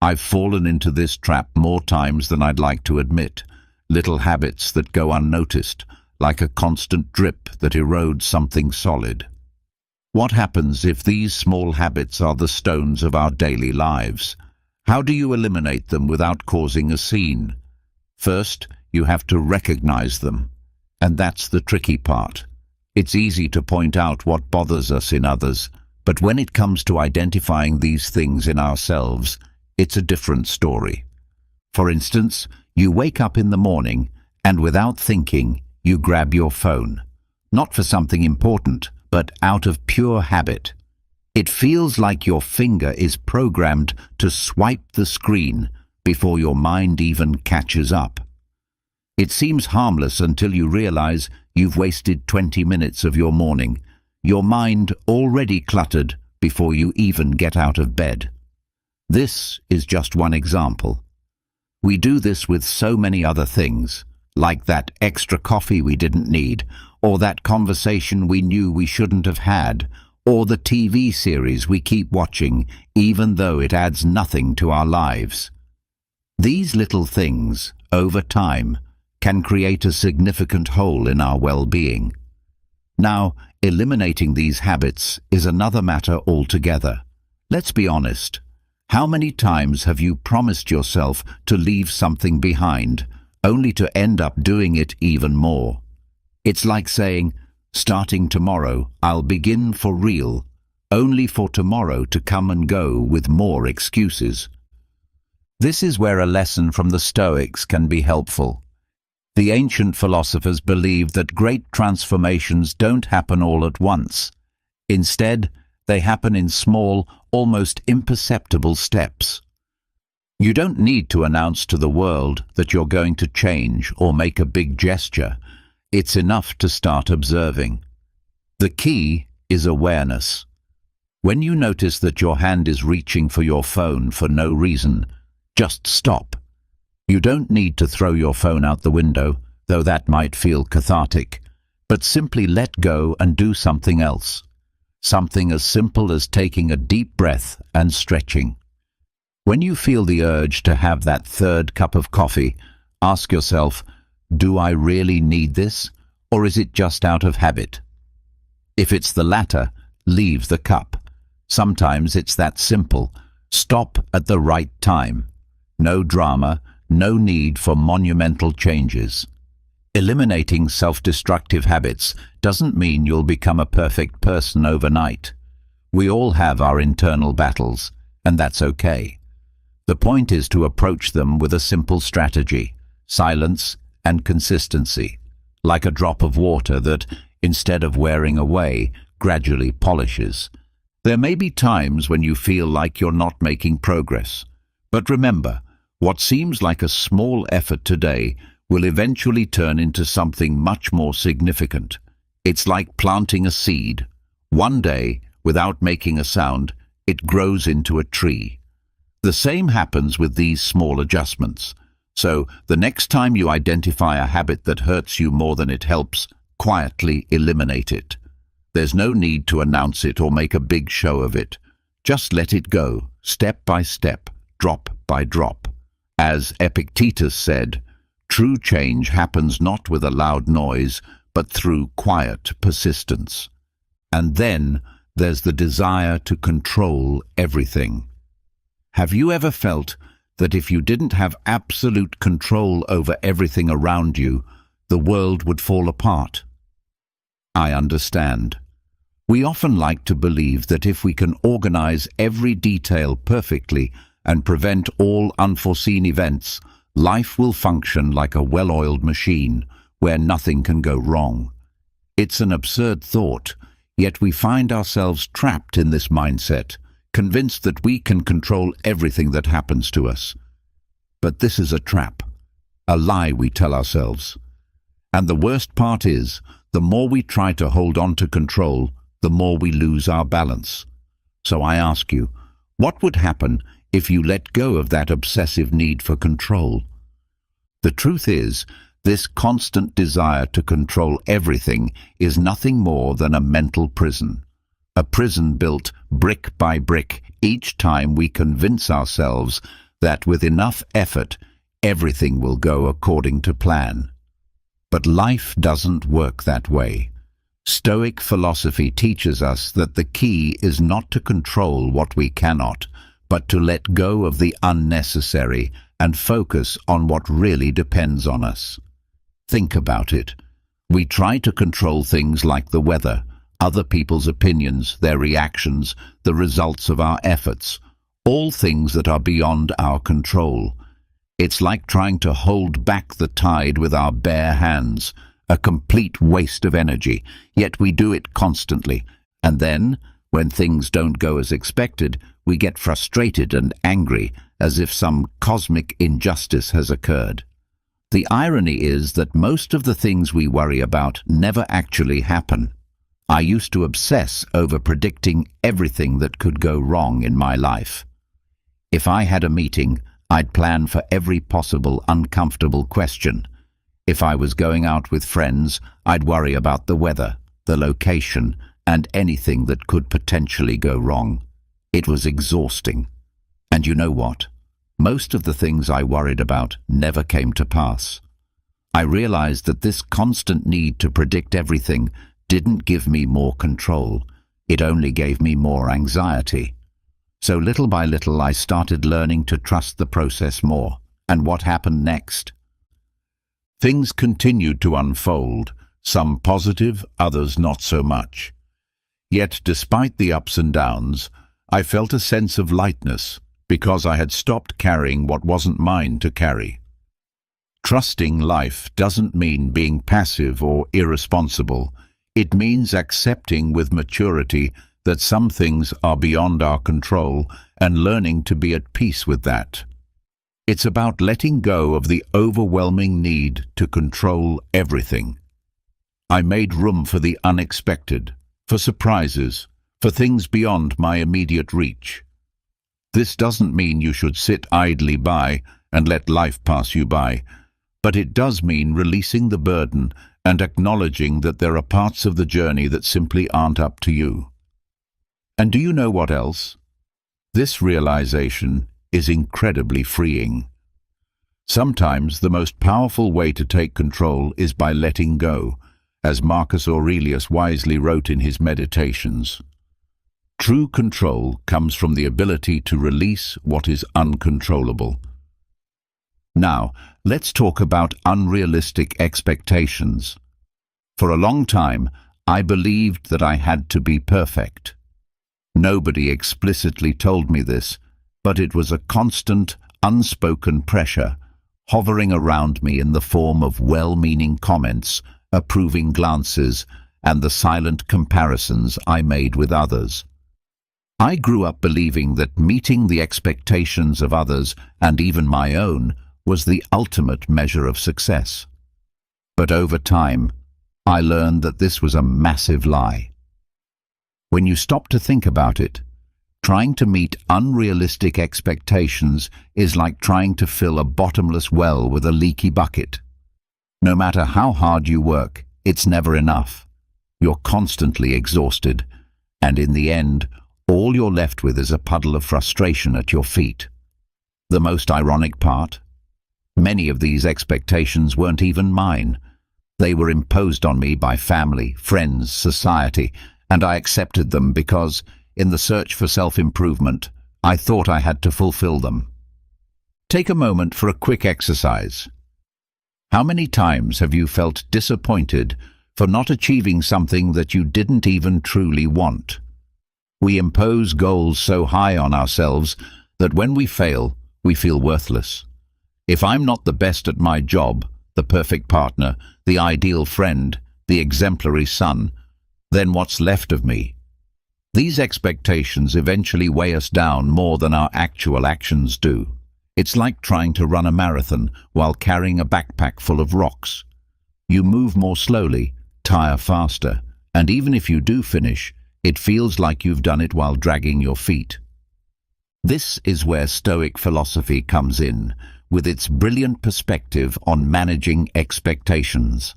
Speaker 1: I've fallen into this trap more times than I'd like to admit. Little habits that go unnoticed, like a constant drip that erodes something solid. What happens if these small habits are the stones of our daily lives? How do you eliminate them without causing a scene? First, you have to recognize them. And that's the tricky part. It's easy to point out what bothers us in others, But when it comes to identifying these things in ourselves, it's a different story. For instance, you wake up in the morning and without thinking, you grab your phone. Not for something important, but out of pure habit. It feels like your finger is programmed to swipe the screen before your mind even catches up. It seems harmless until you realize you've wasted 20 minutes of your morning, your mind already cluttered before you even get out of bed. This is just one example. We do this with so many other things, like that extra coffee we didn't need, or that conversation we knew we shouldn't have had, or the TV series we keep watching even though it adds nothing to our lives. These little things, over time, can create a significant hole in our well-being. Now, eliminating these habits is another matter altogether. Let's be honest. How many times have you promised yourself to leave something behind, only to end up doing it even more? It's like saying, starting tomorrow, I'll begin for real, only for tomorrow to come and go with more excuses. This is where a lesson from the Stoics can be helpful. The ancient philosophers believed that great transformations don't happen all at once. Instead, they happen in small, almost imperceptible steps. You don't need to announce to the world that you're going to change or make a big gesture. It's enough to start observing. The key is awareness. When you notice that your hand is reaching for your phone for no reason, just stop. You don't need to throw your phone out the window, though that might feel cathartic, but simply let go and do something else. Something as simple as taking a deep breath and stretching. When you feel the urge to have that third cup of coffee, ask yourself, do I really need this, or is it just out of habit? If it's the latter, leave the cup. Sometimes it's that simple. Stop at the right time. No drama, no need for monumental changes. Eliminating self-destructive habits doesn't mean you'll become a perfect person overnight. We all have our internal battles, and that's okay. The point is to approach them with a simple strategy, silence and consistency, like a drop of water that, instead of wearing away, gradually polishes. There may be times when you feel like you're not making progress, but remember, what seems like a small effort today will eventually turn into something much more significant. It's like planting a seed. One day, without making a sound, it grows into a tree. The same happens with these small adjustments. So, the next time you identify a habit that hurts you more than it helps, quietly eliminate it. There's no need to announce it or make a big show of it. Just let it go, step by step, drop by drop. As Epictetus said, true change happens not with a loud noise, but through quiet persistence. And then there's the desire to control everything. Have you ever felt that if you didn't have absolute control over everything around you, the world would fall apart? I understand. We often like to believe that if we can organize every detail perfectly and prevent all unforeseen events, life will function like a well-oiled machine where nothing can go wrong. It's an absurd thought, yet we find ourselves trapped in this mindset, convinced that we can control everything that happens to us. But this is a trap, a lie we tell ourselves. And the worst part is, the more we try to hold on to control, the more we lose our balance. So I ask you, what would happen if you let go of that obsessive need for control? The truth is, this constant desire to control everything is nothing more than a mental prison. A prison built brick by brick each time we convince ourselves that with enough effort, everything will go according to plan. But life doesn't work that way. Stoic philosophy teaches us that the key is not to control what we cannot, but to let go of the unnecessary and focus on what really depends on us. Think about it. We try to control things like the weather, other people's opinions, their reactions, the results of our efforts, all things that are beyond our control. It's like trying to hold back the tide with our bare hands, a complete waste of energy, yet we do it constantly. And then, when things don't go as expected, we get frustrated and angry, as if some cosmic injustice has occurred. The irony is that most of the things we worry about never actually happen. I used to obsess over predicting everything that could go wrong in my life. If I had a meeting, I'd plan for every possible uncomfortable question. If I was going out with friends, I'd worry about the weather, the location, and anything that could potentially go wrong. It was exhausting. And you know what? Most of the things I worried about never came to pass. I realized that this constant need to predict everything didn't give me more control. It only gave me more anxiety. So little by little I started learning to trust the process more. And what happened next? Things continued to unfold, some positive, others not so much. Yet despite the ups and downs, I felt a sense of lightness, because I had stopped carrying what wasn't mine to carry. Trusting life doesn't mean being passive or irresponsible. It means accepting with maturity that some things are beyond our control and learning to be at peace with that. It's about letting go of the overwhelming need to control everything. I made room for the unexpected, for surprises, for things beyond my immediate reach. This doesn't mean you should sit idly by and let life pass you by, but it does mean releasing the burden and acknowledging that there are parts of the journey that simply aren't up to you. And do you know what else? This realization is incredibly freeing. Sometimes the most powerful way to take control is by letting go, as Marcus Aurelius wisely wrote in his Meditations. True control comes from the ability to release what is uncontrollable. Now, let's talk about unrealistic expectations. For a long time, I believed that I had to be perfect. Nobody explicitly told me this, but it was a constant, unspoken pressure, hovering around me in the form of well-meaning comments, approving glances, and the silent comparisons I made with others. I grew up believing that meeting the expectations of others, and even my own, was the ultimate measure of success. But over time, I learned that this was a massive lie. When you stop to think about it, trying to meet unrealistic expectations is like trying to fill a bottomless well with a leaky bucket. No matter how hard you work, it's never enough. You're constantly exhausted, and in the end, all you're left with is a puddle of frustration at your feet. The most ironic part? Many of these expectations weren't even mine. They were imposed on me by family, friends, society, and I accepted them because, in the search for self-improvement, I thought I had to fulfill them. Take a moment for a quick exercise. How many times have you felt disappointed for not achieving something that you didn't even truly want? We impose goals so high on ourselves that when we fail, we feel worthless. If I'm not the best at my job, the perfect partner, the ideal friend, the exemplary son, then what's left of me? These expectations eventually weigh us down more than our actual actions do. It's like trying to run a marathon while carrying a backpack full of rocks. You move more slowly, tire faster, and even if you do finish, it feels like you've done it while dragging your feet. This is where Stoic philosophy comes in, with its brilliant perspective on managing expectations.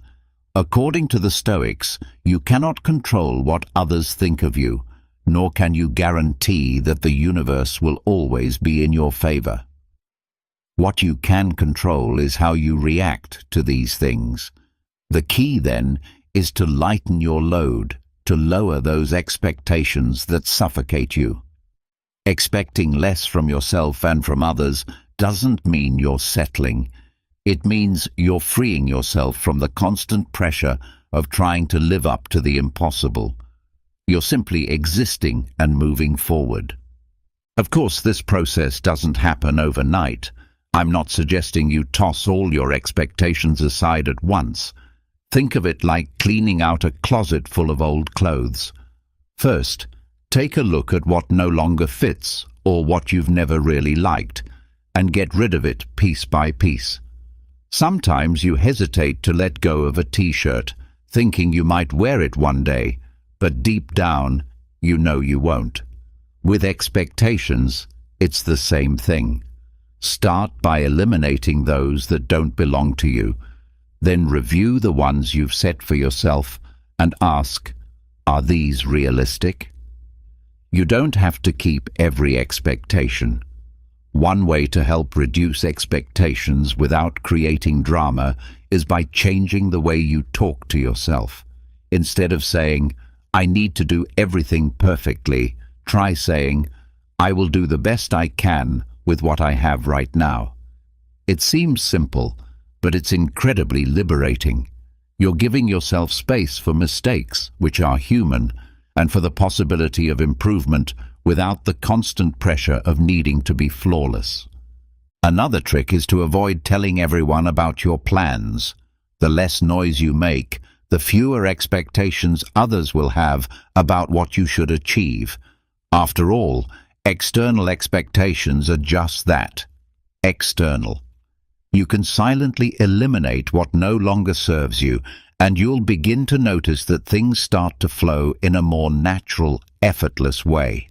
Speaker 1: According to the Stoics, you cannot control what others think of you, nor can you guarantee that the universe will always be in your favor. What you can control is how you react to these things. The key, then, is to lighten your load, to lower those expectations that suffocate you. Expecting less from yourself and from others doesn't mean you're settling. It means you're freeing yourself from the constant pressure of trying to live up to the impossible. You're simply existing and moving forward. Of course, this process doesn't happen overnight. I'm not suggesting you toss all your expectations aside at once. Think of it like cleaning out a closet full of old clothes. First, take a look at what no longer fits or what you've never really liked, and get rid of it piece by piece. Sometimes you hesitate to let go of a t-shirt, thinking you might wear it one day, but deep down, you know you won't. With expectations, it's the same thing. Start by eliminating those that don't belong to you. Then review the ones you've set for yourself and ask, are these realistic? You don't have to keep every expectation. One way to help reduce expectations without creating drama is by changing the way you talk to yourself. Instead of saying, I need to do everything perfectly, try saying, I will do the best I can with what I have right now. It seems simple, but it's incredibly liberating. You're giving yourself space for mistakes, which are human, and for the possibility of improvement without the constant pressure of needing to be flawless. Another trick is to avoid telling everyone about your plans. The less noise you make, the fewer expectations others will have about what you should achieve. After all, external expectations are just that, external. You can silently eliminate what no longer serves you, and you'll begin to notice that things start to flow in a more natural, effortless way.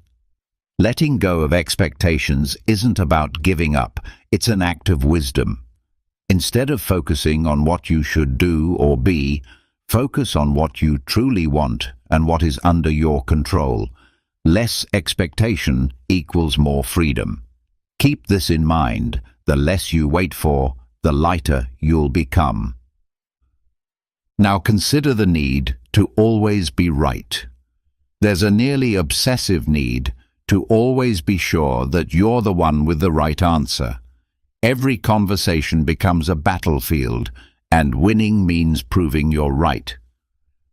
Speaker 1: Letting go of expectations isn't about giving up, it's an act of wisdom. Instead of focusing on what you should do or be, focus on what you truly want and what is under your control. Less expectation equals more freedom. Keep this in mind. The less you wait for, the lighter you'll become. Now consider the need to always be right. There's a nearly obsessive need to always be sure that you're the one with the right answer. Every conversation becomes a battlefield, and winning means proving you're right.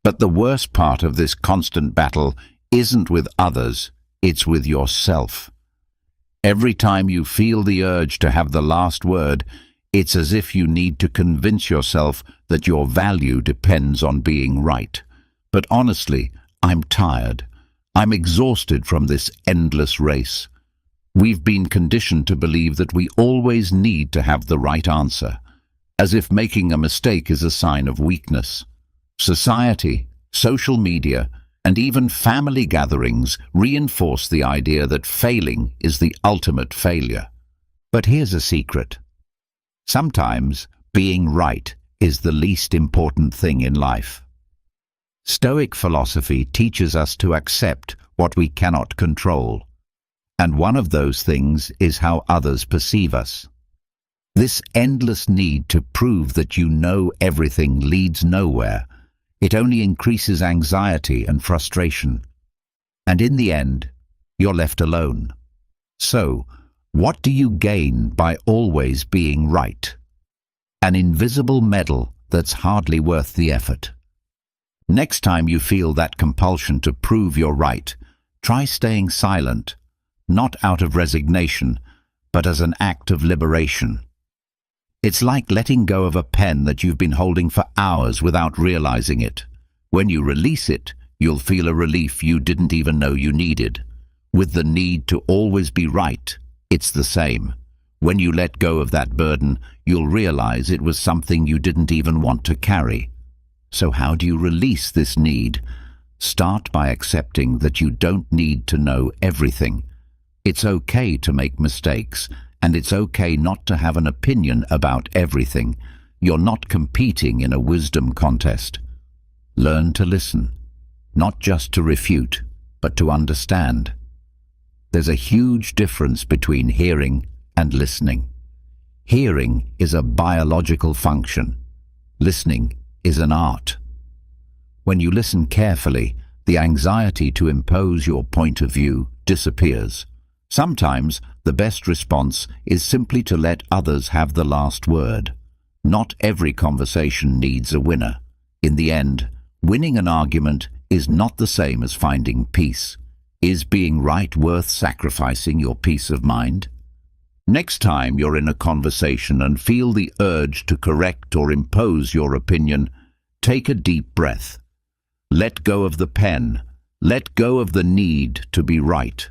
Speaker 1: But the worst part of this constant battle isn't with others, it's with yourself. Every time you feel the urge to have the last word, it's as if you need to convince yourself that your value depends on being right. But honestly, I'm tired. I'm exhausted from this endless race. We've been conditioned to believe that we always need to have the right answer, as if making a mistake is a sign of weakness. Society, social media, and even family gatherings reinforce the idea that failing is the ultimate failure. But here's a secret. Sometimes being right is the least important thing in life. Stoic philosophy teaches us to accept what we cannot control, and one of those things is how others perceive us. This endless need to prove that you know everything leads nowhere. It only increases anxiety and frustration. And in the end, you're left alone. So, what do you gain by always being right? An invisible medal that's hardly worth the effort. Next time you feel that compulsion to prove you're right, try staying silent, not out of resignation, but as an act of liberation. It's like letting go of a pen that you've been holding for hours without realizing it. When you release it, you'll feel a relief you didn't even know you needed. With the need to always be right, it's the same. When you let go of that burden, you'll realize it was something you didn't even want to carry. So how do you release this need? Start by accepting that you don't need to know everything. It's okay to make mistakes, and it's okay not to have an opinion about everything. You're not competing in a wisdom contest. Learn to listen, not just to refute, but to understand. There's a huge difference between hearing and listening. Hearing is a biological function. Listening is an art. When you listen carefully, the anxiety to impose your point of view disappears. Sometimes the best response is simply to let others have the last word. Not every conversation needs a winner. In the end, Winning an argument is not the same as finding peace. Is being right worth sacrificing your peace of mind? Next time you're in a conversation and feel the urge to correct or impose your opinion, take a deep breath. Let go of the pen. Let go of the need to be right.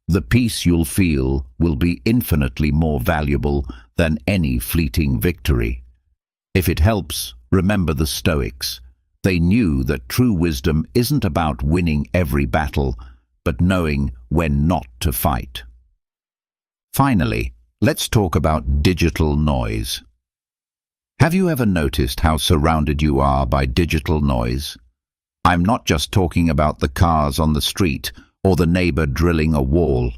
Speaker 1: The peace you'll feel will be infinitely more valuable than any fleeting victory. If it helps, remember the Stoics. They knew that true wisdom isn't about winning every battle, but knowing when not to fight. Finally, let's talk about digital noise. Have you ever noticed how surrounded you are by digital noise? I'm not just talking about the cars on the street or the neighbor drilling a wall,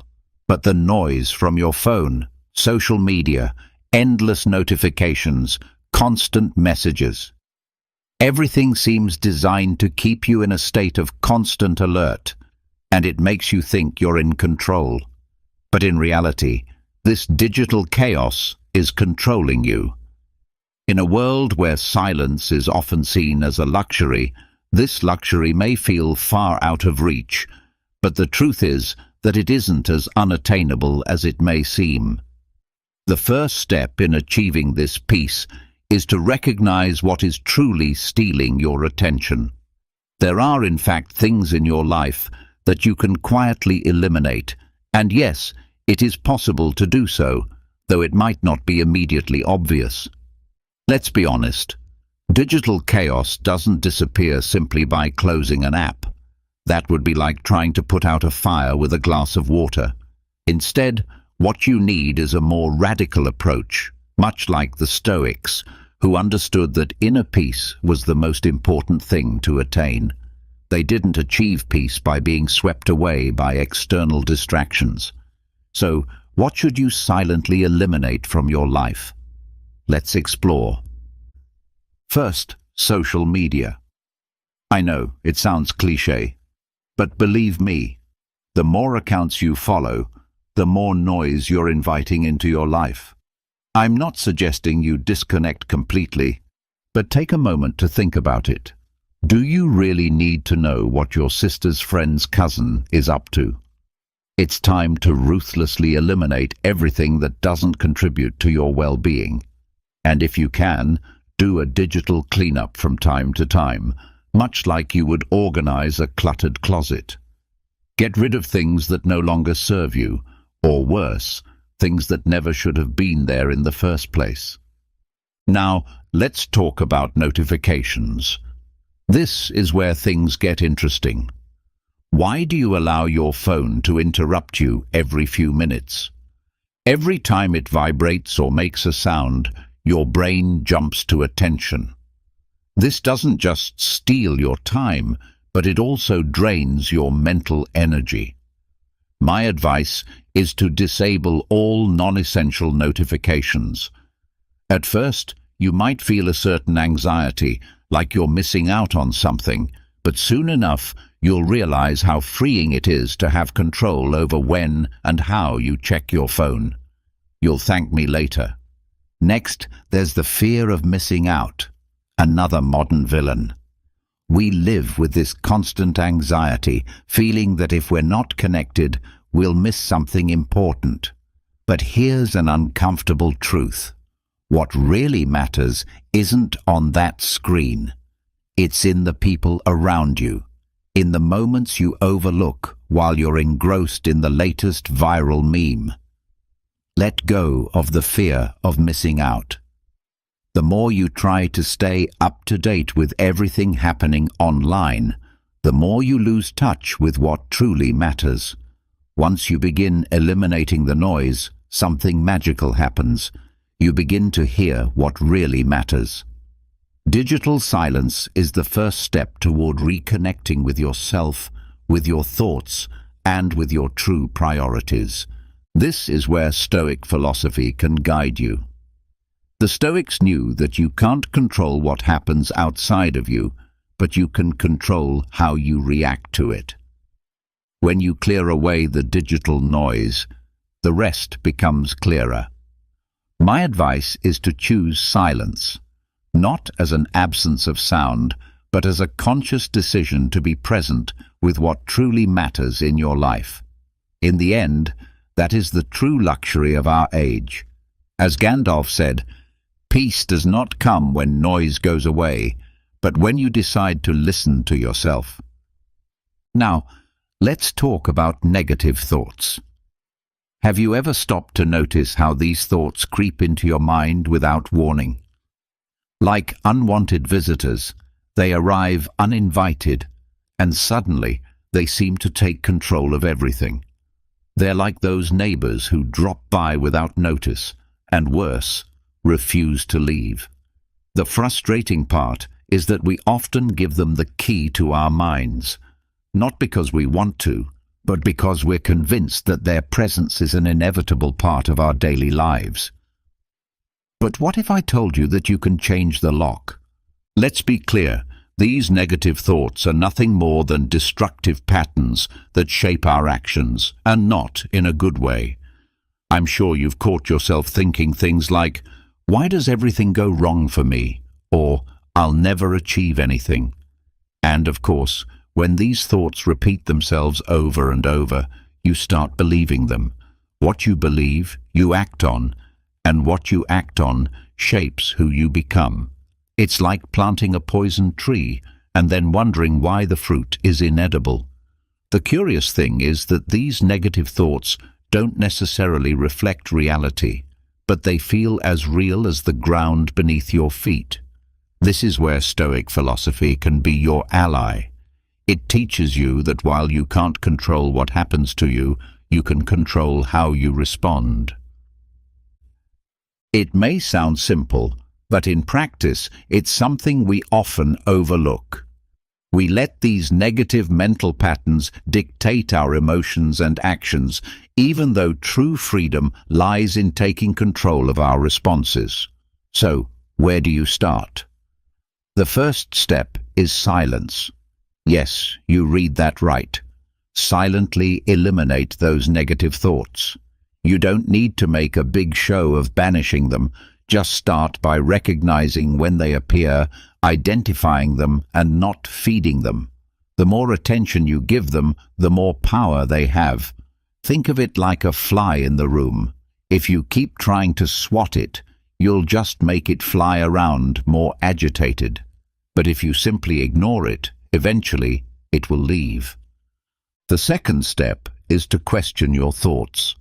Speaker 1: but the noise from your phone, social media, endless notifications, constant messages. Everything seems designed to keep you in a state of constant alert, and it makes you think you're in control. But in reality, this digital chaos is controlling you. In a world where silence is often seen as a luxury, this luxury may feel far out of reach, but the truth is that it isn't as unattainable as it may seem. The first step in achieving this peace is to recognize what is truly stealing your attention. There are, in fact, things in your life that you can quietly eliminate, and yes, it is possible to do so, though it might not be immediately obvious. Let's be honest. Digital chaos doesn't disappear simply by closing an app. That would be like trying to put out a fire with a glass of water. Instead, what you need is a more radical approach, much like the Stoics, who understood that inner peace was the most important thing to attain. They didn't achieve peace by being swept away by external distractions. So, what should you silently eliminate from your life? Let's explore. First, social media. I know, it sounds cliché, but believe me, the more accounts you follow, the more noise you're inviting into your life. I'm not suggesting you disconnect completely, but take a moment to think about it. Do you really need to know what your sister's friend's cousin is up to? It's time to ruthlessly eliminate everything that doesn't contribute to your well-being. And if you can, do a digital cleanup from time to time, much like you would organize a cluttered closet. Get rid of things that no longer serve you, or worse, things that never should have been there in the first place. Now, let's talk about notifications. This is where things get interesting. Why do you allow your phone to interrupt you every few minutes? Every time it vibrates or makes a sound, your brain jumps to attention. This doesn't just steal your time, but it also drains your mental energy. My advice is to disable all non-essential notifications. At first, you might feel a certain anxiety, like you're missing out on something, but soon enough, you'll realize how freeing it is to have control over when and how you check your phone. You'll thank me later. Next, there's the fear of missing out, another modern villain. We live with this constant anxiety, feeling that if we're not connected, we'll miss something important. But here's an uncomfortable truth. What really matters isn't on that screen. It's in the people around you, in the moments you overlook while you're engrossed in the latest viral meme. Let go of the fear of missing out. The more you try to stay up to date with everything happening online, the more you lose touch with what truly matters. Once you begin eliminating the noise, something magical happens. You begin to hear what really matters. Digital silence is the first step toward reconnecting with yourself, with your thoughts, and with your true priorities. This is where Stoic philosophy can guide you. The Stoics knew that you can't control what happens outside of you, but you can control how you react to it. When you clear away the digital noise, the rest becomes clearer. My advice is to choose silence, not as an absence of sound, but as a conscious decision to be present with what truly matters in your life. In the end, that is the true luxury of our age. As Gandalf said, "Peace does not come when noise goes away, but when you decide to listen to yourself." Now, let's talk about negative thoughts. Have you ever stopped to notice how these thoughts creep into your mind without warning? Like unwanted visitors, they arrive uninvited, and suddenly they seem to take control of everything. They're like those neighbors who drop by without notice, and worse, refuse to leave. The frustrating part is that we often give them the key to our minds, not because we want to, but because we're convinced that their presence is an inevitable part of our daily lives. But what if I told you that you can change the lock? Let's be clear, these negative thoughts are nothing more than destructive patterns that shape our actions, and not in a good way. I'm sure you've caught yourself thinking things like, "Why does everything go wrong for me?" or "I'll never achieve anything." And of course, when these thoughts repeat themselves over and over, you start believing them. What you believe, you act on, and what you act on shapes who you become. It's like planting a poisoned tree and then wondering why the fruit is inedible. The curious thing is that these negative thoughts don't necessarily reflect reality, but they feel as real as the ground beneath your feet. This is where Stoic philosophy can be your ally. It teaches you that while you can't control what happens to you, you can control how you respond. It may sound simple, but in practice, it's something we often overlook. We let these negative mental patterns dictate our emotions and actions, even though true freedom lies in taking control of our responses. So, where do you start? The first step is silence. Yes, you read that right. Silently eliminate those negative thoughts. You don't need to make a big show of banishing them. Just start by recognizing when they appear, identifying them, and not feeding them. The more attention you give them, the more power they have. Think of it like a fly in the room. If you keep trying to swat it, you'll just make it fly around more agitated. But if you simply ignore it, eventually it will leave. The second step is to question your thoughts.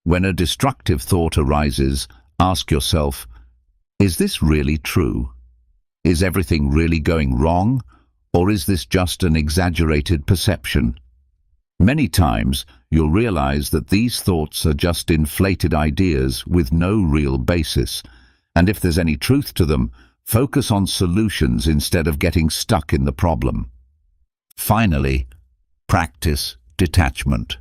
Speaker 1: When a destructive thought arises, ask yourself, is this really true? Is everything really going wrong? Or is this just an exaggerated perception? Many times, you'll realize that these thoughts are just inflated ideas with no real basis. And if there's any truth to them, focus on solutions instead of getting stuck in the problem. Finally, practice detachment.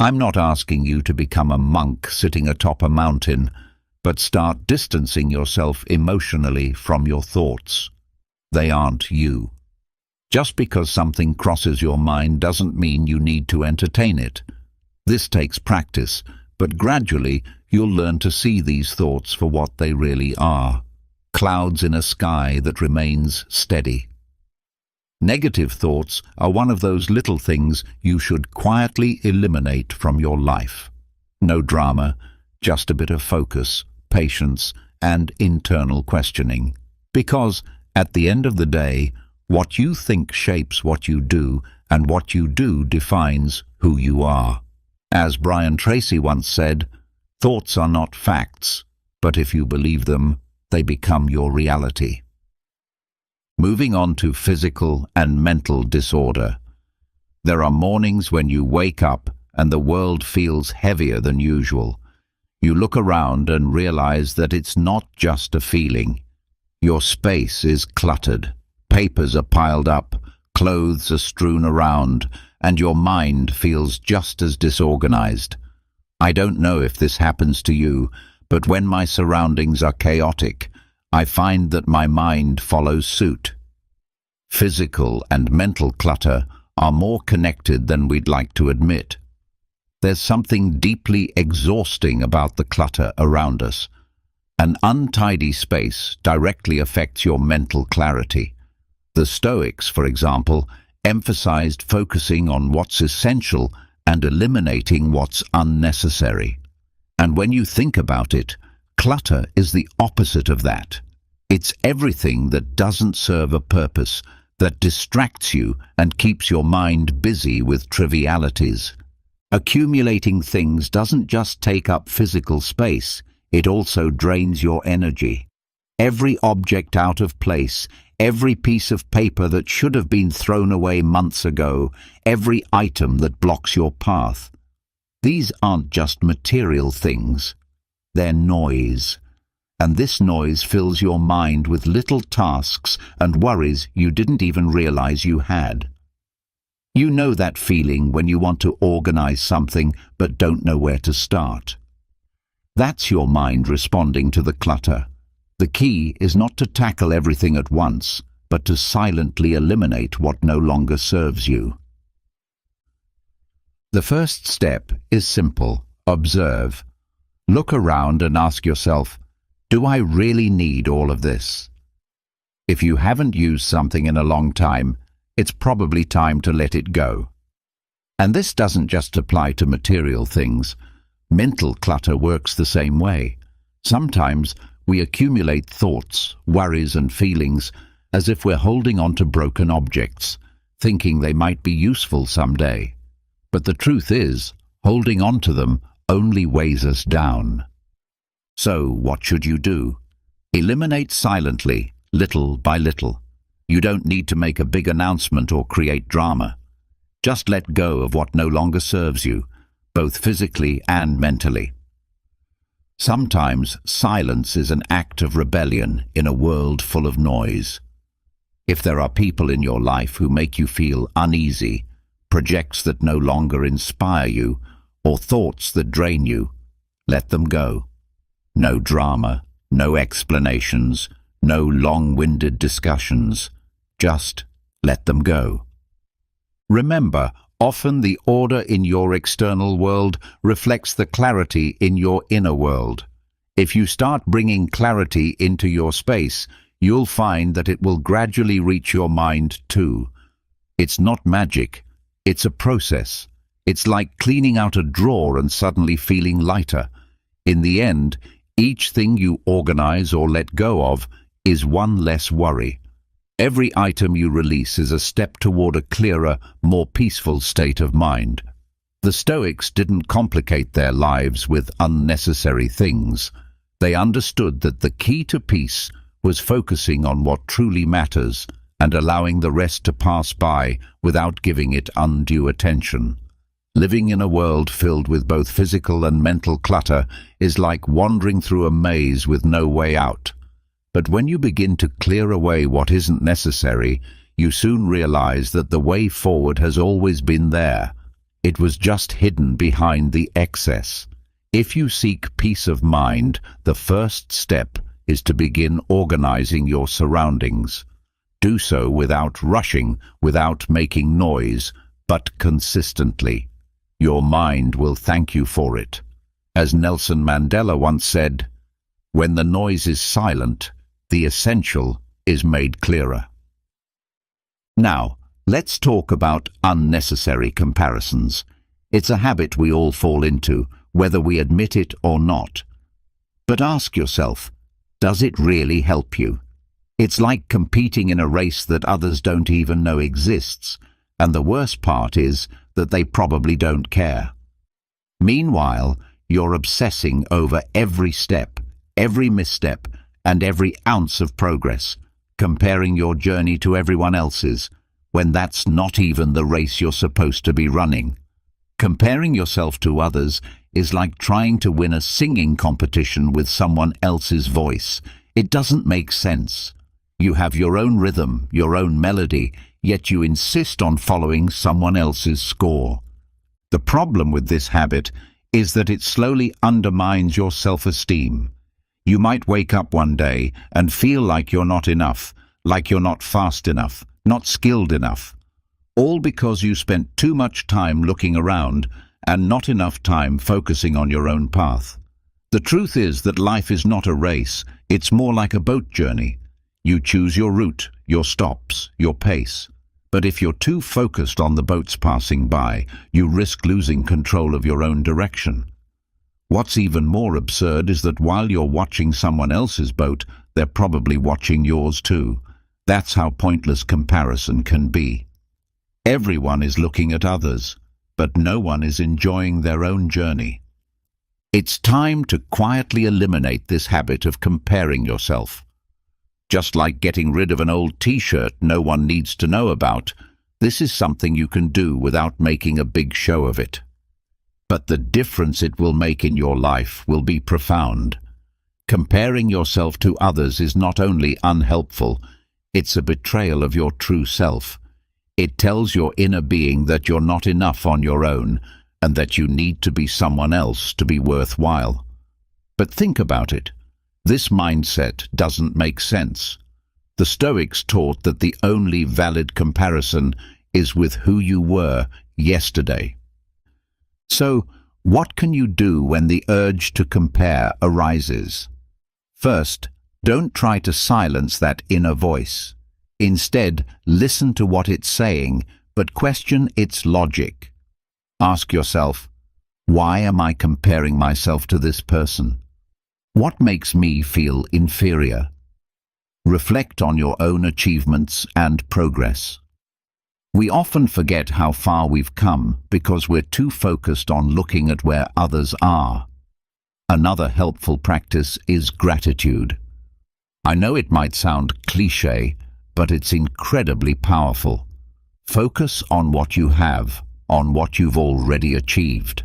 Speaker 1: I'm not asking you to become a monk sitting atop a mountain, but start distancing yourself emotionally from your thoughts. They aren't you. Just because something crosses your mind doesn't mean you need to entertain it. This takes practice, but gradually you'll learn to see these thoughts for what they really are: clouds in a sky that remains steady. Negative thoughts are one of those little things you should quietly eliminate from your life. No drama, just a bit of focus, patience, and internal questioning. Because, at the end of the day, what you think shapes what you do, and what you do defines who you are. As Brian Tracy once said, "Thoughts are not facts, but if you believe them, they become your reality." Moving on to physical and mental disorder. There are mornings when you wake up and the world feels heavier than usual. You look around and realize that it's not just a feeling. Your space is cluttered. Papers are piled up, clothes are strewn around, and your mind feels just as disorganized. I don't know if this happens to you, but when my surroundings are chaotic, I find that my mind follows suit. Physical and mental clutter are more connected than we'd like to admit. There's something deeply exhausting about the clutter around us. An untidy space directly affects your mental clarity. The Stoics, for example, emphasized focusing on what's essential and eliminating what's unnecessary. And when you think about it, clutter is the opposite of that. It's everything that doesn't serve a purpose, that distracts you and keeps your mind busy with trivialities. Accumulating things doesn't just take up physical space, it also drains your energy. Every object out of place, every piece of paper that should have been thrown away months ago, every item that blocks your path. These aren't just material things, they're noise. And this noise fills your mind with little tasks and worries you didn't even realize you had. You know that feeling when you want to organize something but don't know where to start. That's your mind responding to the clutter. The key is not to tackle everything at once, but to silently eliminate what no longer serves you. The first step is simple: observe. Look around and ask yourself, do I really need all of this? If you haven't used something in a long time, it's probably time to let it go. And this doesn't just apply to material things. Mental clutter works the same way. Sometimes we accumulate thoughts, worries and feelings as if we're holding on to broken objects, thinking they might be useful someday. But the truth is, holding on to them only weighs us down. So what should you do? Eliminate silently, little by little. You don't need to make a big announcement or create drama. Just let go of what no longer serves you, both physically and mentally. Sometimes silence is an act of rebellion in a world full of noise. If there are people in your life who make you feel uneasy, projects that no longer inspire you, or thoughts that drain you, let them go. No drama, no explanations, no long-winded discussions. Just let them go. Remember, often the order in your external world reflects the clarity in your inner world. If you start bringing clarity into your space, you'll find that it will gradually reach your mind too. It's not magic, it's a process. It's like cleaning out a drawer and suddenly feeling lighter. In the end, each thing you organize or let go of is one less worry. Every item you release is a step toward a clearer, more peaceful state of mind. The Stoics didn't complicate their lives with unnecessary things. They understood that the key to peace was focusing on what truly matters and allowing the rest to pass by without giving it undue attention. Living in a world filled with both physical and mental clutter is like wandering through a maze with no way out. But when you begin to clear away what isn't necessary, you soon realize that the way forward has always been there. It was just hidden behind the excess. If you seek peace of mind, the first step is to begin organizing your surroundings. Do so without rushing, without making noise, but consistently. Your mind will thank you for it. As Nelson Mandela once said, "When the noise is silent, the essential is made clearer." Now, let's talk about unnecessary comparisons. It's a habit we all fall into, whether we admit it or not. But ask yourself, does it really help you? It's like competing in a race that others don't even know exists, and the worst part is that they probably don't care. Meanwhile, you're obsessing over every step, every misstep, and every ounce of progress, comparing your journey to everyone else's, when that's not even the race you're supposed to be running. Comparing yourself to others is like trying to win a singing competition with someone else's voice. It doesn't make sense. You have your own rhythm, your own melody, yet you insist on following someone else's score. The problem with this habit is that it slowly undermines your self-esteem. You might wake up one day and feel like you're not enough, like you're not fast enough, not skilled enough, all because you spent too much time looking around and not enough time focusing on your own path. The truth is that life is not a race, it's more like a boat journey. You choose your route, your stops, your pace. But if you're too focused on the boats passing by, you risk losing control of your own direction. What's even more absurd is that while you're watching someone else's boat, they're probably watching yours too. That's how pointless comparison can be. Everyone is looking at others, but no one is enjoying their own journey. It's time to quietly eliminate this habit of comparing yourself. Just like getting rid of an old t-shirt no one needs to know about, this is something you can do without making a big show of it. But the difference it will make in your life will be profound. Comparing yourself to others is not only unhelpful, it's a betrayal of your true self. It tells your inner being that you're not enough on your own and that you need to be someone else to be worthwhile. But think about it. This mindset doesn't make sense. The Stoics taught that the only valid comparison is with who you were yesterday. So, what can you do when the urge to compare arises? First, don't try to silence that inner voice. Instead, listen to what it's saying, but question its logic. Ask yourself, why am I comparing myself to this person? What makes me feel inferior? Reflect on your own achievements and progress. We often forget how far we've come because we're too focused on looking at where others are. Another helpful practice is gratitude. I know it might sound cliché, but it's incredibly powerful. Focus on what you have, on what you've already achieved.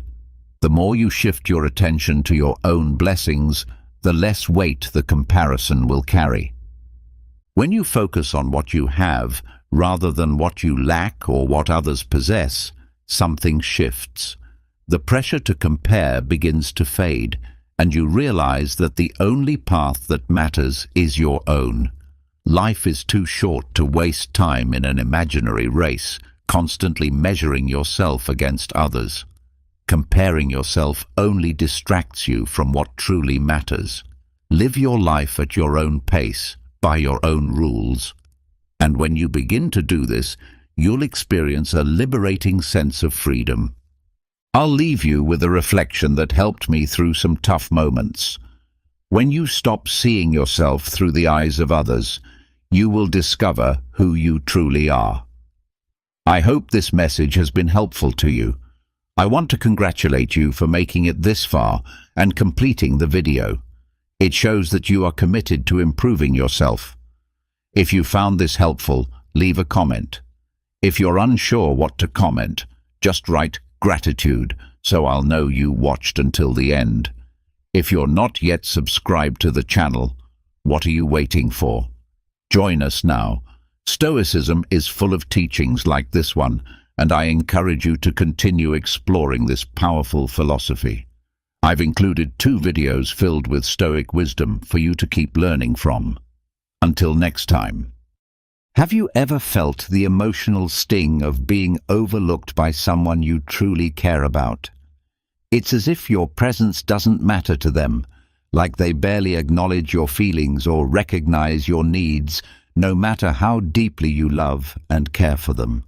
Speaker 1: The more you shift your attention to your own blessings, the less weight the comparison will carry. When you focus on what you have, rather than what you lack or what others possess, something shifts. The pressure to compare begins to fade, and you realize that the only path that matters is your own. Life is too short to waste time in an imaginary race, constantly measuring yourself against others. Comparing yourself only distracts you from what truly matters. Live your life at your own pace, by your own rules. And when you begin to do this, you'll experience a liberating sense of freedom. I'll leave you with a reflection that helped me through some tough moments. When you stop seeing yourself through the eyes of others, you will discover who you truly are. I hope this message has been helpful to you. I want to congratulate you for making it this far and completing the video. It shows that you are committed to improving yourself. If you found this helpful, leave a comment. If you're unsure what to comment, just write gratitude so I'll know you watched until the end. If you're not yet subscribed to the channel, what are you waiting for? Join us now. Stoicism is full of teachings like this one, and I encourage you to continue exploring this powerful philosophy. I've included 2 videos filled with Stoic wisdom for you to keep learning from. Until next time. Have you ever felt the emotional sting of being overlooked by someone you truly care about? It's as if your presence doesn't matter to them, like they barely acknowledge your feelings or recognize your needs, no matter how deeply you love and care for them.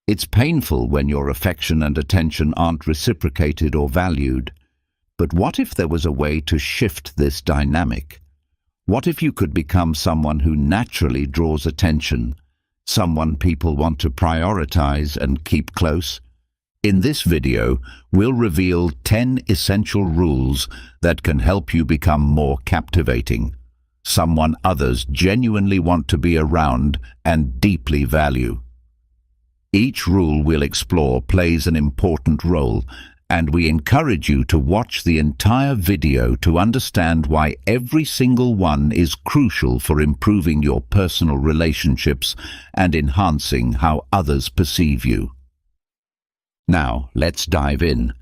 Speaker 1: It's painful when your affection and attention aren't reciprocated or valued. But what if there was a way to shift this dynamic? What if you could become someone who naturally draws attention, someone people want to prioritize and keep close? In this video, we'll reveal 10 essential rules that can help you become more captivating, someone others genuinely want to be around and deeply value. Each rule we'll explore plays an important role, and we encourage you to watch the entire video to understand why every single one is crucial for improving your personal relationships and enhancing how others perceive you. Now, let's dive in.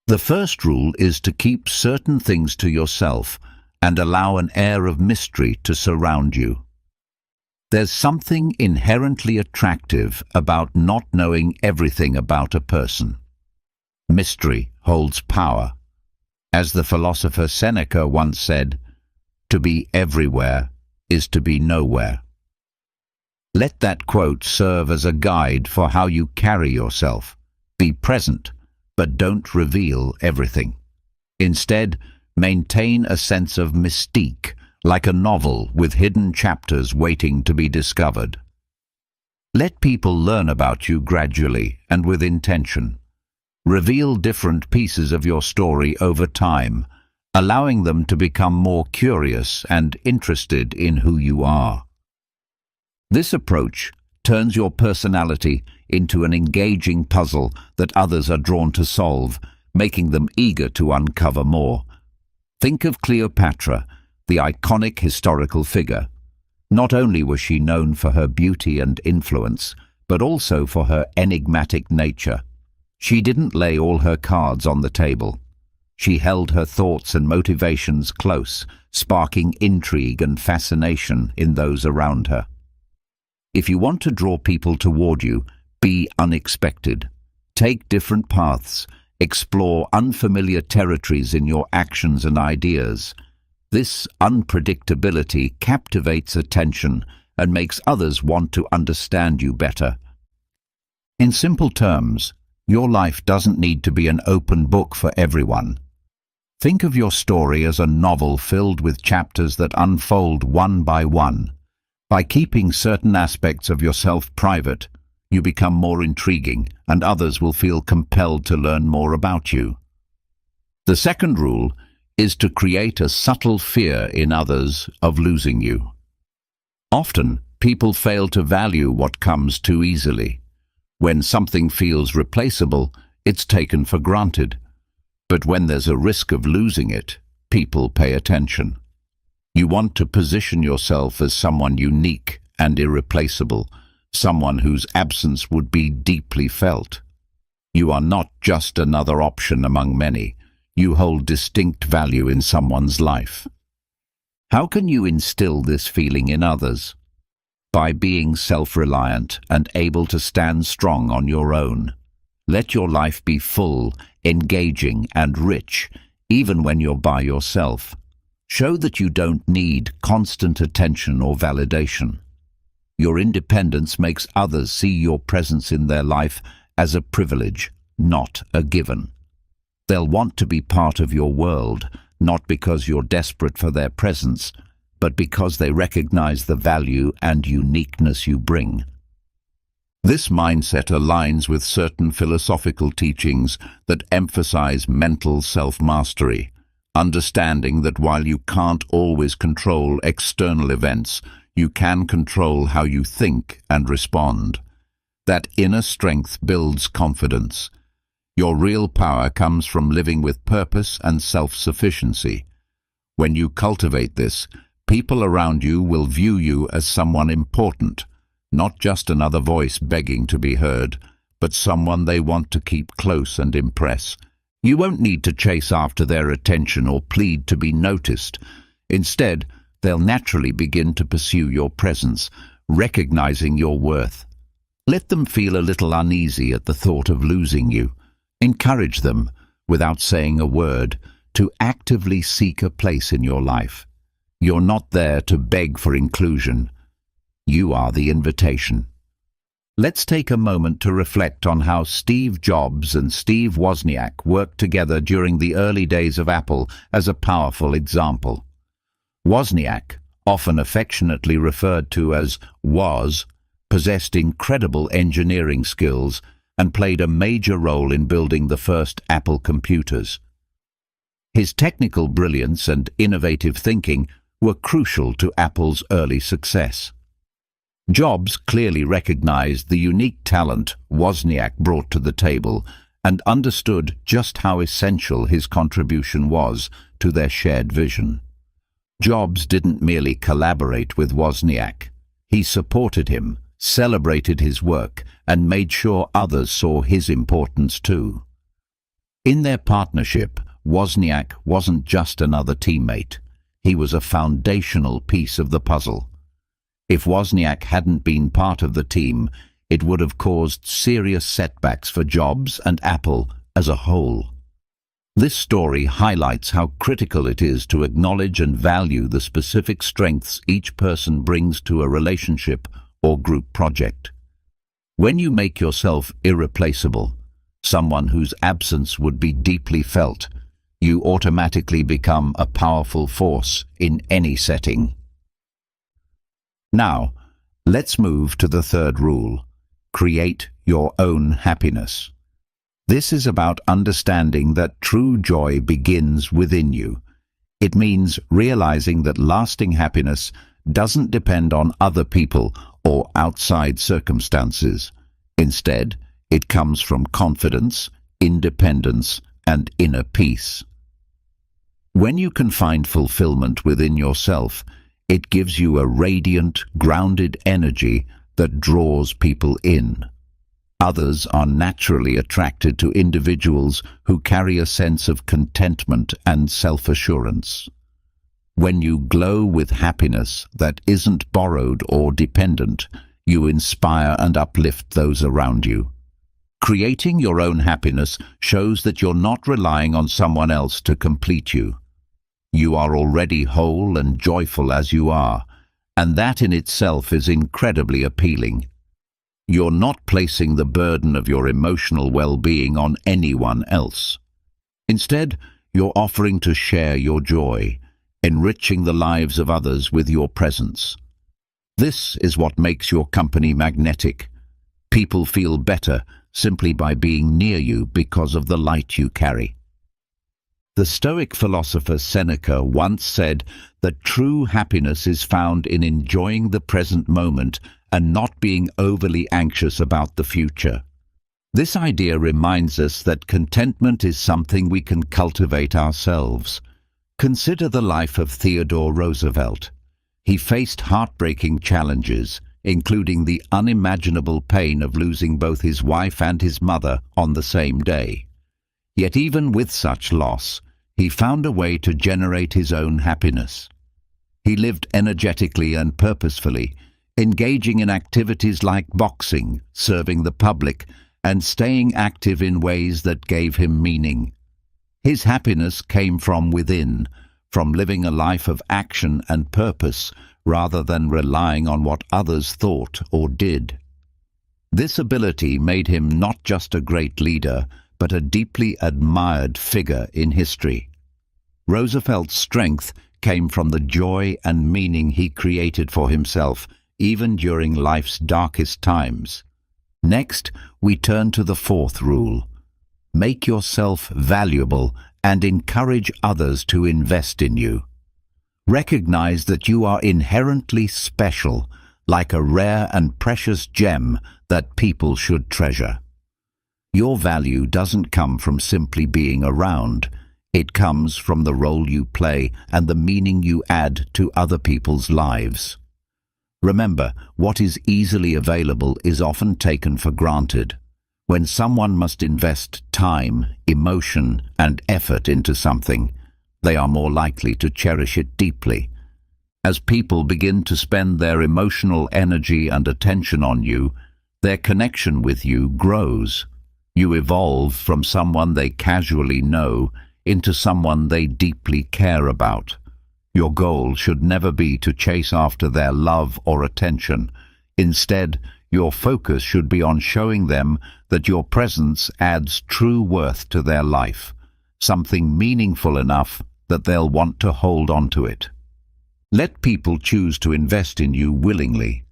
Speaker 1: The first rule is to keep certain things to yourself and allow an air of mystery to surround you. There's something inherently attractive about not knowing everything about a person. Mystery holds power. As the philosopher Seneca once said, "To be everywhere is to be nowhere." Let that quote serve as a guide for how you carry yourself. Be present, but don't reveal everything. Instead, maintain a sense of mystique, like a novel with hidden chapters waiting to be discovered. Let people learn about you gradually and with intention. Reveal different pieces of your story over time, allowing them to become more curious and interested in who you are. This approach turns your personality into an engaging puzzle that others are drawn to solve, making them eager to uncover more. Think of Cleopatra, the iconic historical figure. Not only was she known for her beauty and influence, but also for her enigmatic nature. She didn't lay all her cards on the table. She held her thoughts and motivations close, sparking intrigue and fascination in those around her. If you want to draw people toward you, be unexpected. Take different paths. Explore unfamiliar territories in your actions and ideas. This unpredictability captivates attention and makes others want to understand you better. In simple terms, your life doesn't need to be an open book for everyone. Think of your story as a novel filled with chapters that unfold one by one. By keeping certain aspects of yourself private, you become more intriguing, and others will feel compelled to learn more about you. The second rule is to create a subtle fear in others of losing you. Often, people fail to value what comes too easily. When something feels replaceable, it's taken for granted. But when there's a risk of losing it, people pay attention. You want to position yourself as someone unique and irreplaceable, someone whose absence would be deeply felt. You are not just another option among many. You hold distinct value in someone's life. How can you instill this feeling in others? By being self-reliant and able to stand strong on your own. Let your life be full, engaging, and rich, even when you're by yourself. Show that you don't need constant attention or validation. Your independence makes others see your presence in their life as a privilege, not a given. They'll want to be part of your world, not because you're desperate for their presence, but because they recognize the value and uniqueness you bring. This mindset aligns with certain philosophical teachings that emphasize mental self-mastery, understanding that while you can't always control external events, you can control how you think and respond. That inner strength builds confidence. Your real power comes from living with purpose and self-sufficiency. When you cultivate this, people around you will view you as someone important, not just another voice begging to be heard, but someone they want to keep close and impress. You won't need to chase after their attention or plead to be noticed. Instead, they'll naturally begin to pursue your presence, recognizing your worth. Let them feel a little uneasy at the thought of losing you. Encourage them, without saying a word, to actively seek a place in your life. You're not there to beg for inclusion. You are the invitation. Let's take a moment to reflect on how Steve Jobs and Steve Wozniak worked together during the early days of Apple as a powerful example. Wozniak, often affectionately referred to as Woz, possessed incredible engineering skills and played a major role in building the first Apple computers. His technical brilliance and innovative thinking were crucial to Apple's early success. Jobs clearly recognized the unique talent Wozniak brought to the table and understood just how essential his contribution was to their shared vision. Jobs didn't merely collaborate with Wozniak. He supported him, celebrated his work, and made sure others saw his importance too. In their partnership, Wozniak wasn't just another teammate. He was a foundational piece of the puzzle. If Wozniak hadn't been part of the team, it would have caused serious setbacks for Jobs and Apple as a whole. This story highlights how critical it is to acknowledge and value the specific strengths each person brings to a relationship or group project. When you make yourself irreplaceable, someone whose absence would be deeply felt, you automatically become a powerful force in any setting. Now, let's move to the third rule: create your own happiness. This is about understanding that true joy begins within you. It means realizing that lasting happiness doesn't depend on other people or outside circumstances. Instead, it comes from confidence, independence, and inner peace. When you can find fulfillment within yourself, it gives you a radiant, grounded energy that draws people in. Others are naturally attracted to individuals who carry a sense of contentment and self-assurance. When you glow with happiness that isn't borrowed or dependent, you inspire and uplift those around you. Creating your own happiness shows that you're not relying on someone else to complete you. You are already whole and joyful as you are, and that in itself is incredibly appealing. You're not placing the burden of your emotional well-being on anyone else. Instead, you're offering to share your joy, enriching the lives of others with your presence. This is what makes your company magnetic. People feel better simply by being near you because of the light you carry. The Stoic philosopher Seneca once said that true happiness is found in enjoying the present moment and not being overly anxious about the future. This idea reminds us that contentment is something we can cultivate ourselves. Consider the life of Theodore Roosevelt. He faced heartbreaking challenges, including the unimaginable pain of losing both his wife and his mother on the same day. Yet even with such loss, he found a way to generate his own happiness. He lived energetically and purposefully, engaging in activities like boxing, serving the public, and staying active in ways that gave him meaning. His happiness came from within, from living a life of action and purpose rather than relying on what others thought or did. This ability made him not just a great leader, but a deeply admired figure in history. Roosevelt's strength came from the joy and meaning he created for himself, even during life's darkest times. Next, we turn to the fourth rule: make yourself valuable and encourage others to invest in you. Recognize that you are inherently special, like a rare and precious gem that people should treasure. Your value doesn't come from simply being around. It comes from the role you play and the meaning you add to other people's lives. Remember, what is easily available is often taken for granted. When someone must invest time, emotion, and effort into something, they are more likely to cherish it deeply. As people begin to spend their emotional energy and attention on you, their connection with you grows. You evolve from someone they casually know into someone they deeply care about. Your goal should never be to chase after their love or attention. Instead, your focus should be on showing them that your presence adds true worth to their life, something meaningful enough that they'll want to hold on to it. Let people choose to invest in you willingly.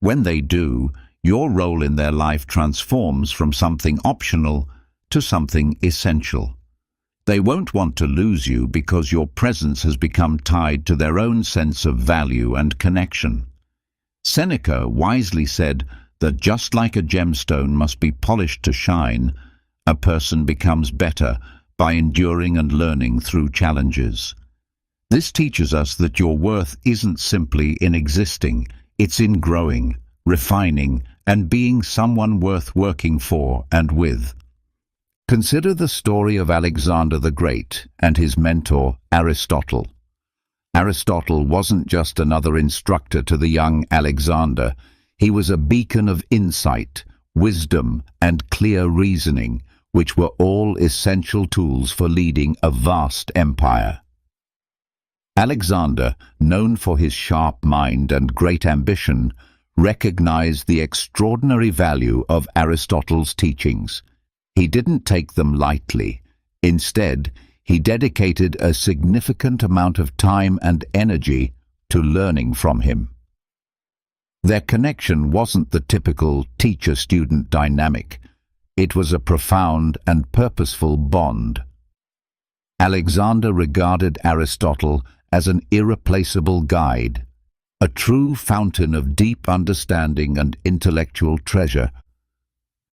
Speaker 1: When they do, your role in their life transforms from something optional to something essential. They won't want to lose you because your presence has become tied to their own sense of value and connection. Seneca wisely said that just like a gemstone must be polished to shine, a person becomes better by enduring and learning through challenges. This teaches us that your worth isn't simply in existing, it's in growing, refining, and being someone worth working for and with. Consider the story of Alexander the Great and his mentor, Aristotle. Aristotle wasn't just another instructor to the young Alexander. He was a beacon of insight, wisdom, and clear reasoning, which were all essential tools for leading a vast empire. Alexander, known for his sharp mind and great ambition, recognized the extraordinary value of Aristotle's teachings. He didn't take them lightly. Instead, he dedicated a significant amount of time and energy to learning from him. Their connection wasn't the typical teacher-student dynamic. It was a profound and purposeful bond. Alexander regarded Aristotle as an irreplaceable guide, a true fountain of deep understanding and intellectual treasure.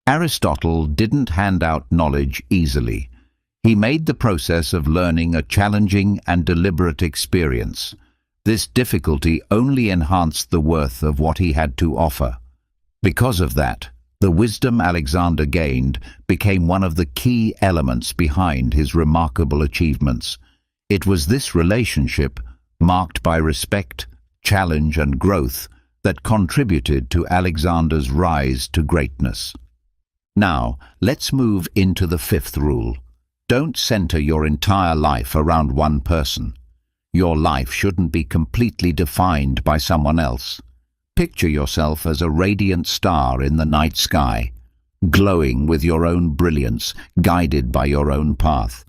Speaker 1: Aristotle didn't hand out knowledge easily. He made the process of learning a challenging and deliberate experience. This difficulty only enhanced the worth of what he had to offer. Because of that, the wisdom Alexander gained became one of the key elements behind his remarkable achievements. It was this relationship, marked by respect, challenge, and growth, that contributed to Alexander's rise to greatness. Now, let's move into the fifth rule. Don't center your entire life around one person. Your life shouldn't be completely defined by someone else. Picture yourself as a radiant star in the night sky, glowing with your own brilliance, guided by your own path.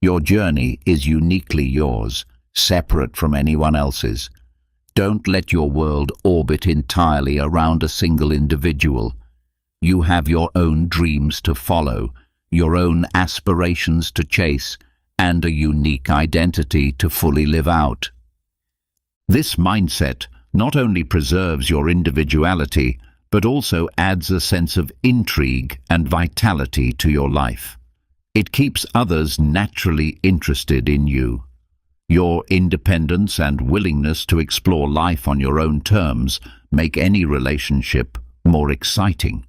Speaker 1: Your journey is uniquely yours, separate from anyone else's. Don't let your world orbit entirely around a single individual. You have your own dreams to follow, your own aspirations to chase, and a unique identity to fully live out. This mindset not only preserves your individuality, but also adds a sense of intrigue and vitality to your life. It keeps others naturally interested in you. Your independence and willingness to explore life on your own terms make any relationship more exciting.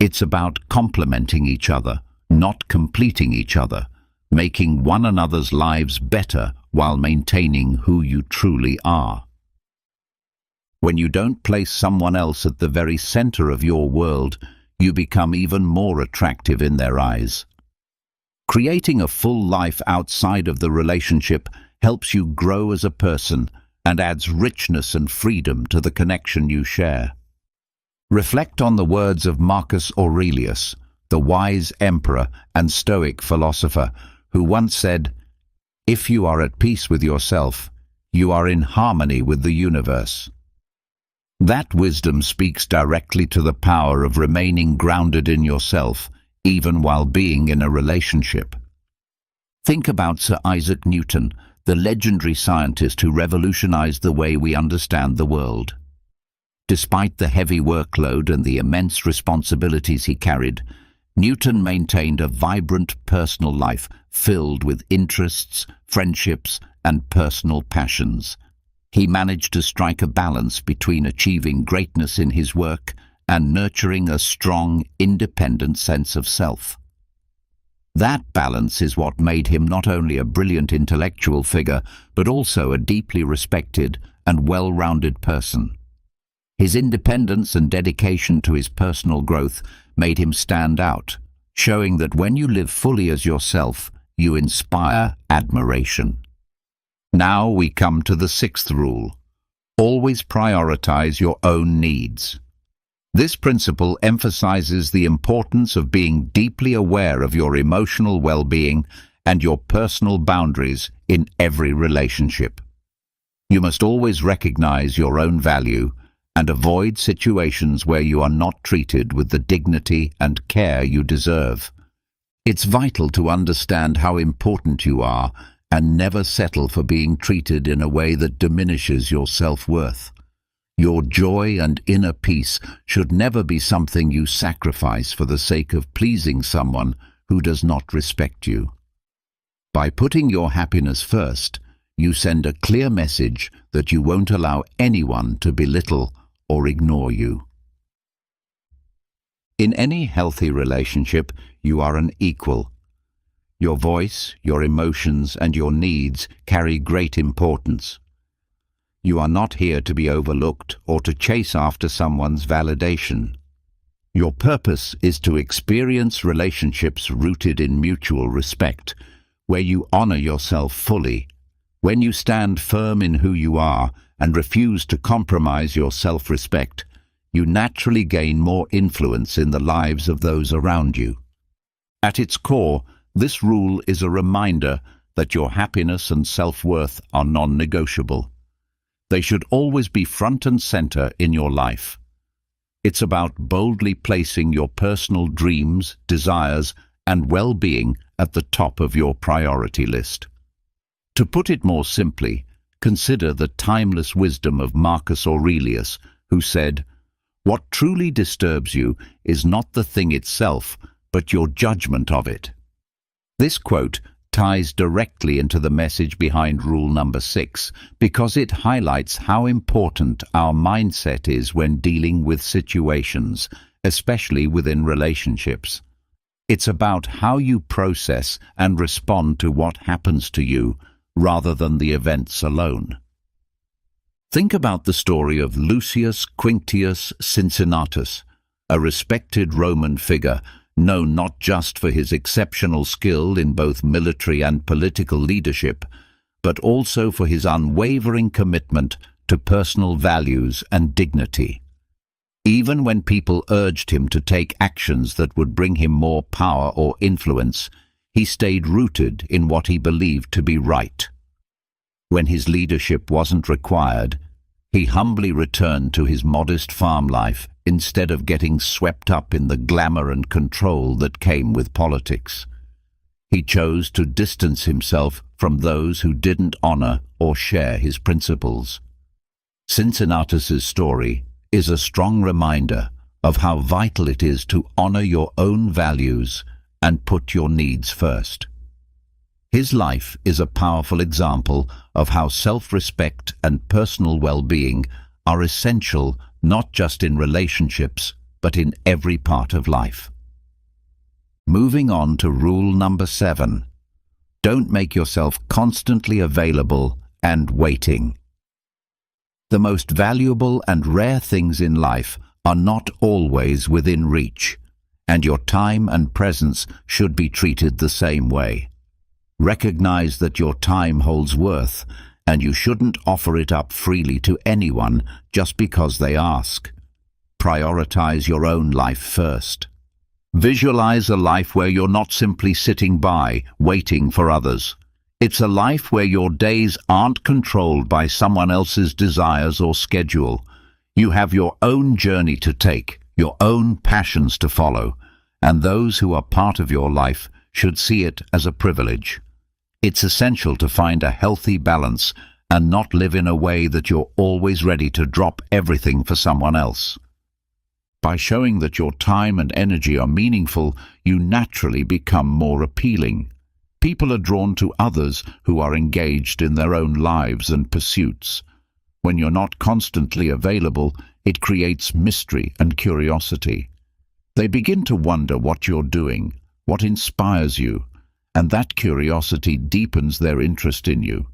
Speaker 1: It's about complementing each other, not completing each other, making one another's lives better while maintaining who you truly are. When you don't place someone else at the very center of your world, you become even more attractive in their eyes. Creating a full life outside of the relationship helps you grow as a person and adds richness and freedom to the connection you share. Reflect on the words of Marcus Aurelius, the wise emperor and Stoic philosopher, who once said, "If you are at peace with yourself, you are in harmony with the universe." That wisdom speaks directly to the power of remaining grounded in yourself, even while being in a relationship. Think about Sir Isaac Newton, the legendary scientist who revolutionized the way we understand the world. Despite the heavy workload and the immense responsibilities he carried, Newton maintained a vibrant personal life filled with interests, friendships, and personal passions. He managed to strike a balance between achieving greatness in his work and nurturing a strong, independent sense of self. That balance is what made him not only a brilliant intellectual figure, but also a deeply respected and well-rounded person. His independence and dedication to his personal growth made him stand out, showing that when you live fully as yourself, you inspire admiration. Now we come to the sixth rule. Always prioritize your own needs. This principle emphasizes the importance of being deeply aware of your emotional well-being and your personal boundaries in every relationship. You must always recognize your own value and avoid situations where you are not treated with the dignity and care you deserve. It's vital to understand how important you are and never settle for being treated in a way that diminishes your self-worth. Your joy and inner peace should never be something you sacrifice for the sake of pleasing someone who does not respect you. By putting your happiness first, you send a clear message that you won't allow anyone to belittle or ignore you. In any healthy relationship, you are an equal. Your voice, your emotions, and your needs carry great importance. You are not here to be overlooked or to chase after someone's validation. Your purpose is to experience relationships rooted in mutual respect, where you honor yourself fully. When you stand firm in who you are and refuse to compromise your self-respect, you naturally gain more influence in the lives of those around you. At its core, this rule is a reminder that your happiness and self-worth are non-negotiable. They should always be front and center in your life. It's about boldly placing your personal dreams, desires, and well-being at the top of your priority list. To put it more simply, consider the timeless wisdom of Marcus Aurelius, who said, "What truly disturbs you is not the thing itself, but your judgment of it." This quote ties directly into the message behind rule number 6 because it highlights how important our mindset is when dealing with situations, especially within relationships. It's about how you process and respond to what happens to you rather than the events alone. Think about the story of Lucius Quinctius Cincinnatus, a respected Roman figure known not just for his exceptional skill in both military and political leadership, but also for his unwavering commitment to personal values and dignity. Even when people urged him to take actions that would bring him more power or influence, he stayed rooted in what he believed to be right. When his leadership wasn't required, he humbly returned to his modest farm life instead of getting swept up in the glamour and control that came with politics. He chose to distance himself from those who didn't honor or share his principles. Cincinnatus's story is a strong reminder of how vital it is to honor your own values and put your needs first. His life is a powerful example of how self-respect and personal well-being are essential not just in relationships, but in every part of life. Moving on to rule number 7. Don't make yourself constantly available and waiting. The most valuable and rare things in life are not always within reach, and your time and presence should be treated the same way. Recognize that your time holds worth, and you shouldn't offer it up freely to anyone just because they ask. Prioritize your own life first. Visualize a life where you're not simply sitting by, waiting for others. It's a life where your days aren't controlled by someone else's desires or schedule. You have your own journey to take, your own passions to follow, and those who are part of your life should see it as a privilege. It's essential to find a healthy balance and not live in a way that you're always ready to drop everything for someone else. By showing that your time and energy are meaningful, you naturally become more appealing. People are drawn to others who are engaged in their own lives and pursuits. When you're not constantly available, it creates mystery and curiosity. They begin to wonder what you're doing, what inspires you, and that curiosity deepens their interest in you.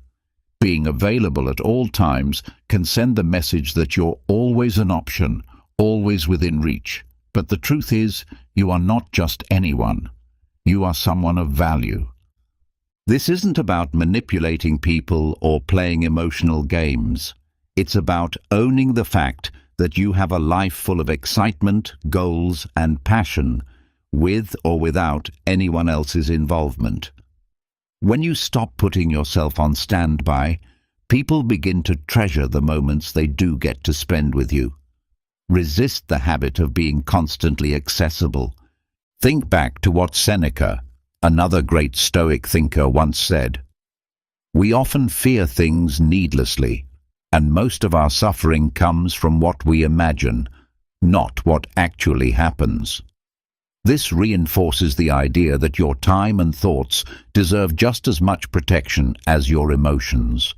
Speaker 1: Being available at all times can send the message that you're always an option, always within reach. But the truth is, you are not just anyone. You are someone of value. This isn't about manipulating people or playing emotional games. It's about owning the fact that you have a life full of excitement, goals, and passion, with or without anyone else's involvement. When you stop putting yourself on standby, people begin to treasure the moments they do get to spend with you. Resist the habit of being constantly accessible. Think back to what Seneca, another great Stoic thinker, once said. We often fear things needlessly, and most of our suffering comes from what we imagine, not what actually happens. This reinforces the idea that your time and thoughts deserve just as much protection as your emotions.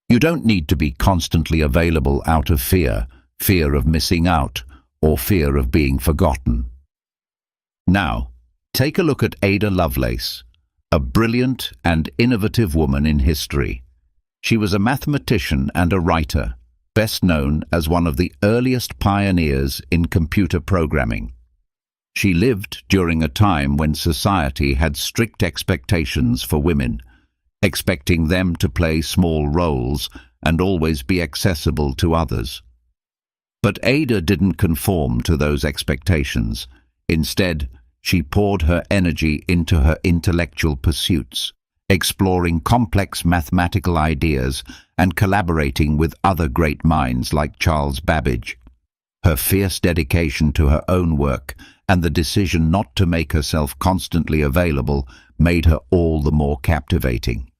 Speaker 1: You don't need to be constantly available out of fear of missing out, or fear of being forgotten. Now, take a look at Ada Lovelace, a brilliant and innovative woman in history. She was a mathematician and a writer, best known as one of the earliest pioneers in computer programming. She lived during a time when society had strict expectations for women, expecting them to play small roles and always be accessible to others. But Ada didn't conform to those expectations. Instead, she poured her energy into her intellectual pursuits, exploring complex mathematical ideas and collaborating with other great minds like Charles Babbage. Her fierce dedication to her own work and the decision not to make herself constantly available made her all the more captivating.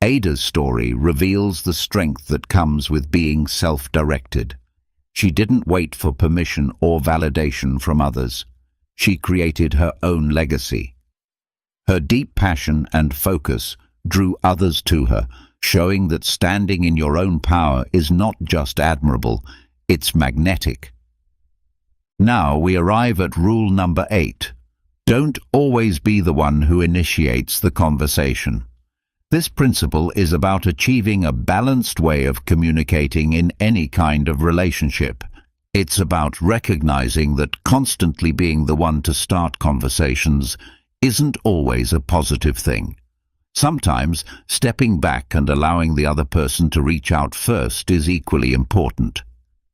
Speaker 1: Ada's story reveals the strength that comes with being self-directed. She didn't wait for permission or validation from others. She created her own legacy. Her deep passion and focus drew others to her, showing that standing in your own power is not just admirable, it's magnetic. Now we arrive at rule number 8. Don't always be the one who initiates the conversation. This principle is about achieving a balanced way of communicating in any kind of relationship. It's about recognizing that constantly being the one to start conversations isn't always a positive thing. Sometimes stepping back and allowing the other person to reach out first is equally important.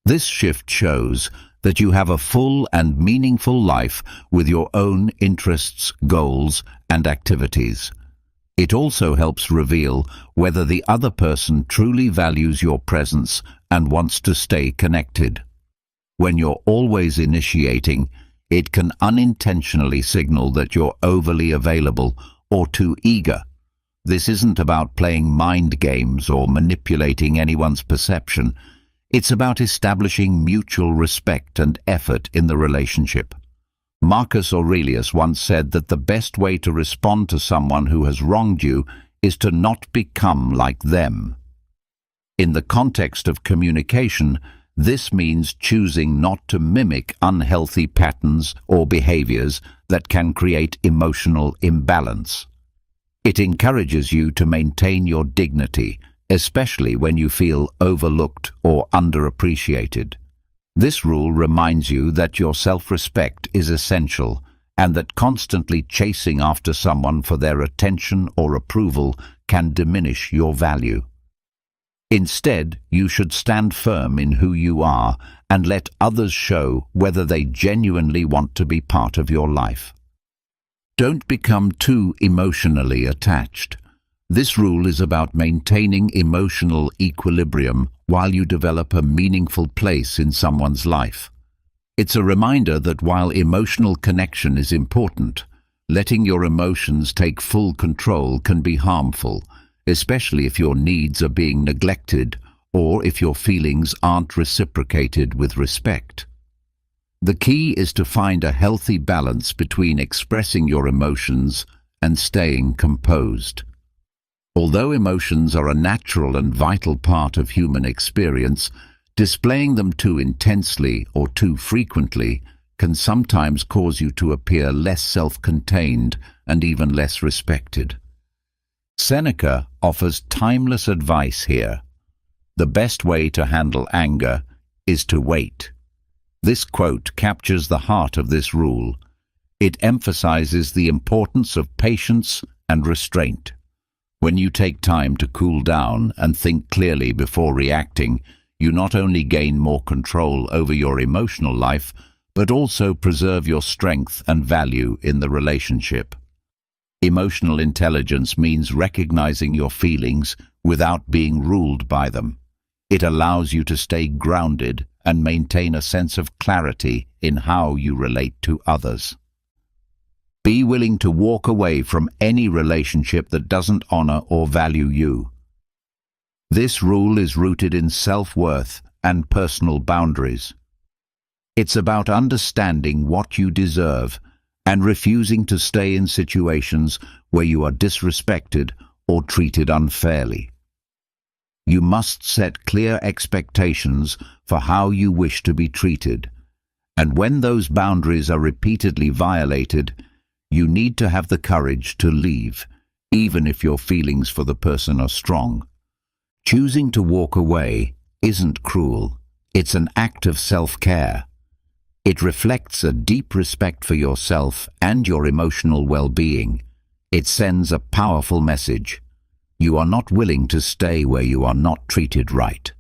Speaker 1: This shift shows that you have a full and meaningful life with your own interests, goals, and activities. It also helps reveal whether the other person truly values your presence and wants to stay connected. When you're always initiating, it can unintentionally signal that you're overly available or too eager. This isn't about playing mind games or manipulating anyone's perception. It's about establishing mutual respect and effort in the relationship. Marcus Aurelius once said that the best way to respond to someone who has wronged you is to not become like them. In the context of communication, this means choosing not to mimic unhealthy patterns or behaviors that can create emotional imbalance. It encourages you to maintain your dignity, especially when you feel overlooked or underappreciated. This rule reminds you that your self-respect is essential and that constantly chasing after someone for their attention or approval can diminish your value. Instead, you should stand firm in who you are and let others show whether they genuinely want to be part of your life. Don't become too emotionally attached. This rule is about maintaining emotional equilibrium while you develop a meaningful place in someone's life. It's a reminder that while emotional connection is important, letting your emotions take full control can be harmful, especially if your needs are being neglected or if your feelings aren't reciprocated with respect. The key is to find a healthy balance between expressing your emotions and staying composed. Although emotions are a natural and vital part of human experience, displaying them too intensely or too frequently can sometimes cause you to appear less self-contained and even less respected. Seneca offers timeless advice here. The best way to handle anger is to wait. This quote captures the heart of this rule. It emphasizes the importance of patience and restraint. When you take time to cool down and think clearly before reacting, you not only gain more control over your emotional life, but also preserve your strength and value in the relationship. Emotional intelligence means recognizing your feelings without being ruled by them. It allows you to stay grounded and maintain a sense of clarity in how you relate to others. Be willing to walk away from any relationship that doesn't honor or value you. This rule is rooted in self-worth and personal boundaries. It's about understanding what you deserve and refusing to stay in situations where you are disrespected or treated unfairly. You must set clear expectations for how you wish to be treated, and when those boundaries are repeatedly violated, you need to have the courage to leave, even if your feelings for the person are strong. Choosing to walk away isn't cruel. It's an act of self-care. It reflects a deep respect for yourself and your emotional well-being. It sends a powerful message. You are not willing to stay where you are not treated right.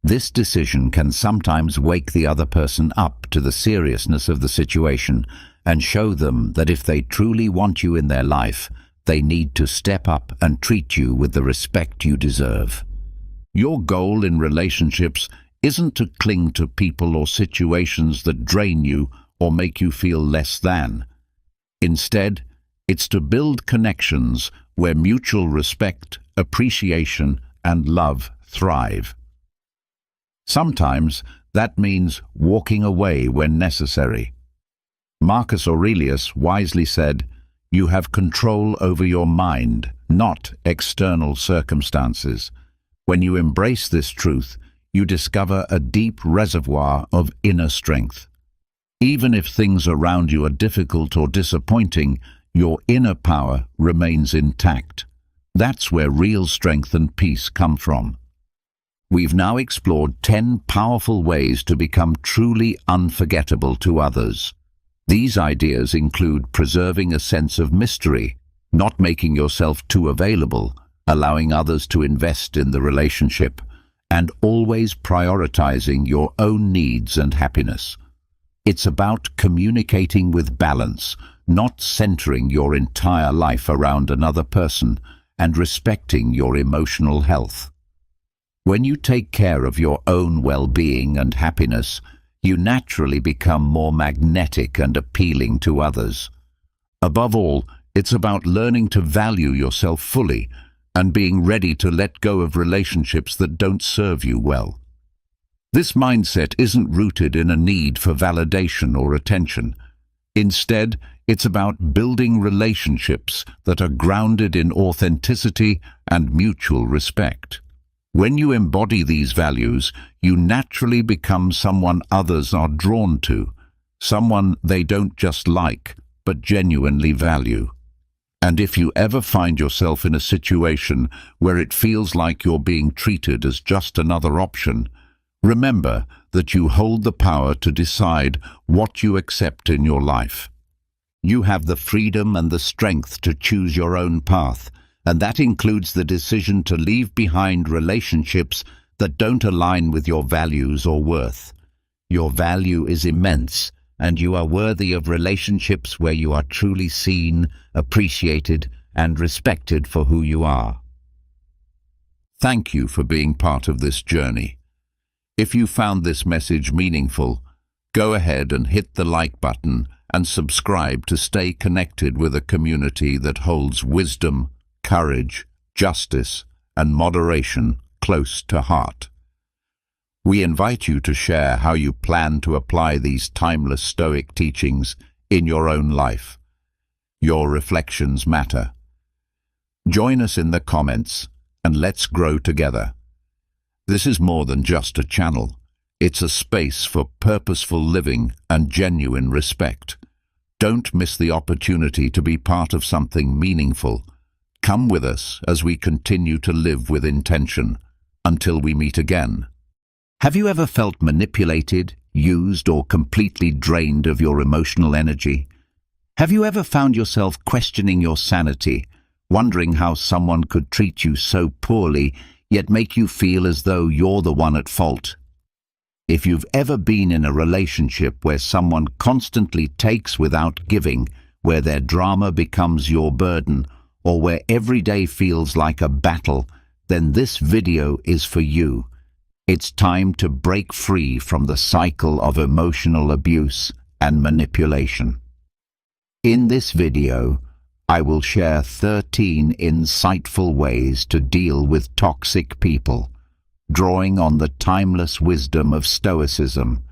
Speaker 1: This decision can sometimes wake the other person up to the seriousness of the situation and show them that if they truly want you in their life, they need to step up and treat you with the respect you deserve. Your goal in relationships isn't to cling to people or situations that drain you or make you feel less than. Instead, it's to build connections where mutual respect, appreciation, and love thrive. Sometimes that means walking away when necessary. Marcus Aurelius wisely said, "You have control over your mind, not external circumstances." When you embrace this truth, you discover a deep reservoir of inner strength. Even if things around you are difficult or disappointing, your inner power remains intact. That's where real strength and peace come from. We've now explored 10 powerful ways to become truly unforgettable to others. These ideas include preserving a sense of mystery, not making yourself too available, allowing others to invest in the relationship, and always prioritizing your own needs and happiness. It's about communicating with balance, not centering your entire life around another person, and respecting your emotional health. When you take care of your own well-being and happiness, you naturally become more magnetic and appealing to others. Above all, it's about learning to value yourself fully and being ready to let go of relationships that don't serve you well. This mindset isn't rooted in a need for validation or attention. Instead, it's about building relationships that are grounded in authenticity and mutual respect. When you embody these values, you naturally become someone others are drawn to, someone they don't just like, but genuinely value. And if you ever find yourself in a situation where it feels like you're being treated as just another option, remember that you hold the power to decide what you accept in your life. You have the freedom and the strength to choose your own path, and that includes the decision to leave behind relationships that don't align with your values or worth. Your value is immense, and you are worthy of relationships where you are truly seen, appreciated, and respected for who you are. Thank you for being part of this journey. If you found this message meaningful, go ahead and hit the like button and subscribe to stay connected with a community that holds wisdom, courage, justice, and moderation close to heart. We invite you to share how you plan to apply these timeless Stoic teachings in your own life. Your reflections matter. Join us in the comments and let's grow together. This is more than just a channel. It's a space for purposeful living and genuine respect. Don't miss the opportunity to be part of something meaningful. Come with us as we continue to live with intention. Until we meet again. Have you ever felt manipulated, used, or completely drained of your emotional energy? Have you ever found yourself questioning your sanity, wondering how someone could treat you so poorly, yet make you feel as though you're the one at fault? If you've ever been in a relationship where someone constantly takes without giving, where their drama becomes your burden, or where every day feels like a battle, then this video is for you. It's time to break free from the cycle of emotional abuse and manipulation. In this video, I will share 13 insightful ways to deal with toxic people, drawing on the timeless wisdom of Stoicism,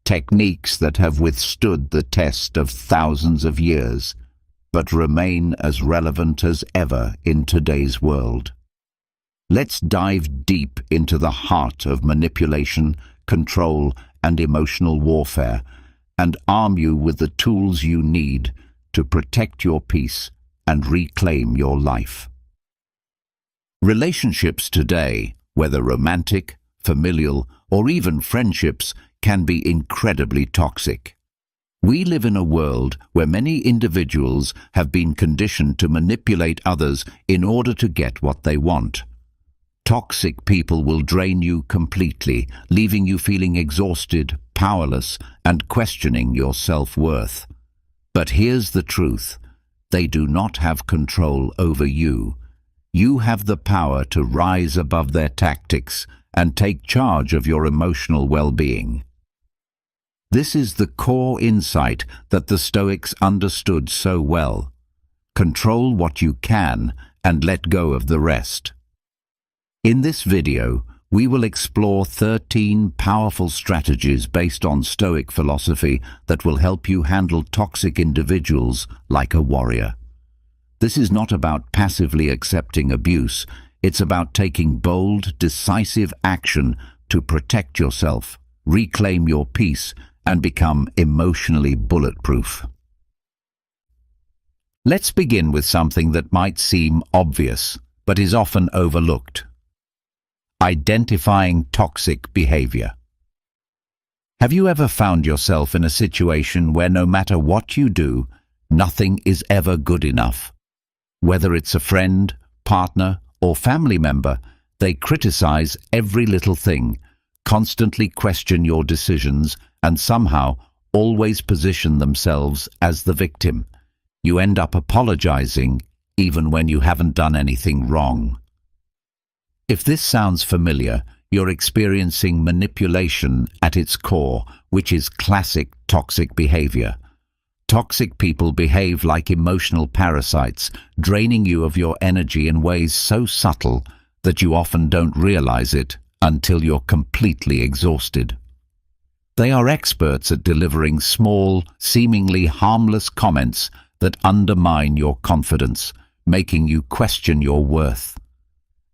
Speaker 1: techniques that have withstood the test of thousands of years, but remain as relevant as ever in today's world. Let's dive deep into the heart of manipulation, control, and emotional warfare, and arm you with the tools you need to protect your peace and reclaim your life. Relationships today, whether romantic, familial, or even friendships, can be incredibly toxic. We live in a world where many individuals have been conditioned to manipulate others in order to get what they want. Toxic people will drain you completely, leaving you feeling exhausted, powerless, and questioning your self-worth. But here's the truth. They do not have control over you. You have the power to rise above their tactics and take charge of your emotional well-being. This is the core insight that the Stoics understood so well. Control what you can and let go of the rest. In this video, we will explore 13 powerful strategies based on Stoic philosophy that will help you handle toxic individuals like a warrior. This is not about passively accepting abuse. It's about taking bold, decisive action to protect yourself, reclaim your peace, and become emotionally bulletproof. Let's begin with something that might seem obvious, but is often overlooked. Identifying toxic behavior. Have you ever found yourself in a situation where no matter what you do, nothing is ever good enough? Whether it's a friend, partner, or family member, they criticize every little thing, constantly question your decisions, and somehow always position themselves as the victim. You end up apologizing even when you haven't done anything wrong. If this sounds familiar, you're experiencing manipulation at its core, which is classic toxic behavior. Toxic people behave like emotional parasites, draining you of your energy in ways so subtle that you often don't realize it until you're completely exhausted. They are experts at delivering small, seemingly harmless comments that undermine your confidence, making you question your worth.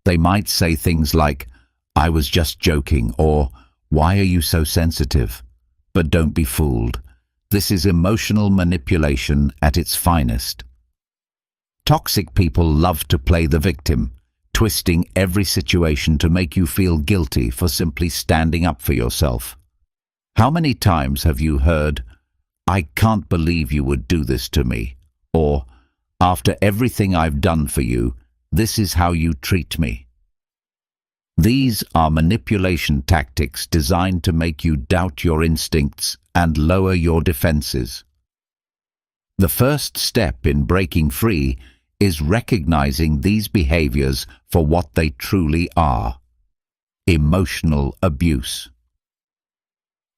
Speaker 1: They might say things like, "I was just joking," or "Why are you so sensitive?" But don't be fooled. This is emotional manipulation at its finest. Toxic people love to play the victim, twisting every situation to make you feel guilty for simply standing up for yourself. How many times have you heard, "I can't believe you would do this to me," or "After everything I've done for you, this is how you treat me"? These are manipulation tactics designed to make you doubt your instincts and lower your defenses. The first step in breaking free is recognizing these behaviors for what they truly are: emotional abuse.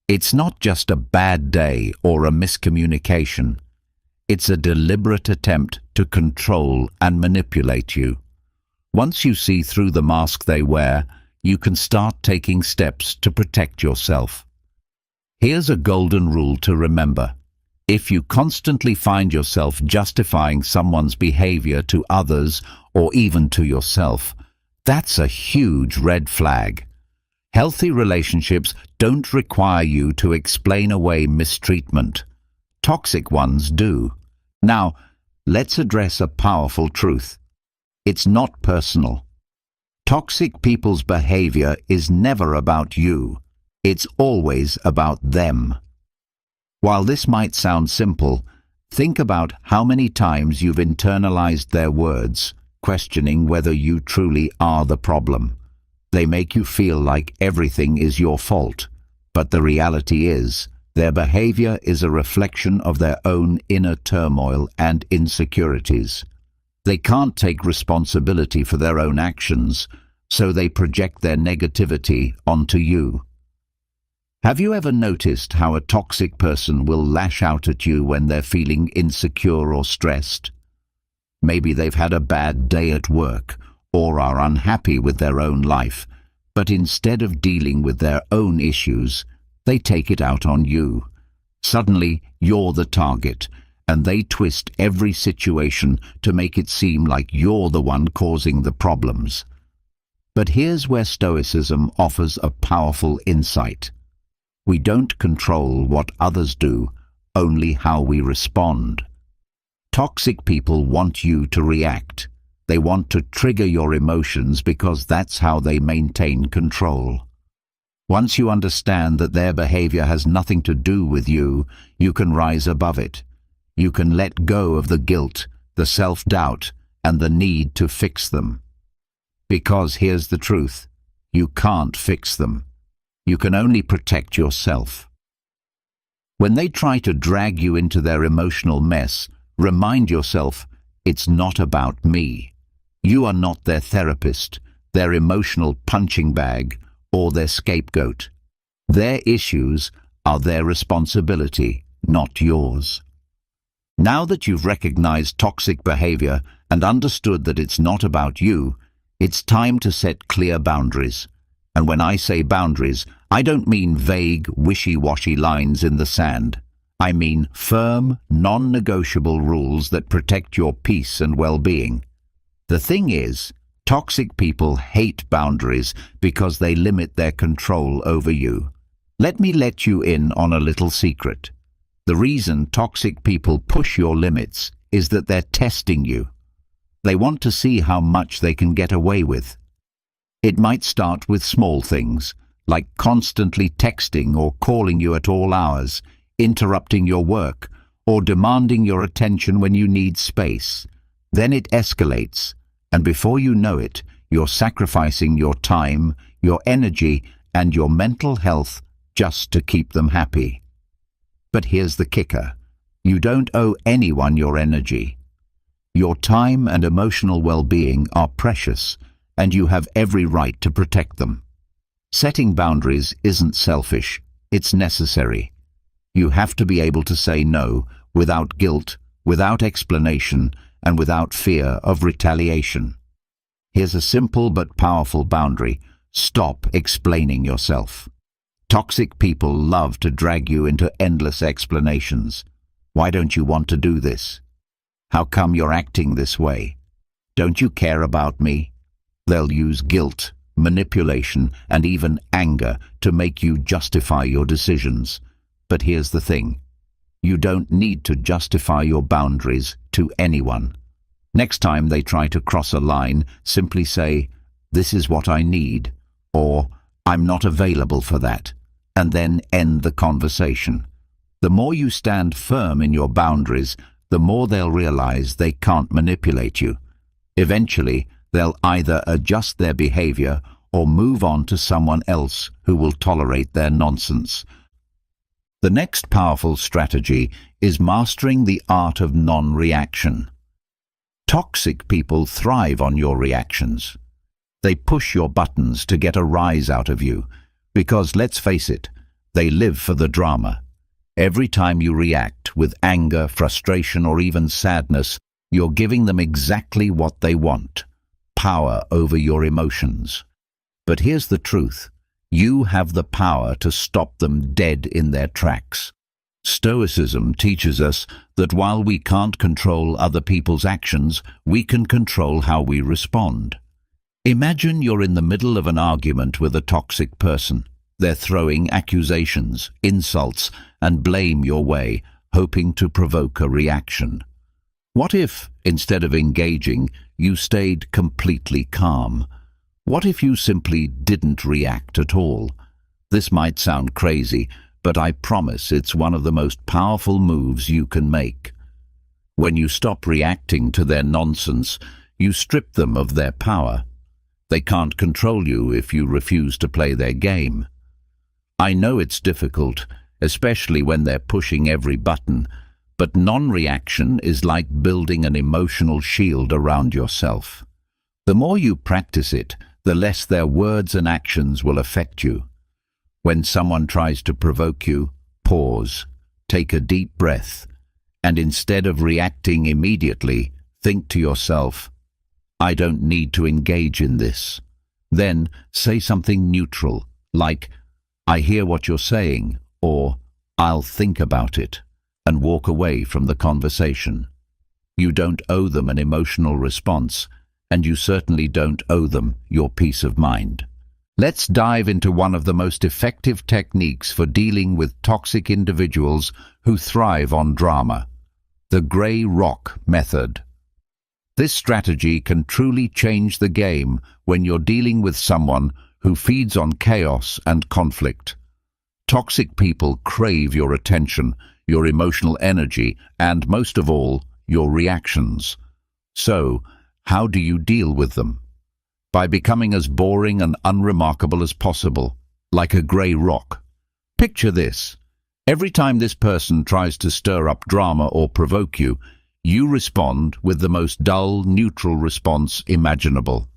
Speaker 1: It's not just a bad day or a miscommunication. It's a deliberate attempt to control and manipulate you. Once you see through the mask they wear, you can start taking steps to protect yourself. Here's a golden rule to remember. If you constantly find yourself justifying someone's behavior to others or even to yourself, that's a huge red flag. Healthy relationships don't require you to explain away mistreatment. Toxic ones do. Now, let's address a powerful truth. It's not personal. Toxic people's behavior is never about you. It's always about them. While this might sound simple, think about how many times you've internalized their words, questioning whether you truly are the problem. They make you feel like everything is your fault, but the reality is, their behavior is a reflection of their own inner turmoil and insecurities. They can't take responsibility for their own actions, so they project their negativity onto you. Have you ever noticed how a toxic person will lash out at you when they're feeling insecure or stressed? Maybe they've had a bad day at work or are unhappy with their own life, but instead of dealing with their own issues, they take it out on you. Suddenly, you're the target, and they twist every situation to make it seem like you're the one causing the problems. But here's where Stoicism offers a powerful insight. We don't control what others do, only how we respond. Toxic people want you to react. They want to trigger your emotions because that's how they maintain control. Once you understand that their behavior has nothing to do with you, you can rise above it. You can let go of the guilt, the self-doubt, and the need to fix them. Because here's the truth. You can't fix them. You can only protect yourself. When they try to drag you into their emotional mess, remind yourself, it's not about me. You are not their therapist, their emotional punching bag, or their scapegoat. Their issues are their responsibility, not yours. Now that you've recognized toxic behavior and understood that it's not about you, it's time to set clear boundaries. And when I say boundaries, I don't mean vague, wishy-washy lines in the sand. I mean firm, non-negotiable rules that protect your peace and well-being. The thing is, toxic people hate boundaries because they limit their control over you. Let me let you in on a little secret. The reason toxic people push your limits is that they're testing you. They want to see how much they can get away with. It might start with small things, like constantly texting or calling you at all hours, interrupting your work, or demanding your attention when you need space. Then it escalates, and before you know it, you're sacrificing your time, your energy, and your mental health just to keep them happy. But here's the kicker. You don't owe anyone your energy. Your time and emotional well-being are precious, and you have every right to protect them. Setting boundaries isn't selfish, it's necessary. You have to be able to say no without guilt, without explanation, and without fear of retaliation. Here's a simple but powerful boundary. Stop explaining yourself. Toxic people love to drag you into endless explanations. Why don't you want to do this? How come you're acting this way? Don't you care about me? They'll use guilt, manipulation, and even anger to make you justify your decisions. But here's the thing. You don't need to justify your boundaries to anyone. Next time they try to cross a line, simply say, "This is what I need," or "I'm not available for that," and then end the conversation. The more you stand firm in your boundaries, the more they'll realize they can't manipulate you. Eventually, they'll either adjust their behavior or move on to someone else who will tolerate their nonsense. The next powerful strategy is mastering the art of non-reaction. Toxic people thrive on your reactions. They push your buttons to get a rise out of you, because let's face it, they live for the drama. Every time you react with anger, frustration, or even sadness, you're giving them exactly what they want: power over your emotions. But here's the truth. You have the power to stop them dead in their tracks. Stoicism teaches us that while we can't control other people's actions, we can control how we respond. Imagine you're in the middle of an argument with a toxic person. They're throwing accusations, insults, and blame your way, hoping to provoke a reaction. What if, instead of engaging, you stayed completely calm? What if you simply didn't react at all? This might sound crazy, but I promise it's one of the most powerful moves you can make. When you stop reacting to their nonsense, you strip them of their power. They can't control you if you refuse to play their game. I know it's difficult, especially when they're pushing every button, but non-reaction is like building an emotional shield around yourself. The more you practice it, the less their words and actions will affect you. When someone tries to provoke you, pause, take a deep breath, and instead of reacting immediately, think to yourself, "I don't need to engage in this." Then say something neutral, like, "I hear what you're saying," or "I'll think about it," and walk away from the conversation. You don't owe them an emotional response, and you certainly don't owe them your peace of mind. Let's dive into one of the most effective techniques for dealing with toxic individuals who thrive on drama: the gray rock method. This strategy can truly change the game when you're dealing with someone who feeds on chaos and conflict. Toxic people crave your attention, your emotional energy, and most of all, your reactions. So, how do you deal with them? by becoming as boring and unremarkable as possible, like a grey rock. Picture this. Every time this person tries to stir up drama or provoke you, you respond with the most dull, neutral response imaginable.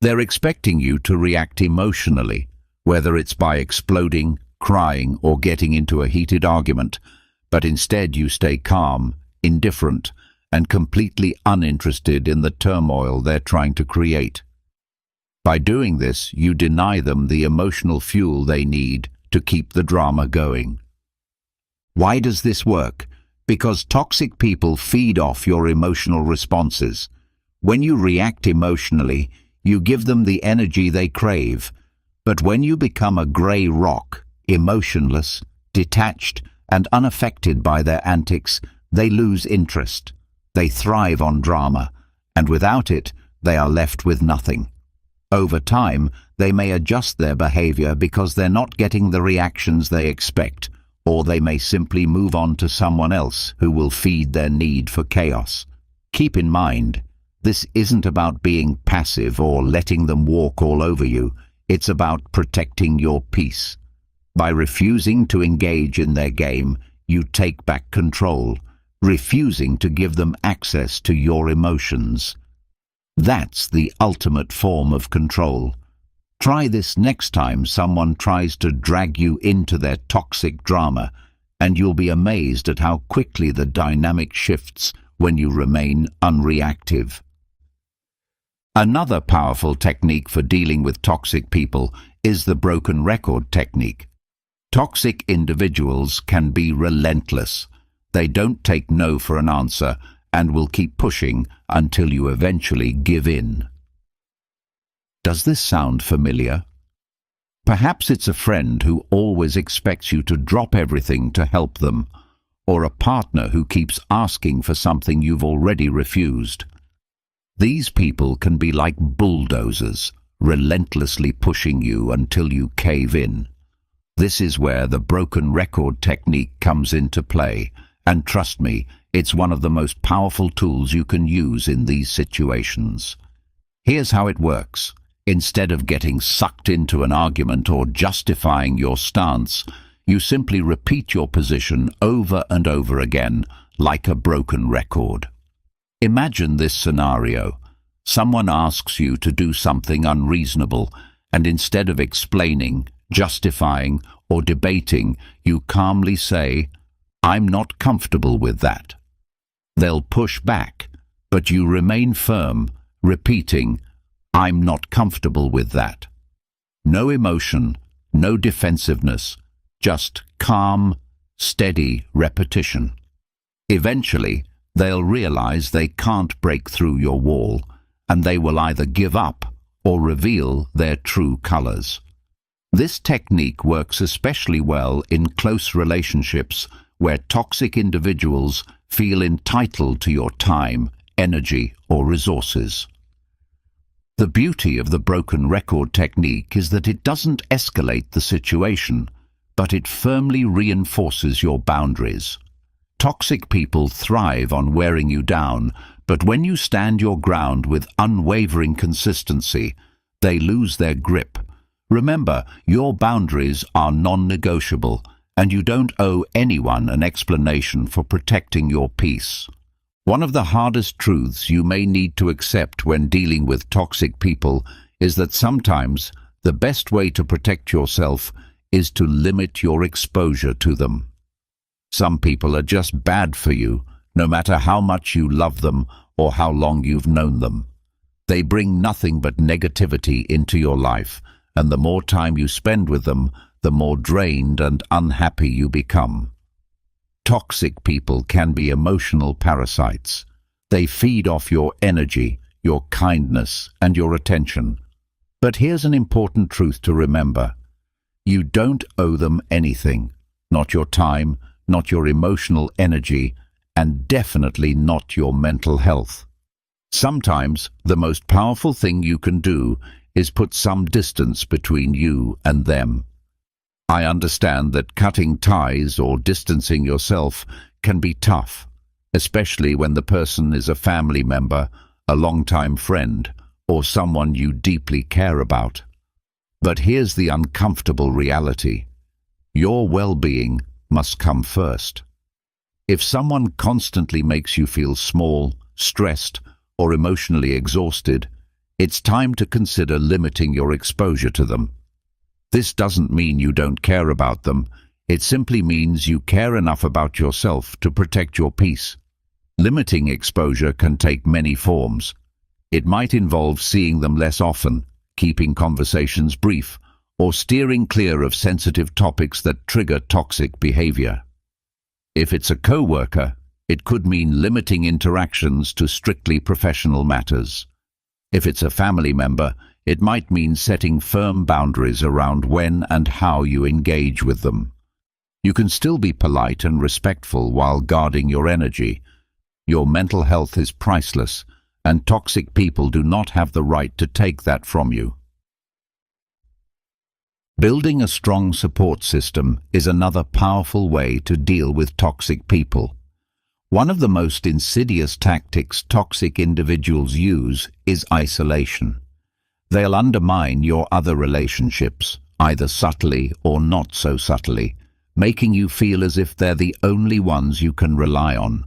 Speaker 1: They're expecting you to react emotionally, whether it's by exploding, crying, or getting into a heated argument, but instead you stay calm, indifferent, and completely uninterested in the turmoil they're trying to create. By doing this, you deny them the emotional fuel they need to keep the drama going. Why does this work? Because toxic people feed off your emotional responses. When you react emotionally, you give them the energy they crave. But when you become a grey rock, emotionless, detached, and unaffected by their antics, they lose interest. They thrive on drama, and without it, they are left with nothing. Over time, they may adjust their behavior because they're not getting the reactions they expect, or they may simply move on to someone else who will feed their need for chaos. Keep in mind, this isn't about being passive or letting them walk all over you. It's about protecting your peace. By refusing to engage in their game, you take back control, refusing to give them access to your emotions. That's the ultimate form of control. Try this next time someone tries to drag you into their toxic drama, and you'll be amazed at how quickly the dynamic shifts when you remain unreactive. Another powerful technique for dealing with toxic people is the broken record technique. Toxic individuals can be relentless. They don't take no for an answer and will keep pushing until you eventually give in. Does this sound familiar? Perhaps it's a friend who always expects you to drop everything to help them, or a partner who keeps asking for something you've already refused. These people can be like bulldozers, relentlessly pushing you until you cave in. This is where the broken record technique comes into play, and trust me, it's one of the most powerful tools you can use in these situations. Here's how it works. Instead of getting sucked into an argument or justifying your stance, you simply repeat your position over and over again, like a broken record. Imagine this scenario. Someone asks you to do something unreasonable, and instead of explaining, justifying, or debating, you calmly say, "I'm not comfortable with that." They'll push back, but you remain firm, repeating, "I'm not comfortable with that." No emotion, no defensiveness, just calm, steady repetition. Eventually, they'll realize they can't break through your wall, and they will either give up or reveal their true colors. This technique works especially well in close relationships where toxic individuals feel entitled to your time, energy, or resources. The beauty of the broken record technique is that it doesn't escalate the situation, but it firmly reinforces your boundaries. Toxic people thrive on wearing you down, but when you stand your ground with unwavering consistency, they lose their grip. Remember, your boundaries are non-negotiable, and you don't owe anyone an explanation for protecting your peace. One of the hardest truths you may need to accept when dealing with toxic people is that sometimes the best way to protect yourself is to limit your exposure to them. Some people are just bad for you, no matter how much you love them or how long you've known them. They bring nothing but negativity into your life, and the more time you spend with them, the more drained and unhappy you become. Toxic people can be emotional parasites. They feed off your energy, your kindness, and your attention. But here's an important truth to remember. You don't owe them anything, not your time, not your emotional energy, and definitely not your mental health. Sometimes the most powerful thing you can do is put some distance between you and them. I understand that cutting ties or distancing yourself can be tough, especially when the person is a family member, a longtime friend, or someone you deeply care about. But here's the uncomfortable reality. Your well-being must come first. If someone constantly makes you feel small, stressed, or emotionally exhausted, it's time to consider limiting your exposure to them. This doesn't mean you don't care about them. It simply means you care enough about yourself to protect your peace. Limiting exposure can take many forms. It might involve seeing them less often, keeping conversations brief, or steering clear of sensitive topics that trigger toxic behavior. If it's a coworker, it could mean limiting interactions to strictly professional matters. If it's a family member, it might mean setting firm boundaries around when and how you engage with them. You can still be polite and respectful while guarding your energy. Your mental health is priceless, and toxic people do not have the right to take that from you. Building a strong support system is another powerful way to deal with toxic people. One of the most insidious tactics toxic individuals use is isolation. They'll undermine your other relationships, either subtly or not so subtly, making you feel as if they're the only ones you can rely on.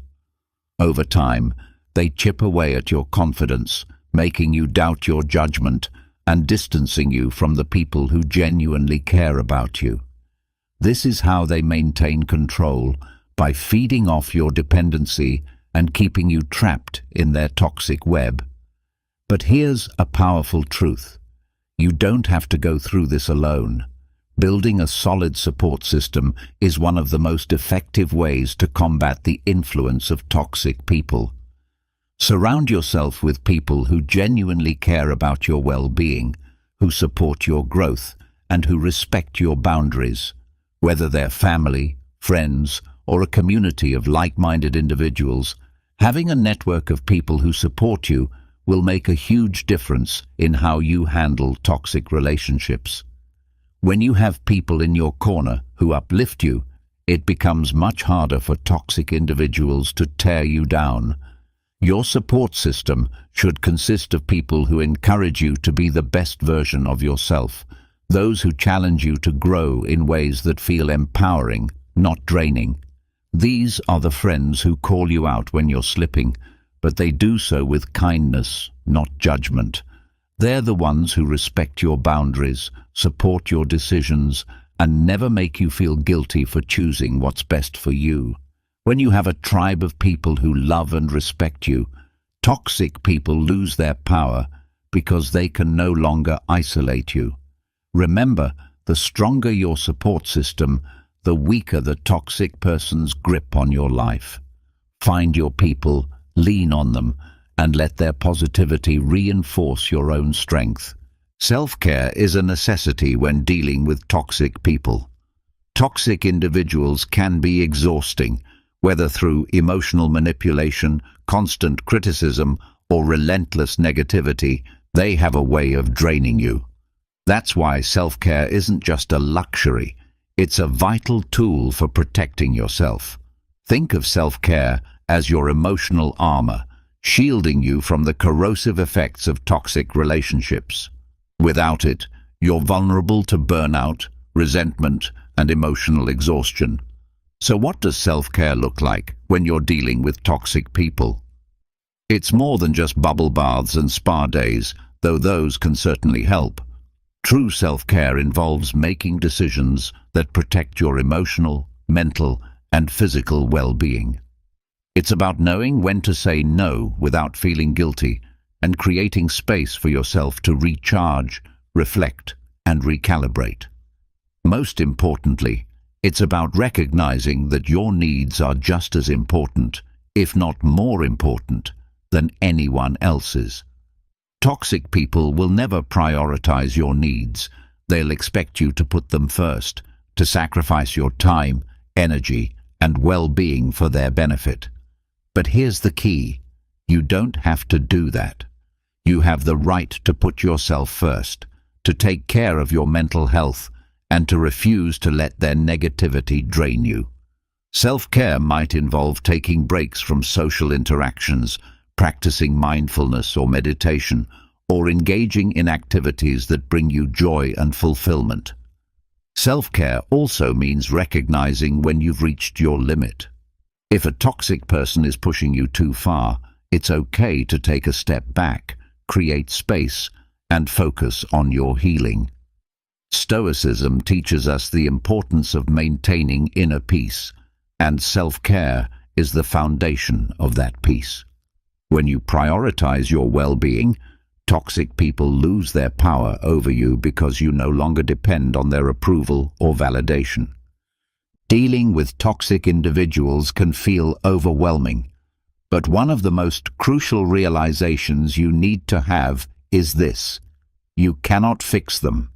Speaker 1: Over time, they chip away at your confidence, making you doubt your judgment and distancing you from the people who genuinely care about you. This is how they maintain control, by feeding off your dependency and keeping you trapped in their toxic web. But here's a powerful truth. You don't have to go through this alone. Building a solid support system is one of the most effective ways to combat the influence of toxic people. Surround yourself with people who genuinely care about your well-being, who support your growth, and who respect your boundaries. Whether they're family, friends, or a community of like-minded individuals, having a network of people who support you will make a huge difference in how you handle toxic relationships. When you have people in your corner who uplift you, it becomes much harder for toxic individuals to tear you down. Your support system should consist of people who encourage you to be the best version of yourself, those who challenge you to grow in ways that feel empowering, not draining. These are the friends who call you out when you're slipping, but they do so with kindness, not judgment. They're the ones who respect your boundaries, support your decisions, and never make you feel guilty for choosing what's best for you. When you have a tribe of people who love and respect you, toxic people lose their power because they can no longer isolate you. Remember, the stronger your support system, the weaker the toxic person's grip on your life. Find your people, lean on them, and let their positivity reinforce your own strength. Self-care is a necessity when dealing with toxic people. Toxic individuals can be exhausting, whether through emotional manipulation, constant criticism, or relentless negativity. They have a way of draining you. That's why self-care isn't just a luxury, it's a vital tool for protecting yourself. Think of self-care as your emotional armor, shielding you from the corrosive effects of toxic relationships. Without it, you're vulnerable to burnout, resentment, and emotional exhaustion. So what does self-care look like when you're dealing with toxic people? It's more than just bubble baths and spa days, though those can certainly help. True self-care involves making decisions that protect your emotional, mental, and physical well-being. It's about knowing when to say no without feeling guilty, and creating space for yourself to recharge, reflect, and recalibrate. Most importantly, it's about recognizing that your needs are just as important, if not more important, than anyone else's. Toxic people will never prioritize your needs. They'll expect you to put them first, to sacrifice your time, energy, and well-being for their benefit. But here's the key. You don't have to do that. You have the right to put yourself first, to take care of your mental health, and to refuse to let their negativity drain you. Self-care might involve taking breaks from social interactions, practicing mindfulness or meditation, or engaging in activities that bring you joy and fulfillment. Self-care also means recognizing when you've reached your limit. If a toxic person is pushing you too far, it's okay to take a step back, create space, and focus on your healing. Stoicism teaches us the importance of maintaining inner peace, and self-care is the foundation of that peace. When you prioritize your well-being, toxic people lose their power over you because you no longer depend on their approval or validation. Dealing with toxic individuals can feel overwhelming, but one of the most crucial realizations you need to have is this: you cannot fix them.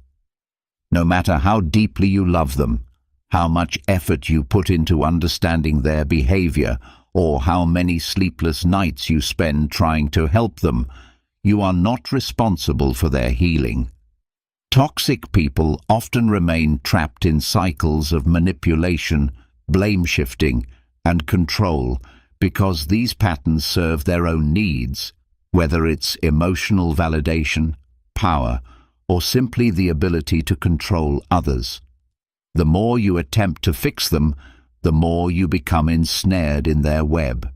Speaker 1: No matter how deeply you love them, how much effort you put into understanding their behavior, or how many sleepless nights you spend trying to help them, you are not responsible for their healing. Toxic people often remain trapped in cycles of manipulation, blame-shifting, and control because these patterns serve their own needs, whether it's emotional validation, power, or simply the ability to control others. The more you attempt to fix them, the more you become ensnared in their web.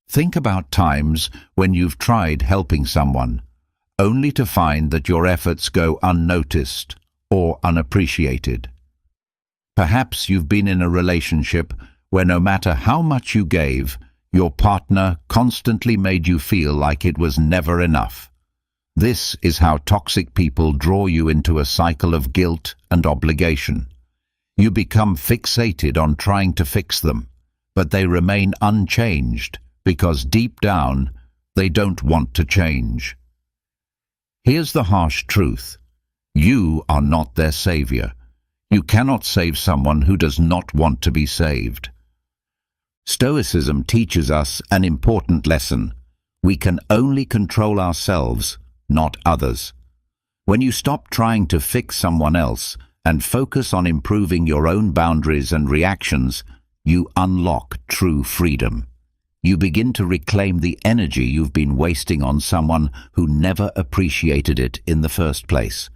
Speaker 1: Think about times when you've tried helping someone, only to find that your efforts go unnoticed or unappreciated. Perhaps you've been in a relationship where no matter how much you gave, your partner constantly made you feel like it was never enough. This is how toxic people draw you into a cycle of guilt and obligation. You become fixated on trying to fix them, but they remain unchanged because deep down they don't want to change. Here's the harsh truth: you are not their savior. You cannot save someone who does not want to be saved. Stoicism teaches us an important lesson. We can only control ourselves, not others. When you stop trying to fix someone else and focus on improving your own boundaries and reactions, you unlock true freedom. You begin to reclaim the energy you've been wasting on someone who never appreciated it in the first place.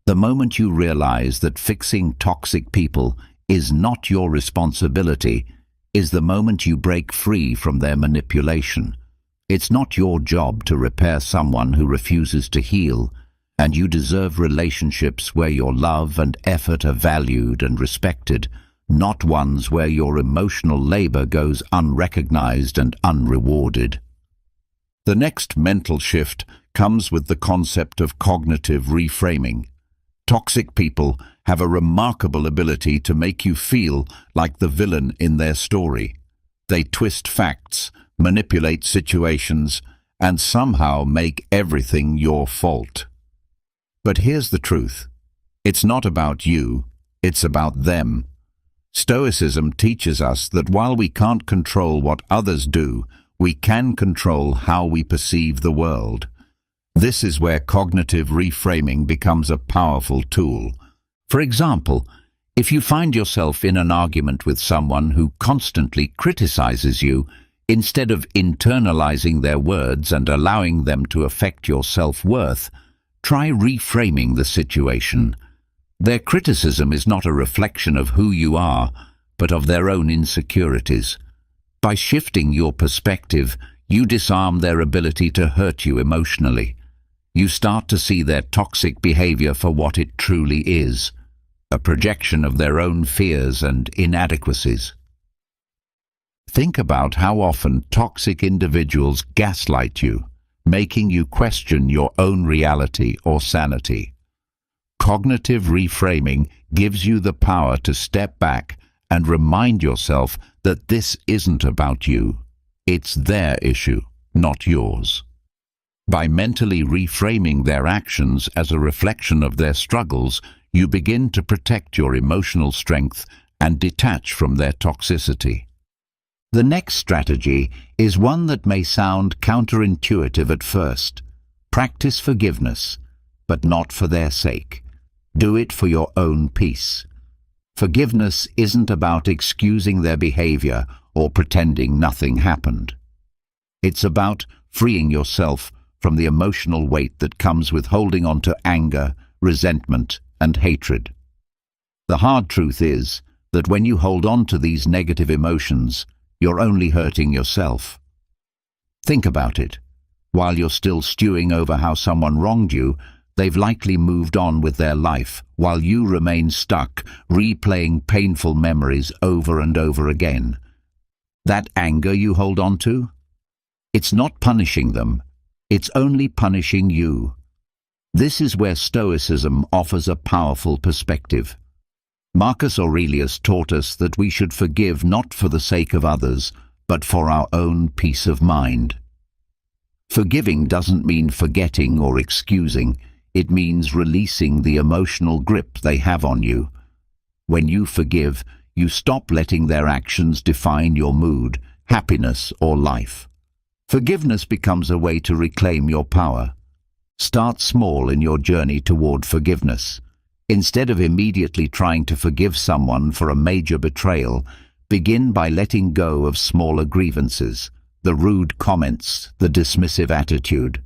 Speaker 1: The moment you realize that fixing toxic people is not your responsibility is the moment you break free from their manipulation. It's not your job to repair someone who refuses to heal, and you deserve relationships where your love and effort are valued and respected, not ones where your emotional labor goes unrecognized and unrewarded. The next mental shift comes with the concept of cognitive reframing. Toxic people have a remarkable ability to make you feel like the villain in their story. They twist facts, manipulate situations, and somehow make everything your fault. But here's the truth. It's not about you, it's about them. Stoicism teaches us that while we can't control what others do, we can control how we perceive the world. This is where cognitive reframing becomes a powerful tool. For example, if you find yourself in an argument with someone who constantly criticizes you, instead of internalizing their words and allowing them to affect your self-worth, try reframing the situation. Their criticism is not a reflection of who you are, but of their own insecurities. By shifting your perspective, you disarm their ability to hurt you emotionally. You start to see their toxic behavior for what it truly is, a projection of their own fears and inadequacies. Think about how often toxic individuals gaslight you, making you question your own reality or sanity. Cognitive reframing gives you the power to step back and remind yourself that this isn't about you. It's their issue, not yours. By mentally reframing their actions as a reflection of their struggles, you begin to protect your emotional strength and detach from their toxicity. The next strategy is one that may sound counterintuitive at first. Practice forgiveness, but not for their sake. Do it for your own peace. Forgiveness isn't about excusing their behavior or pretending nothing happened. It's about freeing yourself from the emotional weight that comes with holding on to anger, resentment, and hatred. The hard truth is that when you hold on to these negative emotions, you're only hurting yourself. Think about it. While you're still stewing over how someone wronged you, they've likely moved on with their life, while you remain stuck, replaying painful memories over and over again. That anger you hold on to? It's not punishing them. It's only punishing you. This is where Stoicism offers a powerful perspective. Marcus Aurelius taught us that we should forgive not for the sake of others, but for our own peace of mind. Forgiving doesn't mean forgetting or excusing. It means releasing the emotional grip they have on you. When you forgive, you stop letting their actions define your mood, happiness, or life. Forgiveness becomes a way to reclaim your power. Start small in your journey toward forgiveness. Instead of immediately trying to forgive someone for a major betrayal, begin by letting go of smaller grievances, the rude comments, the dismissive attitude.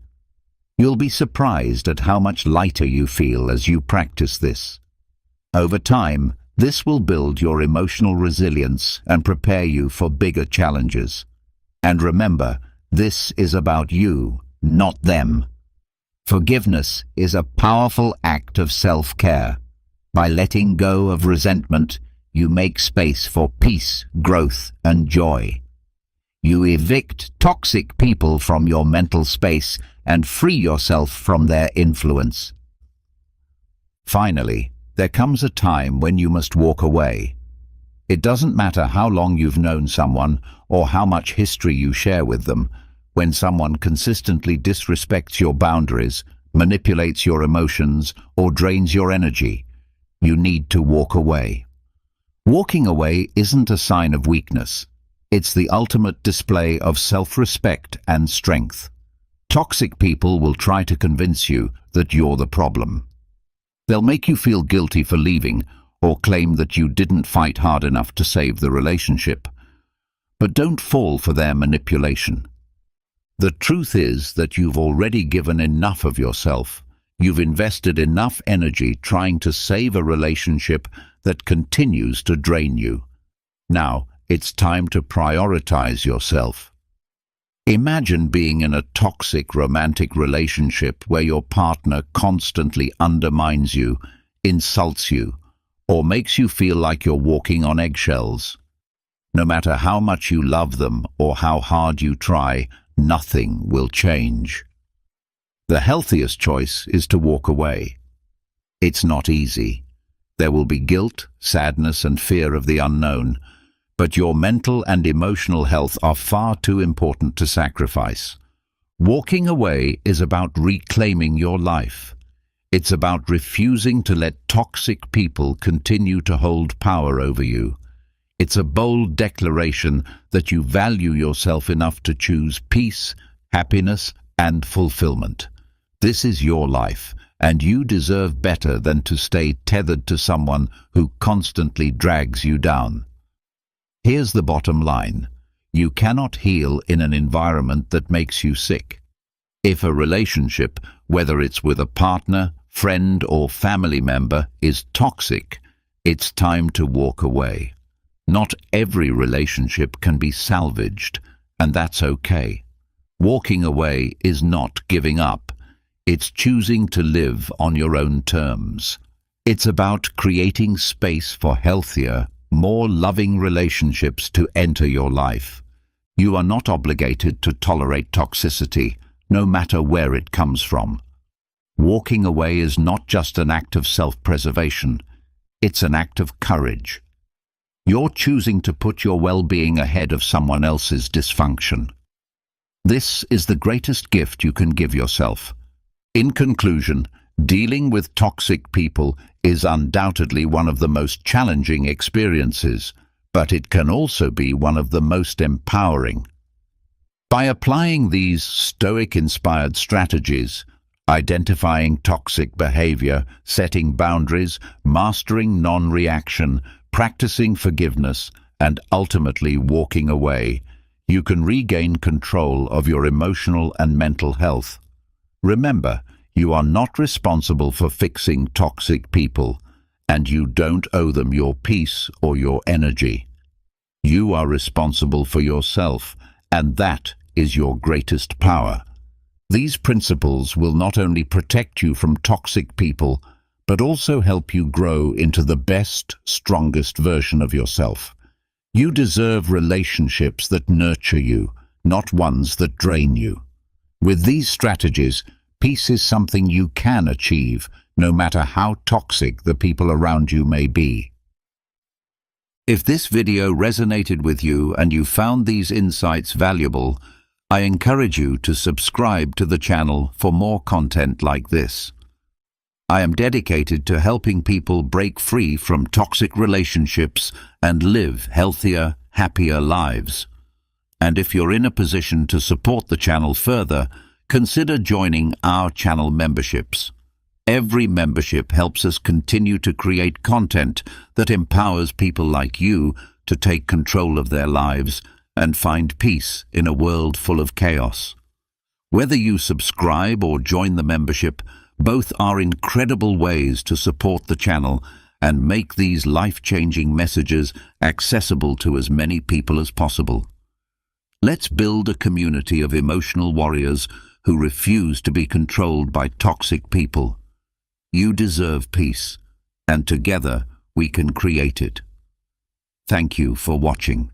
Speaker 1: You'll be surprised at how much lighter you feel as you practice this. Over time, this will build your emotional resilience and prepare you for bigger challenges. And remember, this is about you, not them. Forgiveness is a powerful act of self-care. By letting go of resentment, you make space for peace, growth, and joy. You evict toxic people from your mental space and free yourself from their influence. Finally, there comes a time when you must walk away. It doesn't matter how long you've known someone or how much history you share with them. When someone consistently disrespects your boundaries, manipulates your emotions, or drains your energy, you need to walk away. Walking away isn't a sign of weakness. It's the ultimate display of self-respect and strength. Toxic people will try to convince you that you're the problem. They'll make you feel guilty for leaving or claim that you didn't fight hard enough to save the relationship. But don't fall for their manipulation. The truth is that you've already given enough of yourself. You've invested enough energy trying to save a relationship that continues to drain you. Now, it's time to prioritize yourself. Imagine being in a toxic romantic relationship where your partner constantly undermines you, insults you, or makes you feel like you're walking on eggshells. No matter how much you love them or how hard you try, nothing will change. The healthiest choice is to walk away. It's not easy. There will be guilt, sadness, and fear of the unknown, but your mental and emotional health are far too important to sacrifice. Walking away is about reclaiming your life. It's about refusing to let toxic people continue to hold power over you. It's a bold declaration that you value yourself enough to choose peace, happiness, and fulfillment. This is your life, and you deserve better than to stay tethered to someone who constantly drags you down. Here's the bottom line. You cannot heal in an environment that makes you sick. If a relationship, whether it's with a partner, friend, or family member, is toxic, it's time to walk away. Not every relationship can be salvaged, and that's okay. Walking away is not giving up. It's choosing to live on your own terms. It's about creating space for healthier, more loving relationships to enter your life. You are not obligated to tolerate toxicity, no matter where it comes from. Walking away is not just an act of self-preservation, it's an act of courage. You're choosing to put your well-being ahead of someone else's dysfunction. This is the greatest gift you can give yourself. In conclusion, dealing with toxic people is undoubtedly one of the most challenging experiences, but it can also be one of the most empowering. By applying these Stoic-inspired strategies, identifying toxic behavior, setting boundaries, mastering non-reaction, practicing forgiveness, and ultimately walking away, you can regain control of your emotional and mental health. Remember, you are not responsible for fixing toxic people, and you don't owe them your peace or your energy. You are responsible for yourself, and that is your greatest power. These principles will not only protect you from toxic people, but also help you grow into the best, strongest version of yourself. You deserve relationships that nurture you, not ones that drain you. With these strategies, peace is something you can achieve, no matter how toxic the people around you may be. If this video resonated with you and you found these insights valuable, I encourage you to subscribe to the channel for more content like this. I am dedicated to helping people break free from toxic relationships and live healthier, happier lives. And if you're in a position to support the channel further, consider joining our channel memberships. Every membership helps us continue to create content that empowers people like you to take control of their lives and find peace in a world full of chaos. Whether you subscribe or join the membership, both are incredible ways to support the channel and make these life-changing messages accessible to as many people as possible. Let's build a community of emotional warriors who refuse to be controlled by toxic people. You deserve peace, and together we can create it. Thank you for watching.